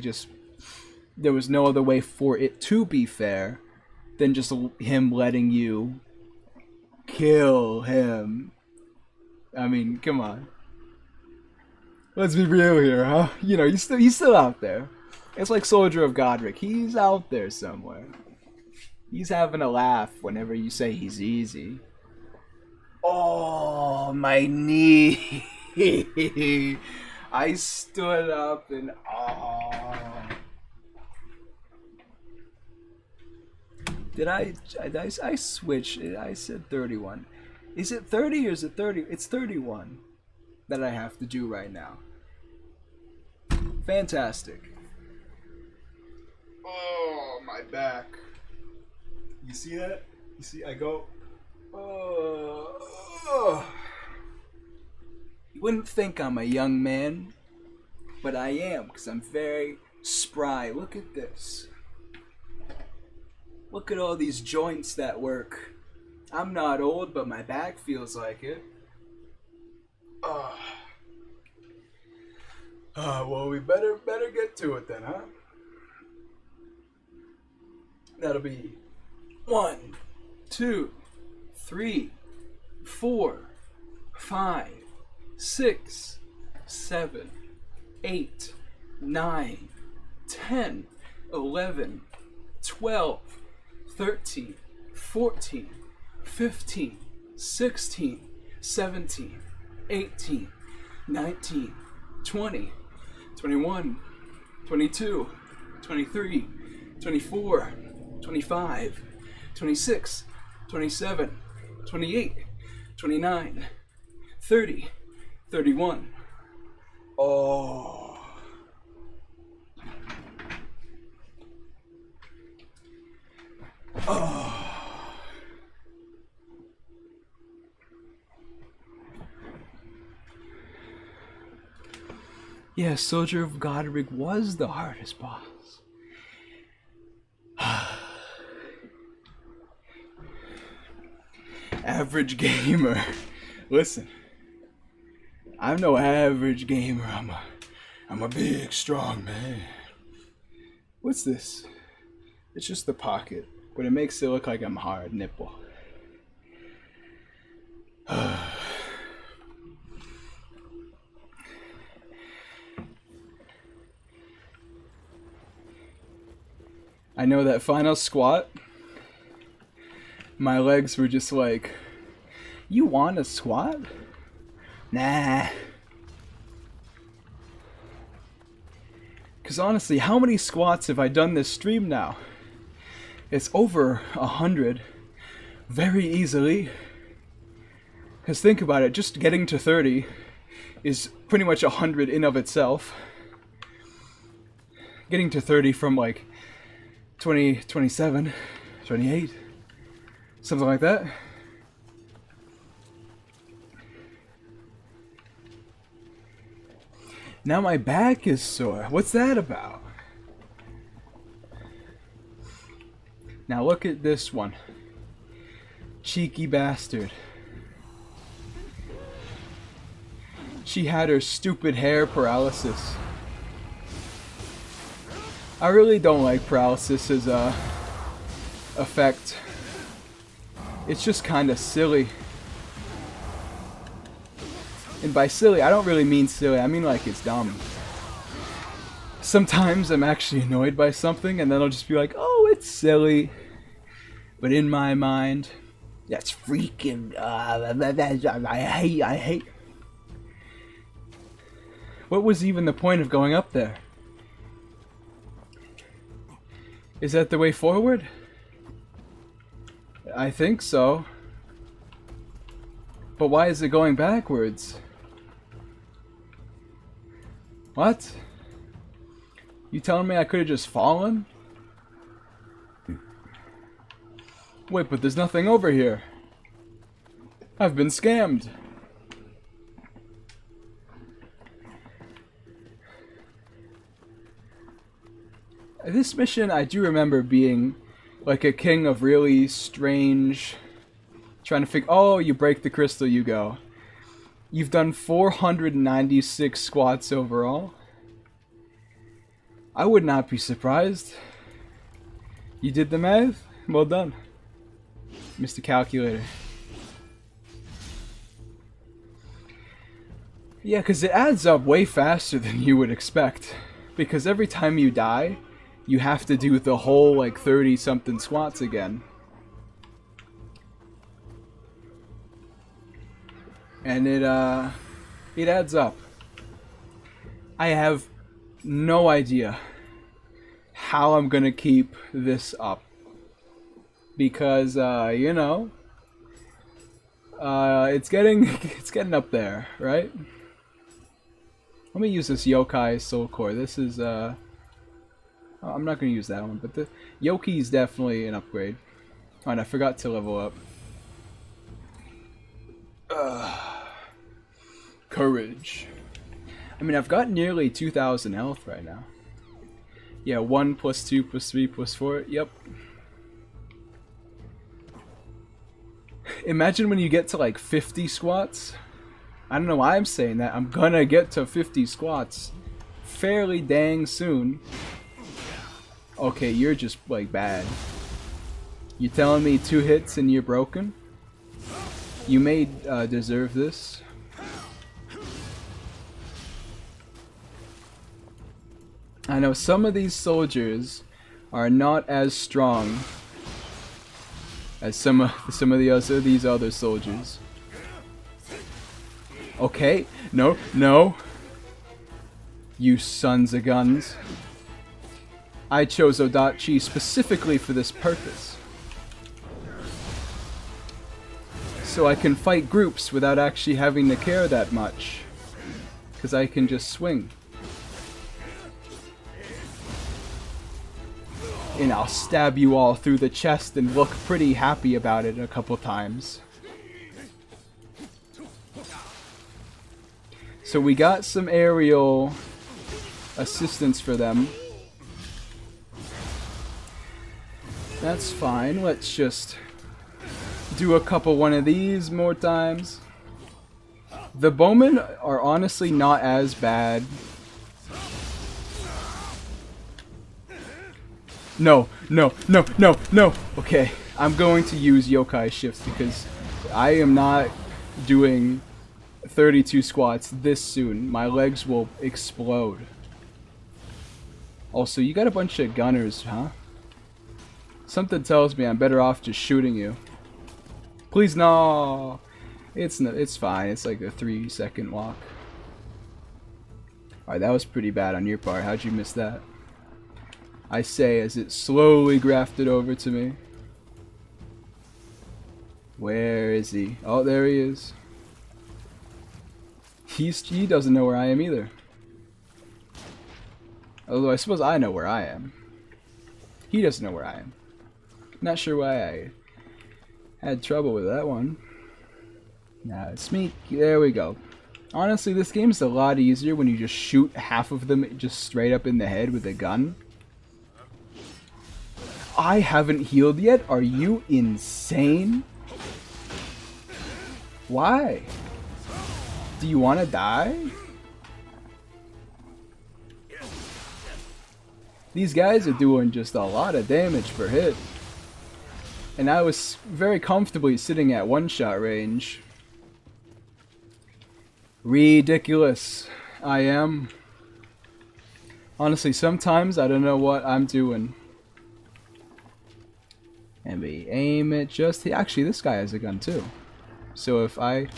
there was no other way for it to be fair than just him letting you kill him. I mean, come on. Let's be real here, huh? You know, he's still out there. It's like Soldier of Godric. He's out there somewhere. He's having a laugh whenever you say he's easy. Oh, my knee. I stood up and Did I switch? I said 31. Is it 30 or is it 30? It's 31 that I have to do right now. Fantastic. Oh, my back. You see that? You see, I go. Oh. You wouldn't think I'm a young man, but I am, because I'm very spry. Look at this. Look at all these joints that work. I'm not old, but my back feels like it. Well, we better get to it then, huh? That'll be 1, 2, 3, 4, 5, 6, 7, 8, 9, 10, 11, 12, 13, 14, 15, 16, 17, 18, 19, 20, 21, 22, 23, 24, 25, 26, 27, 28, 29, 30, 31. Oh. Oh. Yeah, Soldier of Godric was the hardest boss. Average gamer. Listen, I'm no average gamer. I'm a big, strong man. What's this? It's just the pocket, but it makes it look like I'm hard nipple. I know that final squat, my legs were just like, you want a squat? Nah. Because honestly, how many squats have I done this stream now? It's over 100 very easily. Because think about it, just getting to 30 is pretty much 100 in of itself. Getting to 30 from like 20, 27, 28, something like that. Now my back is sore. What's that about? Now look at this one. Cheeky bastard. She had her stupid hair paralysis. I really don't like paralysis as a effect. It's just kind of silly. And by silly, I don't really mean silly, I mean like it's dumb. Sometimes I'm actually annoyed by something and then I'll just be like, oh, it's silly. But in my mind, that's freaking, I hate. What was even the point of going up there? Is that the way forward? I think so. But why is it going backwards? What? You telling me I could have just fallen? Wait, but there's nothing over here. I've been scammed. This mission, I do remember being like a king of really strange... Trying to figure... Oh, you break the crystal, you go. You've done 496 squats overall. I would not be surprised. You did the math? Well done, Mr. Calculator. Yeah, because it adds up way faster than you would expect. Because every time you die, you have to do the whole like 30-something squats again. And it adds up. I have no idea how I'm gonna keep this up. Because, you know, it's getting up there, right? Let me use this Yokai Soul Core. This is, I'm not gonna use that one, but the Yoki is definitely an upgrade. Oh, and I forgot to level up. Courage. I mean, I've got nearly 2,000 health right now. Yeah, 1 plus 2 plus 3 plus 4. Yep. Imagine when you get to like 50 squats. I don't know why I'm saying that. I'm gonna get to 50 squats fairly dang soon. Okay, you're just like bad. You telling me 2 hits and you're broken? You may deserve this. I know some of these soldiers are not as strong as some of these other soldiers. Okay, no, no. You sons of guns. I chose Odachi specifically for this purpose. So I can fight groups without actually having to care that much. Because I can just swing. And I'll stab you all through the chest and look pretty happy about it a couple times. So we got some aerial assistance for them. That's fine. Let's just do a couple one of these more times. The bowmen are honestly not as bad. No, no, no, no, no. Okay, I'm going to use yokai shifts because I am not doing 32 squats this soon. My legs will explode. Also, you got a bunch of gunners, huh? Something tells me I'm better off just shooting you. Please, no. It's fine. It's like a 3-second walk. Alright, that was pretty bad on your part. How'd you miss that? I say as it slowly grafted over to me. Where is he? Oh, there he is. He doesn't know where I am either. Although I suppose I know where I am. He doesn't know where I am. Not sure why I had trouble with that one. Now it's me. There we go. Honestly, this game's a lot easier when you just shoot half of them just straight up in the head with a gun. I haven't healed yet? Are you insane? Why? Do you want to die? These guys are doing just a lot of damage per hit. And I was very comfortably sitting at one-shot range. Ridiculous. I am. Honestly, sometimes I don't know what I'm doing. And we aim it just... Actually, this guy has a gun too. So if I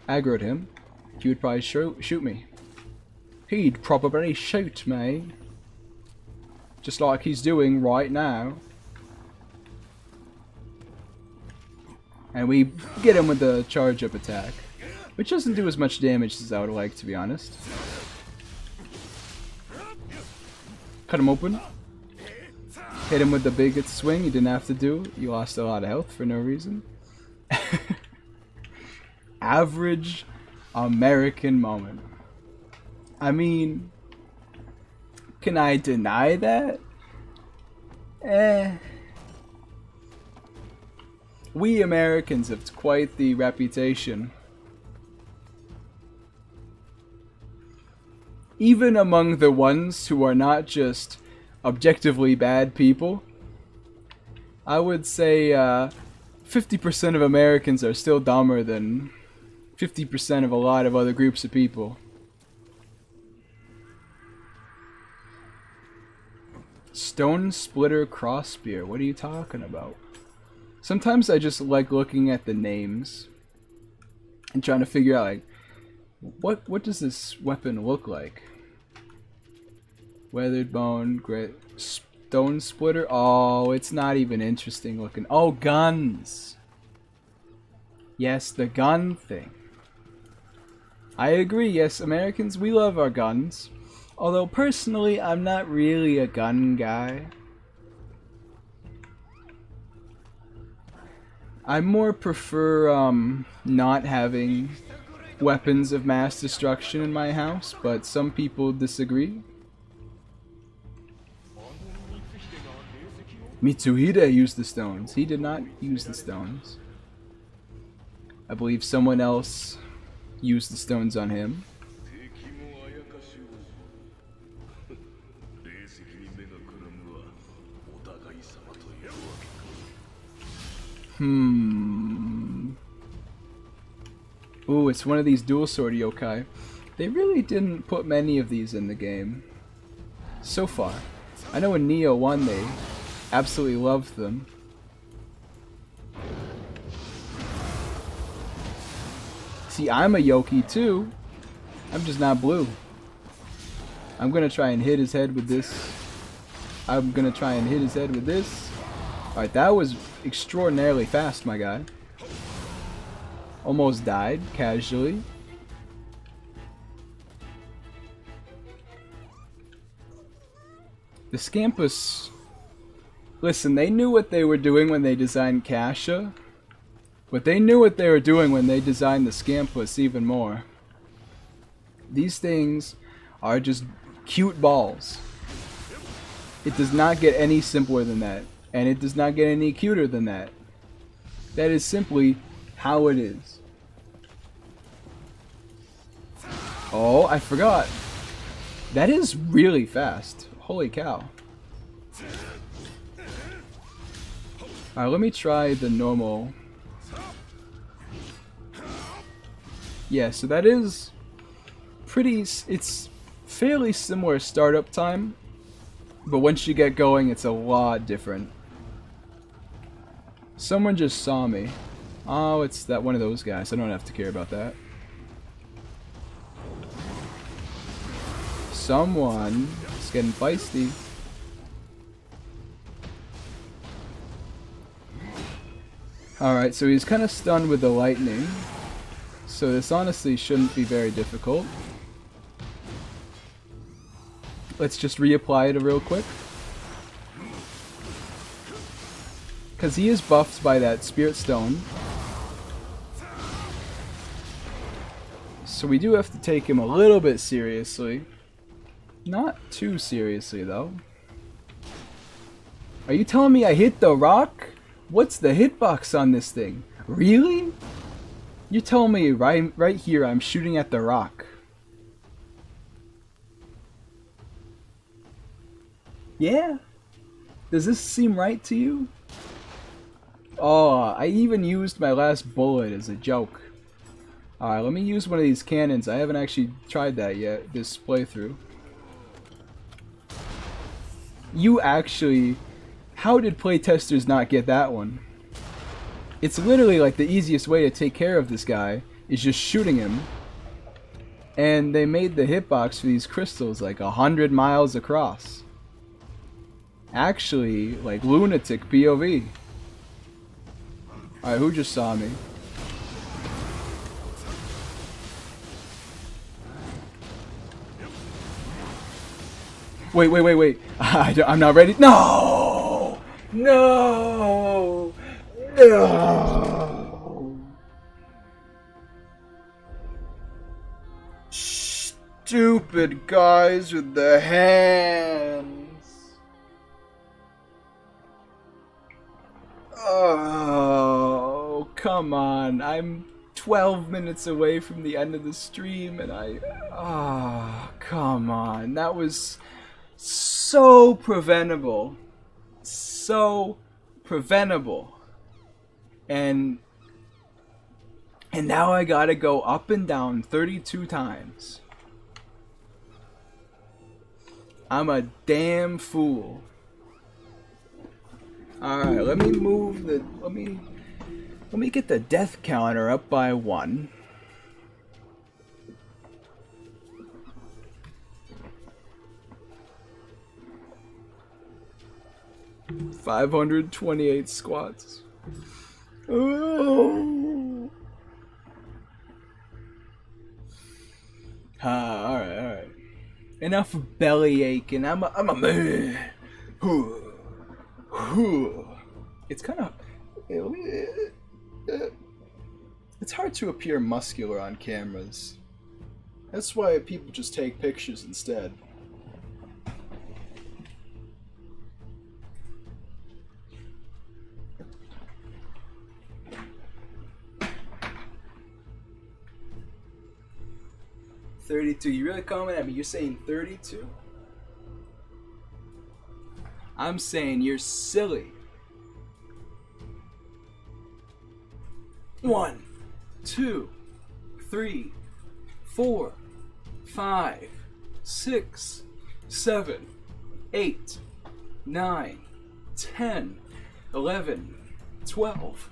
aggroed him, he would probably shoot me. He'd probably shoot me. Just like he's doing right now. And we get him with the charge-up attack. Which doesn't do as much damage as I would like, to be honest. Cut him open. Hit him with the big swing you didn't have to do. You lost a lot of health for no reason. Average American moment. I mean, can I deny that? We Americans have quite the reputation. Even among the ones who are not just objectively bad people, I would say 50% of Americans are still dumber than 50% of a lot of other groups of people. Stone Splitter Crossbeer, what are you talking about? Sometimes I just like looking at the names and trying to figure out, like, what does this weapon look like? Weathered bone, great. Stone Splitter? Oh, it's not even interesting looking. Oh, guns! Yes, the gun thing. I agree, yes, Americans, we love our guns. Although, personally, I'm not really a gun guy. I more prefer, not having weapons of mass destruction in my house, but some people disagree. Mitsuhide used the stones. He did not use the stones. I believe someone else used the stones on him. Ooh, it's one of these dual sword yokai. They really didn't put many of these in the game so far. I know in Nioh 1 they absolutely loved them. See, I'm a Yoki too. I'm just not blue. I'm gonna try and hit his head with this. Alright, that was extraordinarily fast, my guy. Almost died, casually. The Scampus... Listen, they knew what they were doing when they designed Kasha. But they knew what they were doing when they designed the Scampus even more. These things are just cute balls. It does not get any simpler than that. And it does not get any cuter than that. That is simply how it is. Oh, I forgot. That is really fast. Holy cow. Alright, let me try the normal. Yeah, so that is pretty... It's fairly similar startup time. But once you get going, it's a lot different. Someone just saw me. Oh, it's that one of those guys. I don't have to care about that. Someone is getting feisty. Alright, so he's kind of stunned with the lightning. So this honestly shouldn't be very difficult. Let's just reapply it real quick. Because he is buffed by that Spirit Stone. So we do have to take him a little bit seriously. Not too seriously, though. Are you telling me I hit the rock? What's the hitbox on this thing? Really? You're telling me right here I'm shooting at the rock. Yeah? Does this seem right to you? Oh, I even used my last bullet as a joke. Alright, let me use one of these cannons. I haven't actually tried that yet, this playthrough. You actually... How did playtesters not get that one? It's literally like the easiest way to take care of this guy is just shooting him. And they made the hitbox for these crystals like 100 miles across. Actually, like lunatic POV. Alright, who just saw me? Wait. I'm not ready. No! No! No! Stupid guys with the hands. Oh, come on. I'm 12 minutes away from the end of the stream and oh, come on. That was so preventable. So preventable. And now I gotta go up and down 32 times. I'm a damn fool. Alright, let me move the... Let me get the death counter up by 1. $528 squats. Oh. Alright. Enough belly aching. I'm a man. It's kind of... It's hard to appear muscular on cameras. That's why people just take pictures instead. 32. You really coming at me? You're saying 32? I'm saying you're silly. 1, 2, 3, 4, 5, 6, 7, 8, 9, 10, 11, 12,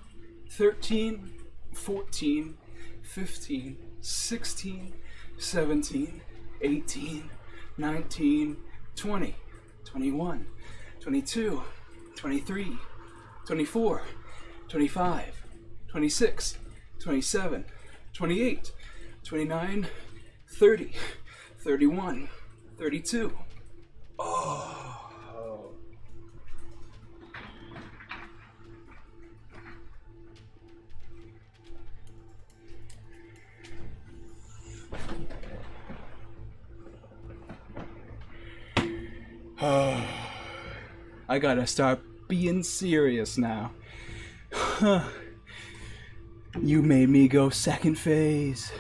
13, 14, 15, 16, 17, 18, 19, 20, 21, 22, 23, 24, 25, 26, 27, 28, 29, 30, 31, 32. Oh. I gotta start being serious now. You made me go second phase.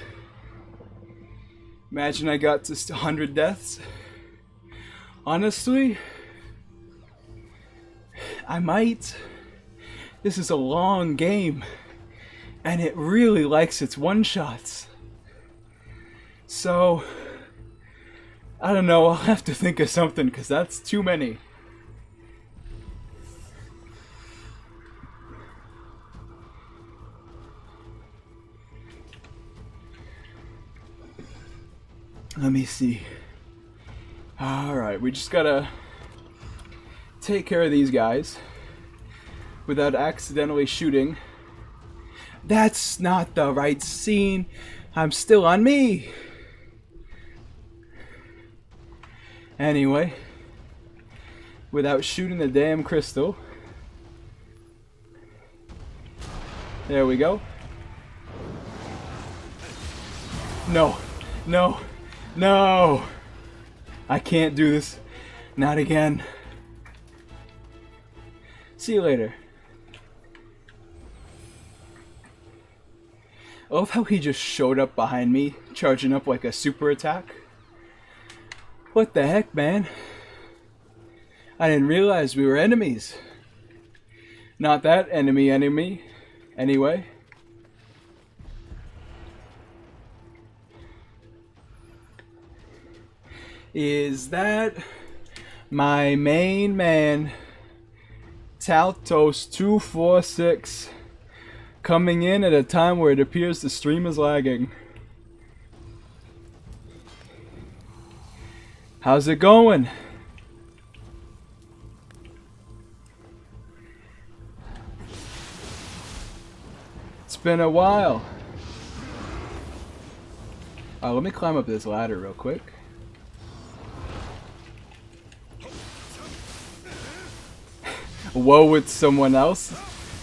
Imagine I got to 100 deaths. Honestly, I might. This is a long game, and it really likes its one-shots. So, I don't know, I'll have to think of something, because that's too many. Let me see. Alright, we just gotta take care of these guys without accidentally shooting. That's not the right scene. I'm still on me. Anyway, without shooting the damn crystal. There we go. No, no, no. I can't do this. Not again. See you later. I love how he just showed up behind me, charging up like a super attack. What the heck, man? I didn't realize we were enemies. Not that enemy, anyway. Is that my main man, Taltos246, coming in at a time where it appears the stream is lagging? How's it going? It's been a while. Let me climb up this ladder real quick. Whoa, with someone else?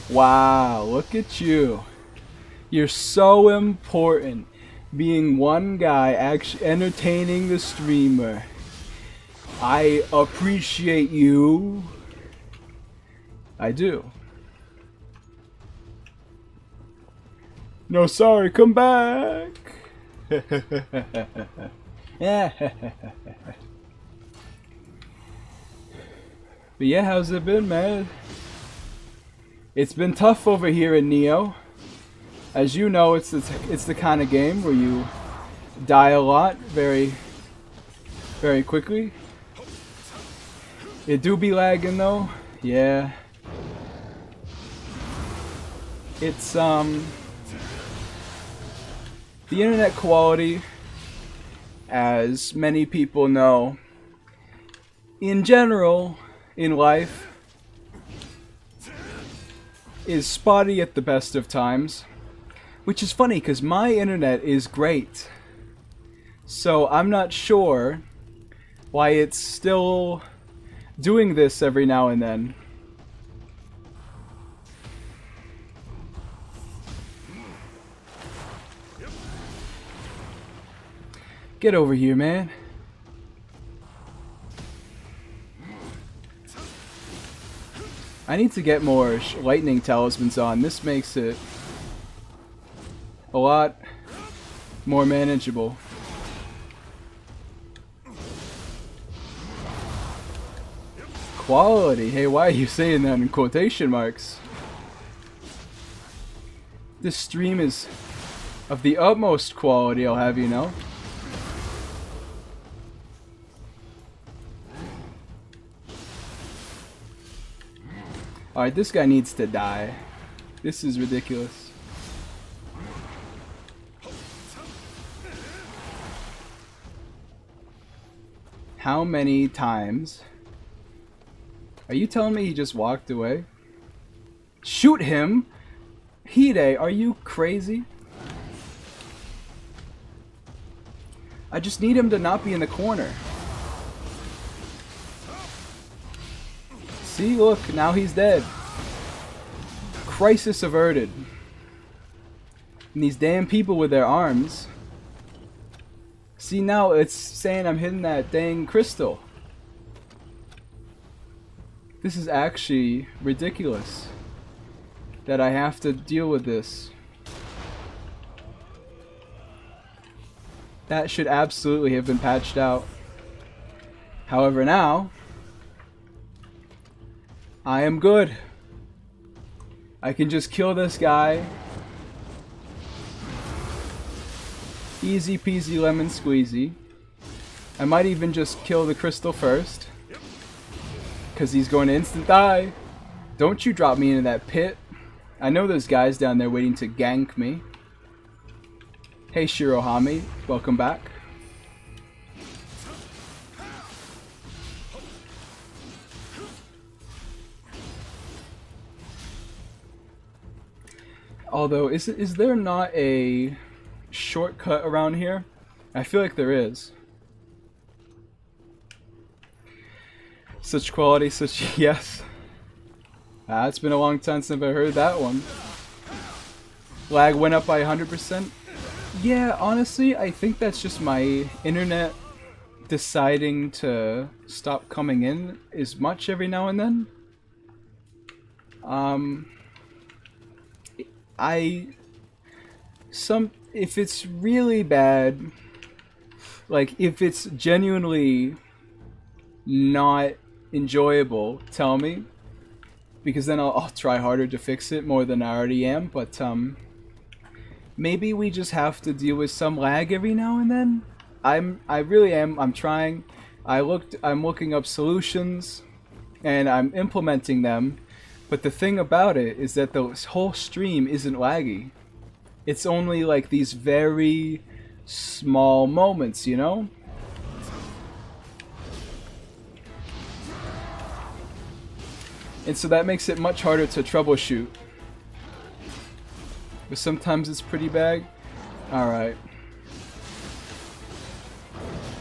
Wow, look at you. You're so important. Being one guy actually entertaining the streamer. I appreciate you. I do. No, sorry, come back. But yeah, how's it been, man? It's been tough over here in Nioh. As you know, it's the kind of game where you die a lot very quickly. It do be lagging though. Yeah. It's the internet quality, as many people know, in general in life, is spotty at the best of times. Which is funny because my internet is great. So I'm not sure why it's still doing this every now and then. Get over here, man. I need to get more lightning talismans on. This makes it a lot more manageable. quality. Hey, why are you saying that in quotation marks? This stream is of the utmost quality, I'll have you know. Alright, this guy needs to die. This is ridiculous. How many times? Are you telling me he just walked away? Shoot him? Hide, are you crazy? I just need him to not be in the corner. See, look, now he's dead. Crisis averted. And these damn people with their arms. See, now it's saying I'm hitting that dang crystal. This is actually ridiculous that I have to deal with this. That should absolutely have been patched out. However, now I am good. I can just kill this guy. Easy peasy lemon squeezy. I might even just kill the crystal first, because he's going to instant die. Don't you drop me into that pit. I know there's guys down there waiting to gank me. Hey Shirohami, welcome back. Although, is there not a shortcut around here? I feel like there is. Such quality, such yes. It's been a long time since I've heard that one. Lag went up by 100%. Yeah, honestly, I think that's just my internet deciding to stop coming in as much every now and then. If it's really bad, like if it's genuinely not enjoyable, tell me, because then I'll try harder to fix it more than I already am. But maybe we just have to deal with some lag every now and then. I really am. I'm trying. I'm looking up solutions and I'm implementing them. But the thing about it is that the whole stream isn't laggy. It's only like these very small moments, you know? And so that makes it much harder to troubleshoot. But sometimes it's pretty bad. Alright.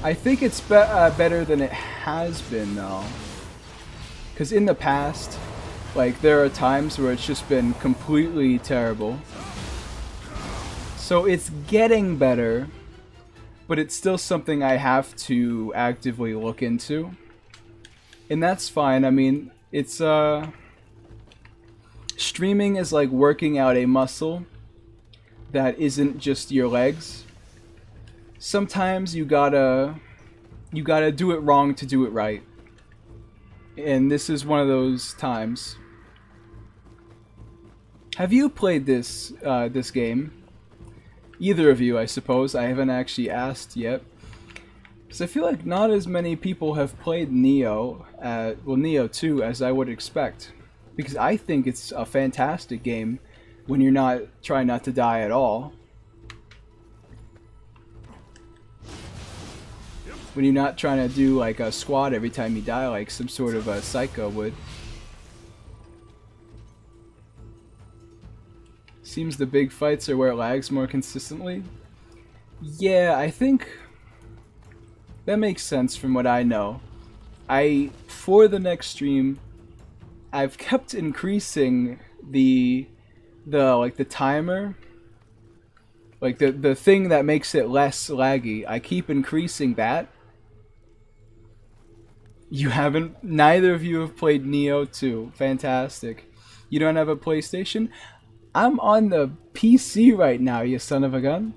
I think it's better than it has been, though. Because in the past, like, there are times where it's just been completely terrible. So it's getting better, but it's still something I have to actively look into. And that's fine. I mean, it's streaming is like working out a muscle that isn't just your legs. Sometimes you gotta do it wrong to do it right. And this is one of those times. Have you played this game? Either of you, I suppose. I haven't actually asked yet. Because I feel like not as many people have played Nioh, well, Nioh 2, as I would expect. Because I think it's a fantastic game when you're not trying not to die at all. When you're not trying to do like a squat every time you die like some sort of a psycho would. Seems the big fights are where it lags more consistently. Yeah, I think that makes sense from what I know. For the next stream, I've kept increasing the timer, like the thing that makes it less laggy. I keep increasing that. Neither of you have played Nioh 2. Fantastic. You don't have a PlayStation? I'm on the PC right now, you son of a gun.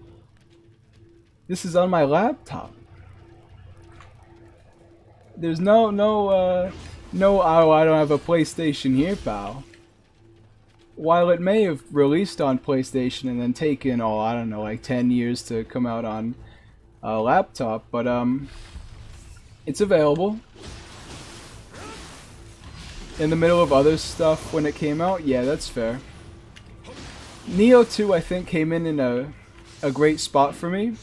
This is on my laptop. There's no No, oh, I don't have a PlayStation here, pal. While it may have released on PlayStation and then taken, oh, I don't know, like 10 years to come out on a laptop, but it's available. In the middle of other stuff when it came out, yeah, that's fair. Nioh 2, I think, came in a great spot for me,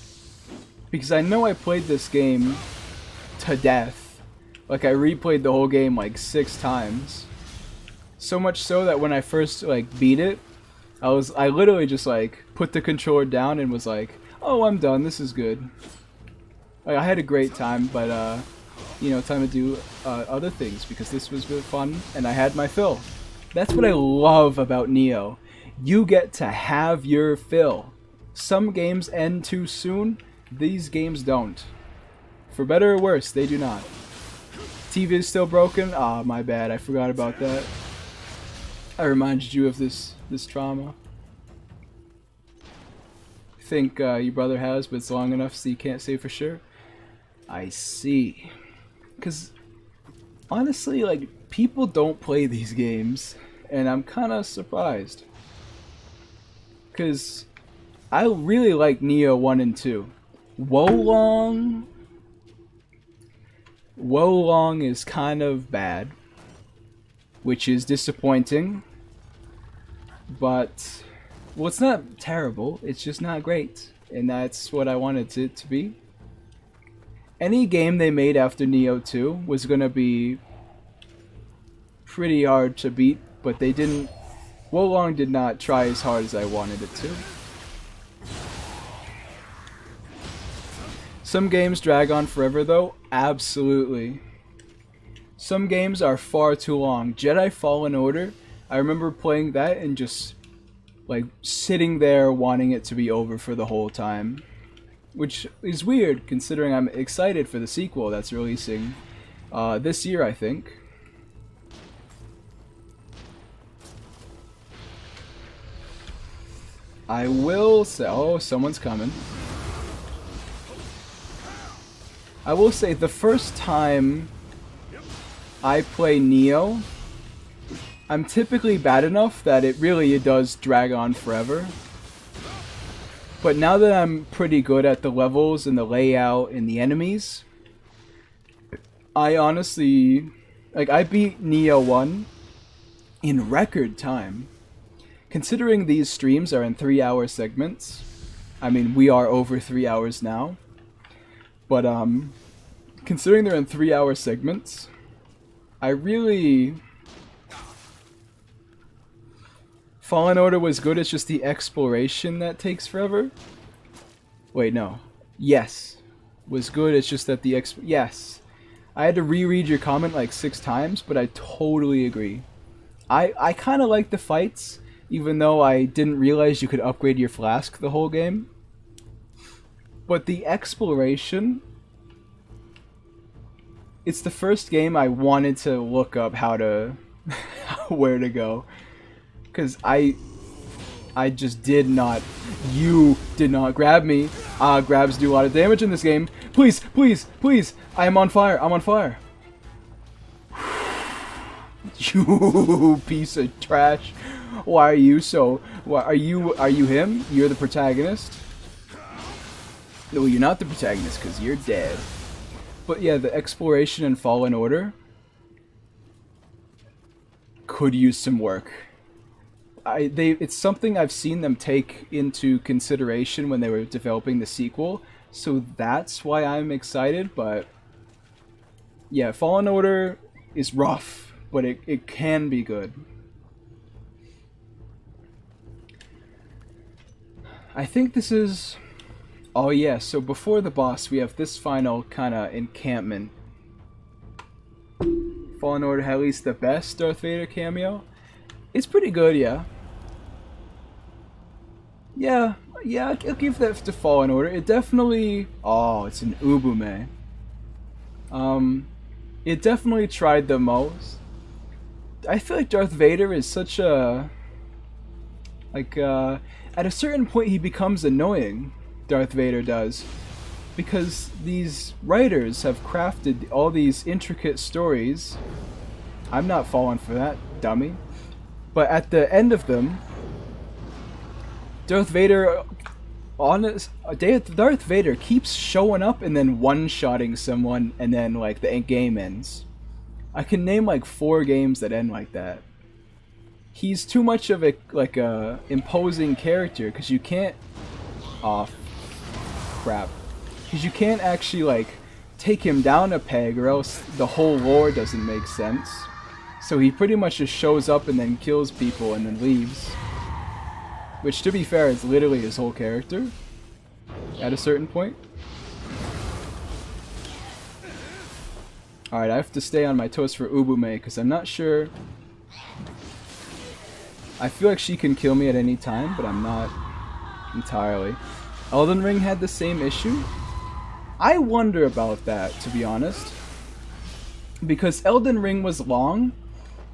because I know I played this game to death. Like, I replayed the whole game like 6 times. So much so that when I first like beat it, I literally just like put the controller down and was like, oh, I'm done, this is good. Like, I had a great time, but you know, time to do other things, because this was really fun and I had my fill. That's what I love about Nioh. You get to have your fill. Some games end too soon, these games don't. For better or worse, they do not. TV is still broken? Ah, my bad, I forgot about that. I reminded you of this trauma. I think your brother has, but it's long enough so you can't say for sure. I see. Because, honestly, like, people don't play these games, and I'm kind of surprised. Because I really like Nioh 1 and 2. Wolong is kind of bad, which is disappointing, but, well, it's not terrible, it's just not great, and that's what I wanted it to be. Any game they made after Nioh 2 was gonna be pretty hard to beat, but they didn't. Wolong did not try as hard as I wanted it to. Some games drag on forever though, absolutely. Some games are far too long. Jedi Fallen Order, I remember playing that and just like sitting there wanting it to be over for the whole time. Which is weird considering I'm excited for the sequel that's releasing this year, I think. I will say, oh, someone's coming. I will say the first time I play Nioh, I'm typically bad enough that it does drag on forever. But now that I'm pretty good at the levels and the layout and the enemies, I honestly, like, I beat Nioh 1 in record time. Considering these streams are in 3-hour segments, I mean, we are over 3 hours now. But, considering they're in 3-hour segments, I really... Fallen Order was good, it's just the exploration that takes forever. Wait, no. Yes. Was good, it's just that the yes. I had to reread your comment like 6 times, but I totally agree. I kind of like the fights, even though I didn't realize you could upgrade your flask the whole game. But the exploration... It's the first game I wanted to look up how to... where to go. Because I just did not... You did not grab me. Grabs do a lot of damage in this game. Please, please, please! I am on fire, I'm on fire. You piece of trash. Why are you so... Why, are you him? You're the protagonist? No, you're not the protagonist because you're dead. But yeah, the exploration in Fallen Order could use some work. It's something I've seen them take into consideration when they were developing the sequel, so that's why I'm excited, but yeah, Fallen Order is rough, but it can be good. I think this is... Oh yeah, so before the boss, we have this final kind of encampment. Fallen Order had at least the best Darth Vader cameo. It's pretty good, yeah. Yeah, I'll give that to Fallen Order. It definitely... Oh, it's an Ubume. It definitely tried the most. I feel like Darth Vader is such a... Like, at a certain point he becomes annoying. Darth Vader does. Because these writers have crafted all these intricate stories I'm not falling for that, dummy. But at the end of them, Darth Vader keeps showing up and then one-shotting someone, and then like the game ends. I can name like 4 games that end like that. He's too much of a imposing character, because you can't because you can't actually like take him down a peg, or else the whole lore doesn't make sense. So he pretty much just shows up and then kills people and then leaves. Which, to be fair, is literally his whole character at a certain point. Alright, I have to stay on my toes for Ubume, because I'm not sure. I feel like she can kill me at any time, but I'm not entirely. Elden Ring had the same issue. I wonder about that, to be honest. Because Elden Ring was long,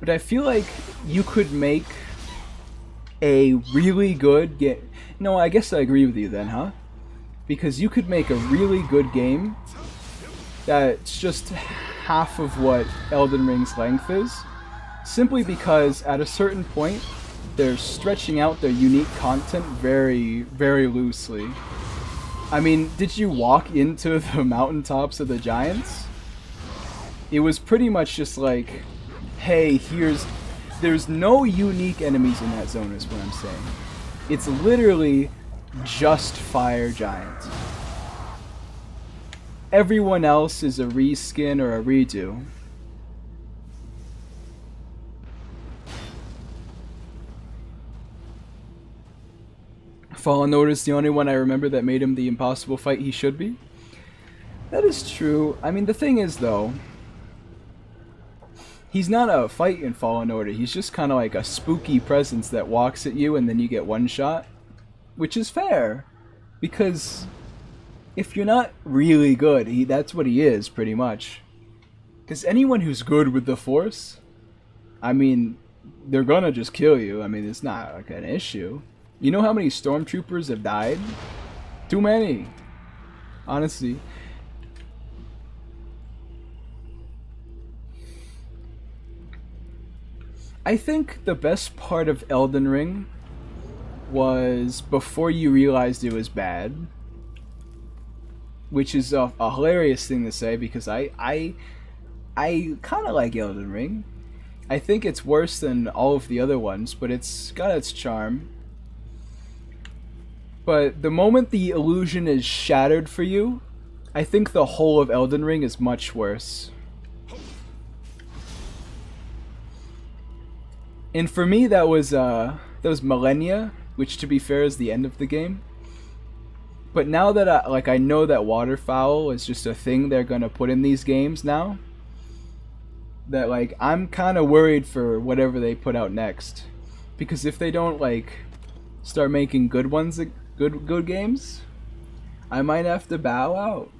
but I feel like you could make a really good game. No, I guess I agree with you then, huh? Because you could make a really good game that's just half of what Elden Ring's length is, simply because at a certain point they're stretching out their unique content very, very loosely. I mean, did you walk into the mountaintops of the giants? It was pretty much just like, hey, there's no unique enemies in that zone is what I'm saying. It's literally just fire giants. Everyone else is a reskin or a redo. Fallen Order is the only one I remember that made him the impossible fight he should be. That is true. I mean, the thing is, though, he's not a fight in Fallen Order. He's just kind of like a spooky presence that walks at you and then you get one shot. Which is fair. Because if you're not really good, that's what he is, pretty much. Because anyone who's good with the Force, I mean, they're gonna just kill you. I mean, it's not like an issue. You know how many stormtroopers have died? Too many. Honestly. I think the best part of Elden Ring was before you realized it was bad. Which is a hilarious thing to say, because I kind of like Elden Ring. I think it's worse than all of the other ones, but it's got its charm. But the moment the illusion is shattered for you, I think the whole of Elden Ring is much worse. And for me, that was Millennia, which, to be fair, is the end of the game. But now that I know that waterfowl is just a thing they're gonna put in these games now, that like I'm kind of worried for whatever they put out next, because if they don't like start making good ones, good games, I might have to bow out.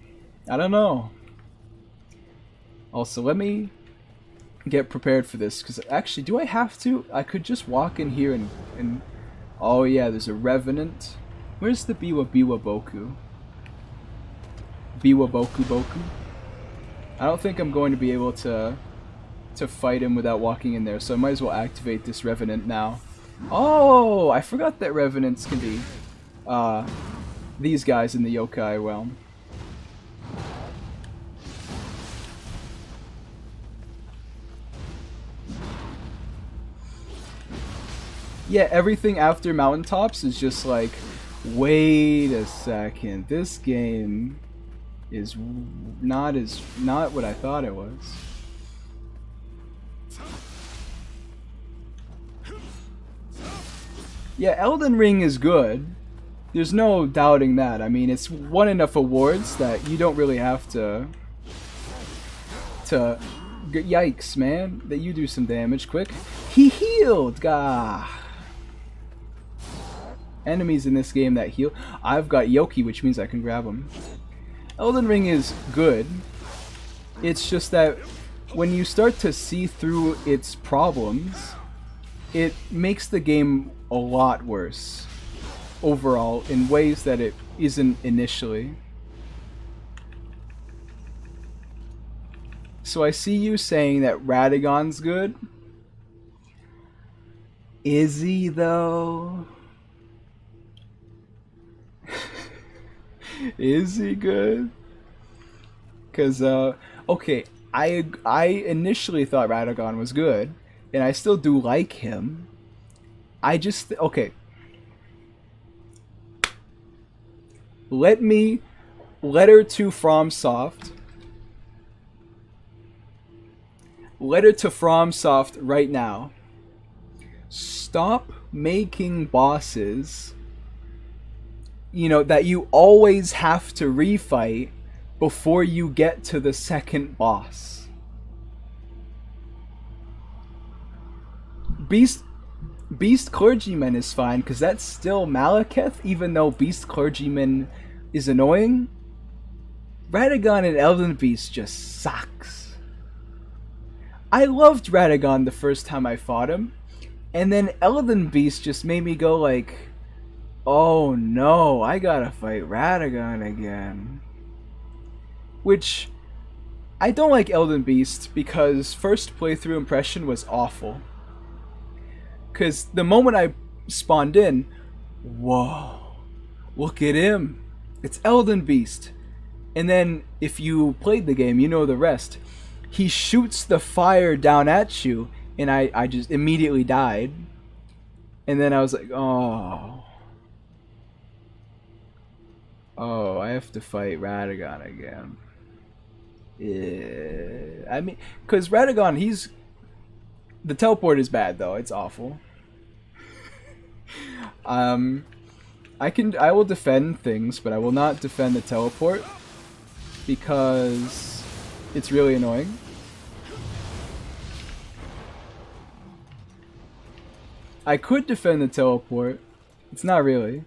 I don't know. Also, let me get prepared for this, because actually, do I have to? I could just walk in here and oh yeah, there's a revenant. Where's the Biwa Boku? Biwa Boku? I don't think I'm going to be able to fight him without walking in there, so I might as well activate this revenant now. Oh, I forgot that revenants can be these guys in the yokai realm. Yeah, everything after mountaintops is just like, wait a second, this game is not what I thought it was. Yeah, Elden Ring is good. There's no doubting that. I mean, it's won enough awards that you don't really have to yikes, man. That you do some damage quick. He healed, gah. Enemies in this game that heal. I've got Yoki, which means I can grab them. Elden Ring is good. It's just that when you start to see through its problems, it makes the game a lot worse overall in ways that it isn't initially. So I see you saying that Radagon's good. Is he though? Is he good? Cause okay, I initially thought Radagon was good, and I still do like him. I just okay. Letter to FromSoft. Letter to FromSoft right now. Stop making bosses, you know, that you always have to refight before you get to the second boss. Beast Clergyman is fine, because that's still Malekith, even though Beast Clergyman is annoying. Radagon and Elden Beast just sucks. I loved Radagon the first time I fought him, and then Elden Beast just made me go like, oh no, I gotta fight Radagon again. Which, I don't like Elden Beast because first playthrough impression was awful. Because the moment I spawned in, whoa, look at him. It's Elden Beast. And then if you played the game, you know the rest. He shoots the fire down at you, and I just immediately died. And then I was like, oh. Oh, I have to fight Radagon again. Yeah. I mean, because Radagon, the teleport is bad though. It's awful. I will defend things, but I will not defend the teleport because it's really annoying. I could defend the teleport. It's not really.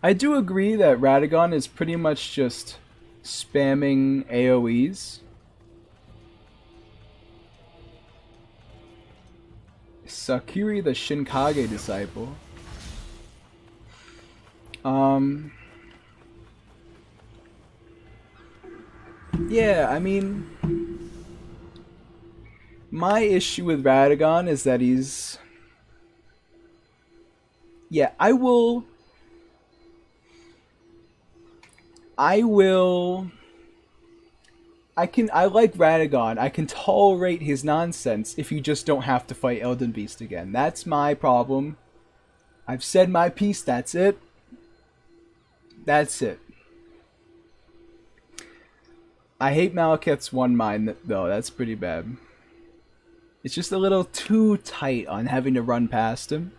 I do agree that Radagon is pretty much just spamming AoEs. Sakiri the Shinkage disciple. Yeah, I mean, my issue with Radagon is that he's... Yeah, I like Radagon. I can tolerate his nonsense if you just don't have to fight Elden Beast again. That's my problem. I've said my piece, that's it. That's it. I hate Malekith's one mind though, that's pretty bad. It's just a little too tight on having to run past him.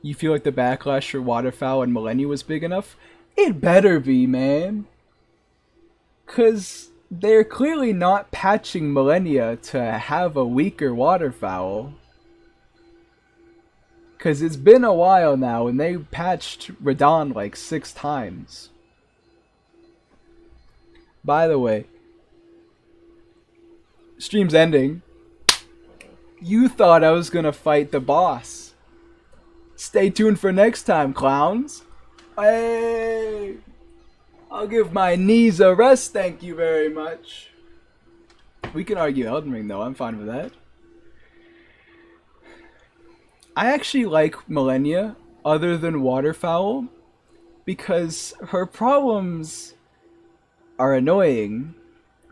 You feel like the backlash for Waterfowl and Millennia was big enough? It better be, man. Cause they're clearly not patching Millennia to have a weaker Waterfowl. Cause it's been a while now and they patched Radon like 6 times. By the way, stream's ending. You thought I was gonna fight the boss. Stay tuned for next time, clowns. Hey, I'll give my knees a rest, thank you very much. We can argue Elden Ring though, I'm fine with that. I actually like Millennia, other than Waterfowl, because her problems are annoying,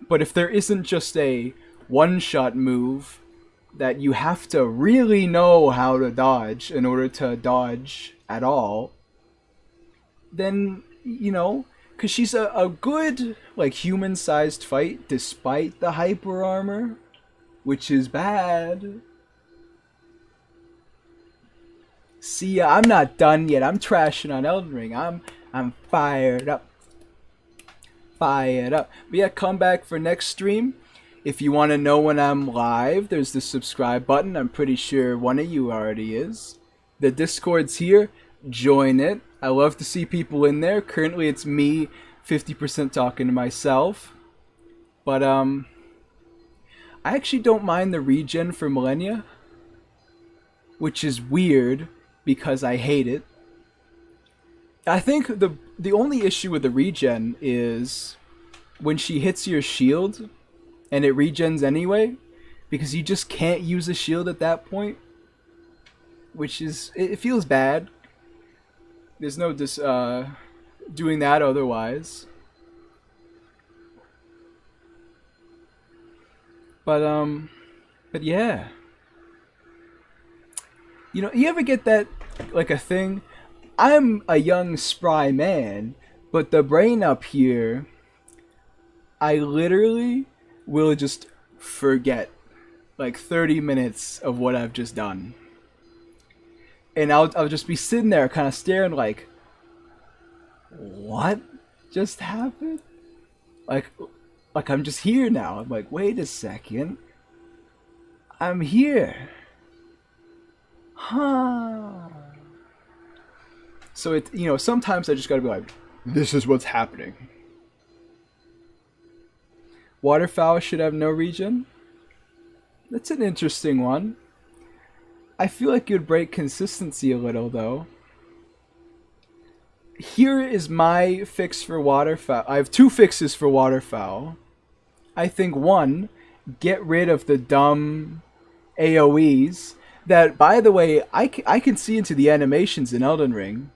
but if there isn't just a one-shot move that you have to really know how to dodge in order to dodge at all, then, you know, because she's a good, like, human-sized fight despite the hyper armor, which is bad. See ya, I'm not done yet. I'm trashing on Elden Ring. I'm fired up. Fired up. But yeah, come back for next stream. If you want to know when I'm live, there's the subscribe button. I'm pretty sure one of you already is. The Discord's here. Join it. I love to see people in there. Currently it's me 50% talking to myself. But I actually don't mind the regen for Millennia, which is weird because I hate it. I think the only issue with the regen is when she hits your shield and it regens anyway, because you just can't use a shield at that point, which is, it feels bad. There's no doing that otherwise. But yeah. You know, you ever get that, like, a thing? I'm a young spry man, but the brain up here, I literally will just forget like 30 minutes of what I've just done. And I'll just be sitting there kind of staring like, what just happened? Like I'm just here now. I'm like, wait a second. I'm here. Huh. So it, you know, sometimes I just gotta be like, this is what's happening. Waterfowl should have no regen. That's an interesting one. I feel like it would break consistency a little though. Here is my fix for waterfowl. I have two fixes for waterfowl. I think one, get rid of the dumb AoEs that, by the way, I can see into the animations in Elden Ring.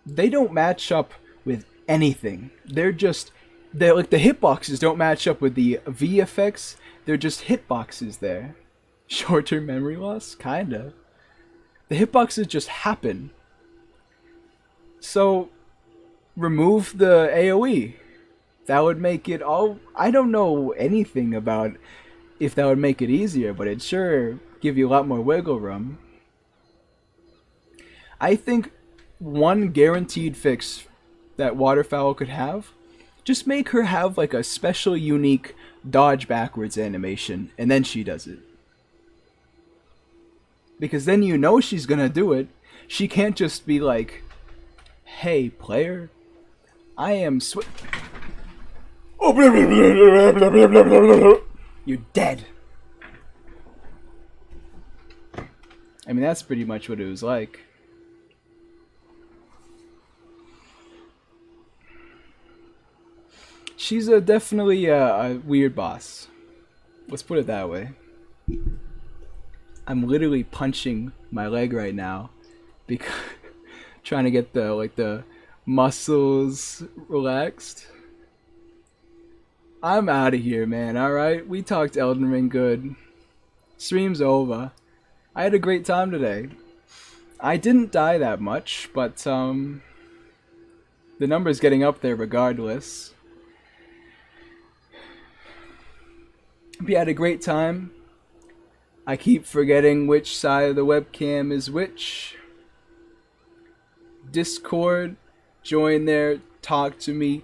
They don't match up with anything. They're like the hitboxes don't match up with the V effects. They're just hitboxes there. Short-term memory loss? Kinda. The hitboxes just happen. So, remove the AoE. That would make it all... I don't know anything about if that would make it easier, but it'd sure give you a lot more wiggle room. I think one guaranteed fix that Waterfowl could have, just make her have like a special unique dodge backwards animation, and then she does it. Because then you know she's gonna do it. She can't just be like, hey player, I am you're dead. I mean, that's pretty much what it was like. She's definitely a weird boss. Let's put it that way. I'm literally punching my leg right now because trying to get the muscles relaxed. I'm out of here, man. Alright, we talked Elden Ring good. Stream's over. I had a great time today. I didn't die that much, but the number's getting up there regardless. We had a great time. I keep forgetting which side of the webcam is which. Discord, join there, talk to me,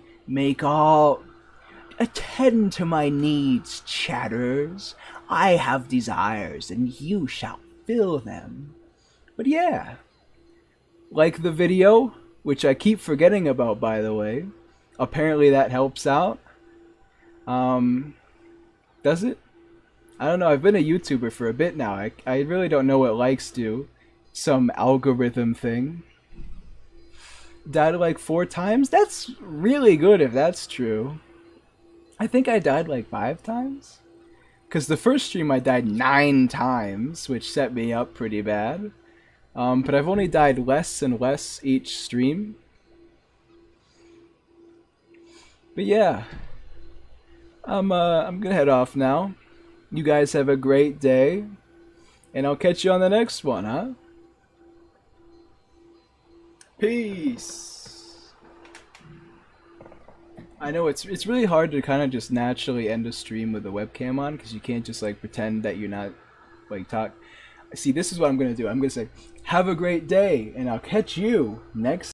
attend to my needs, chatters. I have desires, and you shall fill them. But yeah, like the video, which I keep forgetting about, by the way. Apparently that helps out. Does it? I don't know, I've been a YouTuber for a bit now. I really don't know what likes do. Some algorithm thing. Died like 4 times? That's really good if that's true. I think I died like 5 times? Because the first stream I died 9 times, which set me up pretty bad. But I've only died less and less each stream. But yeah. I'm gonna head off now. You guys have a great day. And I'll catch you on the next one, huh? Peace. I know it's really hard to kind of just naturally end a stream with the webcam on, because you can't just like pretend that you're not like talk. See, this is what I'm gonna do. I'm gonna say, have a great day, and I'll catch you next